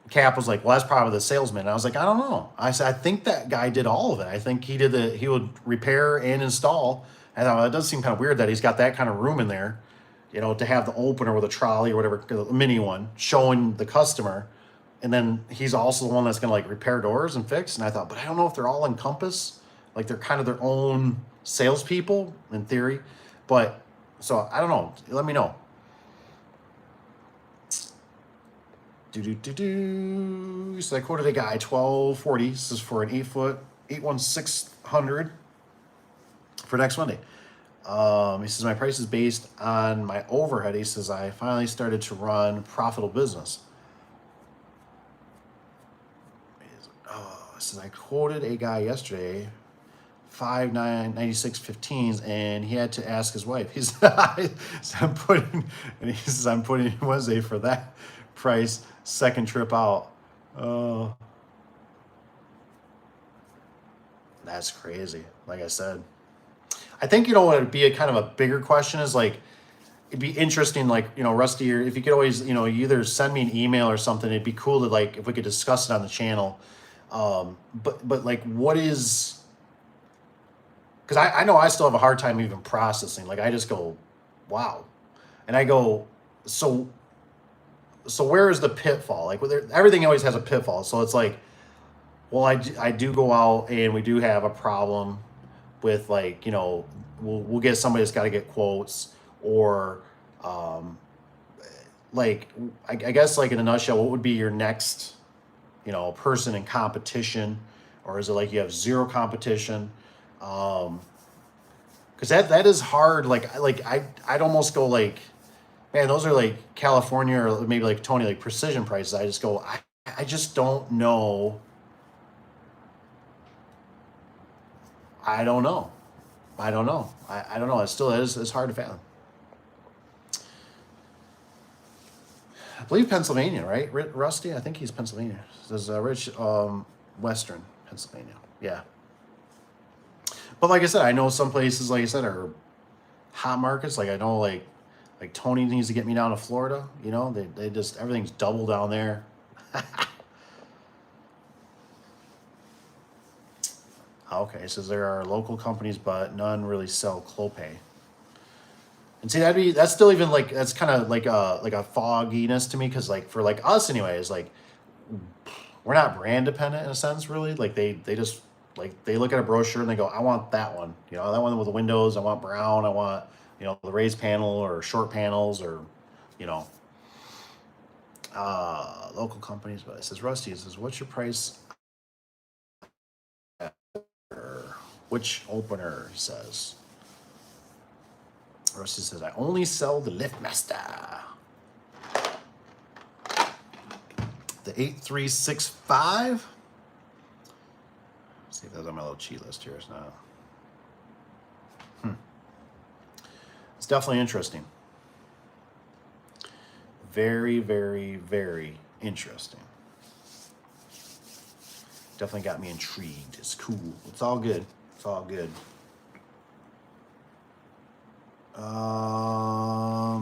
Cap was like, well, that's probably the salesman. And I was like, I don't know. I said, I think that guy did all of it. I think he would repair and install. I thought, well, it does seem kind of weird that he's got that kind of room in there, you know, to have the opener with a trolley or whatever, a mini one, showing the customer. And then he's also the one that's going to like repair doors and fix. And I thought, but I don't know if they're all Encompass. Like they're kind of their own salespeople in theory. But so I don't know. Let me know. So I quoted a guy, 1240. This is for an 8 foot, 81600 for next Monday. He says, my price is based on my overhead. He says, I finally started to run profitable business. He says, I quoted a guy yesterday, 596.15s, and he had to ask his wife. He said, I'm putting Wednesday for that price, second trip out. That's crazy. Like I said, I think, you know, what would be a kind of a bigger question is like, it'd be interesting, like, you know, Rusty, or if you could always, you know, you either send me an email or something, it'd be cool to like, if we could discuss it on the channel. But like, what is, because I know I still have a hard time even processing. Like, I just go, wow. And I go, so where is the pitfall? Like, everything always has a pitfall. So it's like, well, I do go out and we do have a problem with, like, you know, we'll get somebody that's got to get quotes, or like, I guess, like, in a nutshell, what would be your next, you know, person in competition? Or is it like you have zero competition? Because that is hard. I'd almost go like, man, those are like California or maybe like Tony, like precision prices. I just go, I just don't know. I don't know. I don't know. It still is. It's hard to fathom. I believe Pennsylvania, right? Rusty? I think he's Pennsylvania. It says Rich, Western Pennsylvania. Yeah. But like I said, I know some places, like I said, are hot markets. Like I know, like Tony needs to get me down to Florida. You know, they just, everything's double down there. Okay, it says there are local companies, but none really sell Clopay. And see, that's still even like, that's kind of like a fogginess to me, because like for like us anyways, like we're not brand dependent in a sense, really. Like they just like they look at a brochure and they go, I want that one. You know, that one with the windows. I want brown. I want, you know, the raised panel or short panels, or, you know, local companies. But it says Rusty. It says, what's your price? Which opener? He says. Rusty says, I only sell the LiftMaster. The 8365. See if that's on my little cheat list here. It's not. It's definitely interesting. Very, very, very interesting. Definitely got me intrigued. It's cool. It's all good. It's all good. I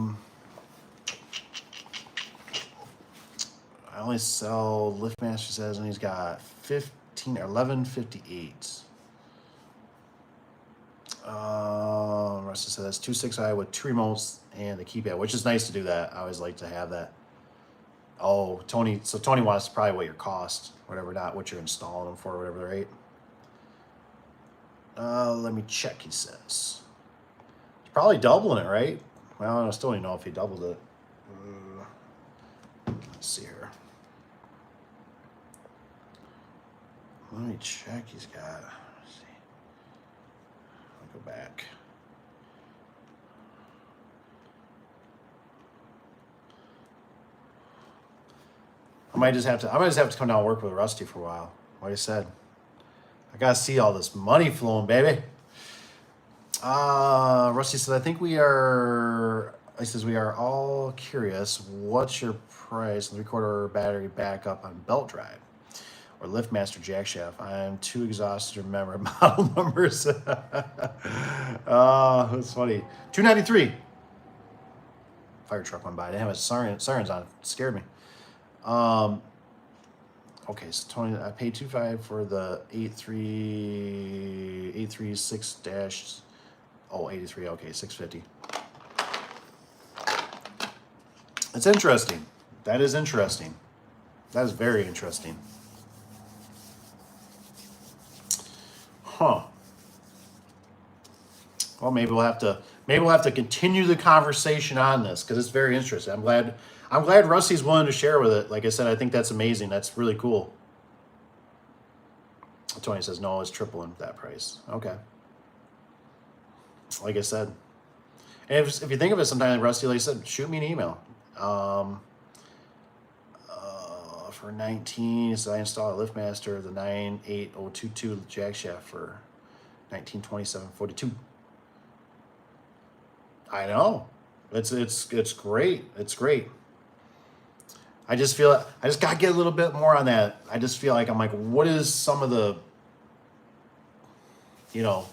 only sell LiftMaster, says, and he's got 15 or 1158. Rusty says that's 2.6i with 2 remotes and the keypad, which is nice to do that. I always like to have that. Oh, Tony. So Tony wants probably what your cost, whatever, not what you're installing them for, whatever, right? Let me check. He says he's probably doubling it, right? Well, I still don't know if he doubled it. Let's see here. Let me check. He's got. Let's see. I'll go back. I might just have to come down and work with Rusty for a while. Like I said, I gotta see all this money flowing, baby. Rusty says, I think we are. He says we are all curious. What's your price on the 3/4 battery backup on belt drive or LiftMaster jack shaft? I'm too exhausted to remember model numbers. That's funny. 293. Fire truck went by. Damn it, sirens on. It scared me. Okay, so Tony, I paid 2.5 for the 836 dash. Oh, 83. Okay, 650. It's interesting. That is interesting. That is very interesting. Huh. Well, maybe we'll have to continue the conversation on this, because it's very interesting. I'm glad Rusty's willing to share with it. Like I said, I think that's amazing. That's really cool. Tony says, no, it's tripling that price. Okay. Like I said. And if you think of it sometime, Rusty, like I said, shoot me an email. For 19, so I installed a LiftMaster, the 98022 jack shaft for 1927.42. I know. It's great. It's great. I just gotta get a little bit more on that. I just feel like I'm like, what is some of the, you know,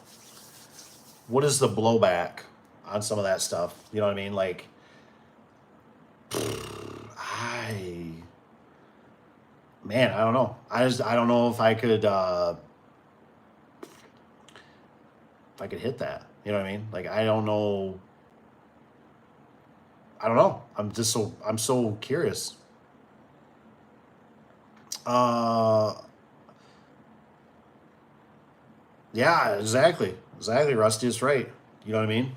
what is the blowback on some of that stuff? You know what I mean? Like, man, I don't know. I don't know if I could hit that. You know what I mean? Like, I don't know. I'm so curious. Yeah, exactly, Rusty is right. You know what I mean?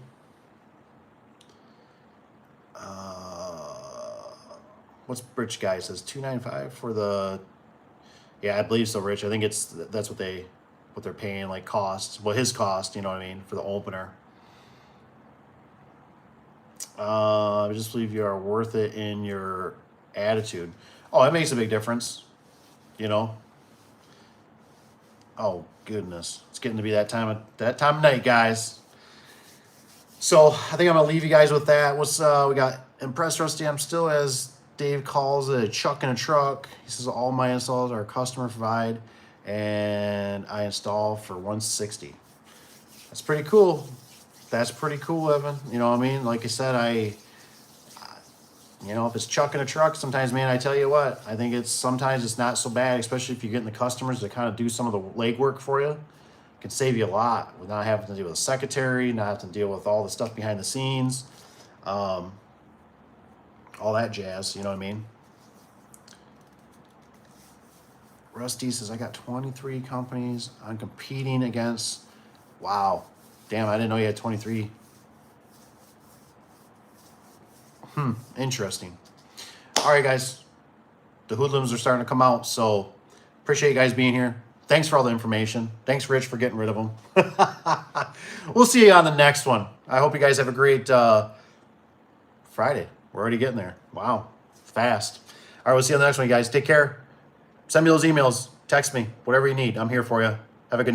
What's Rich Guy says? 295 for the. Yeah, I believe so, Rich. I think that's what they're paying, like, costs. Well, his cost, you know what I mean, for the opener. I just believe you are worth it in your attitude. Oh, it makes a big difference, you know. Oh goodness, it's getting to be that time of night, guys. So I think I'm gonna leave you guys with that. What's we got? Impressed Rusty. I'm still, as Dave calls it, a chuck in a truck. He says all my installs are customer provide, and I install for 160. That's pretty cool. That's pretty cool, Evan. You know what I mean? Like I said, you know, if it's chuck in a truck, sometimes, man, I tell you what, I think sometimes it's not so bad, especially if you're getting the customers to kind of do some of the legwork for you. Could save you a lot with not having to deal with a secretary, not having to deal with all the stuff behind the scenes, all that jazz. You know what I mean? Rusty says, I got 23 companies I'm competing against. Wow. Damn, I didn't know you had 23. Interesting. All right, guys. The hoodlums are starting to come out, so appreciate you guys being here. Thanks for all the information. Thanks, Rich, for getting rid of them. We'll see you on the next one. I hope you guys have a great Friday. We're already getting there. Wow. Fast. All right, we'll see you on the next one, guys. Take care. Send me those emails. Text me. Whatever you need. I'm here for you. Have a good night.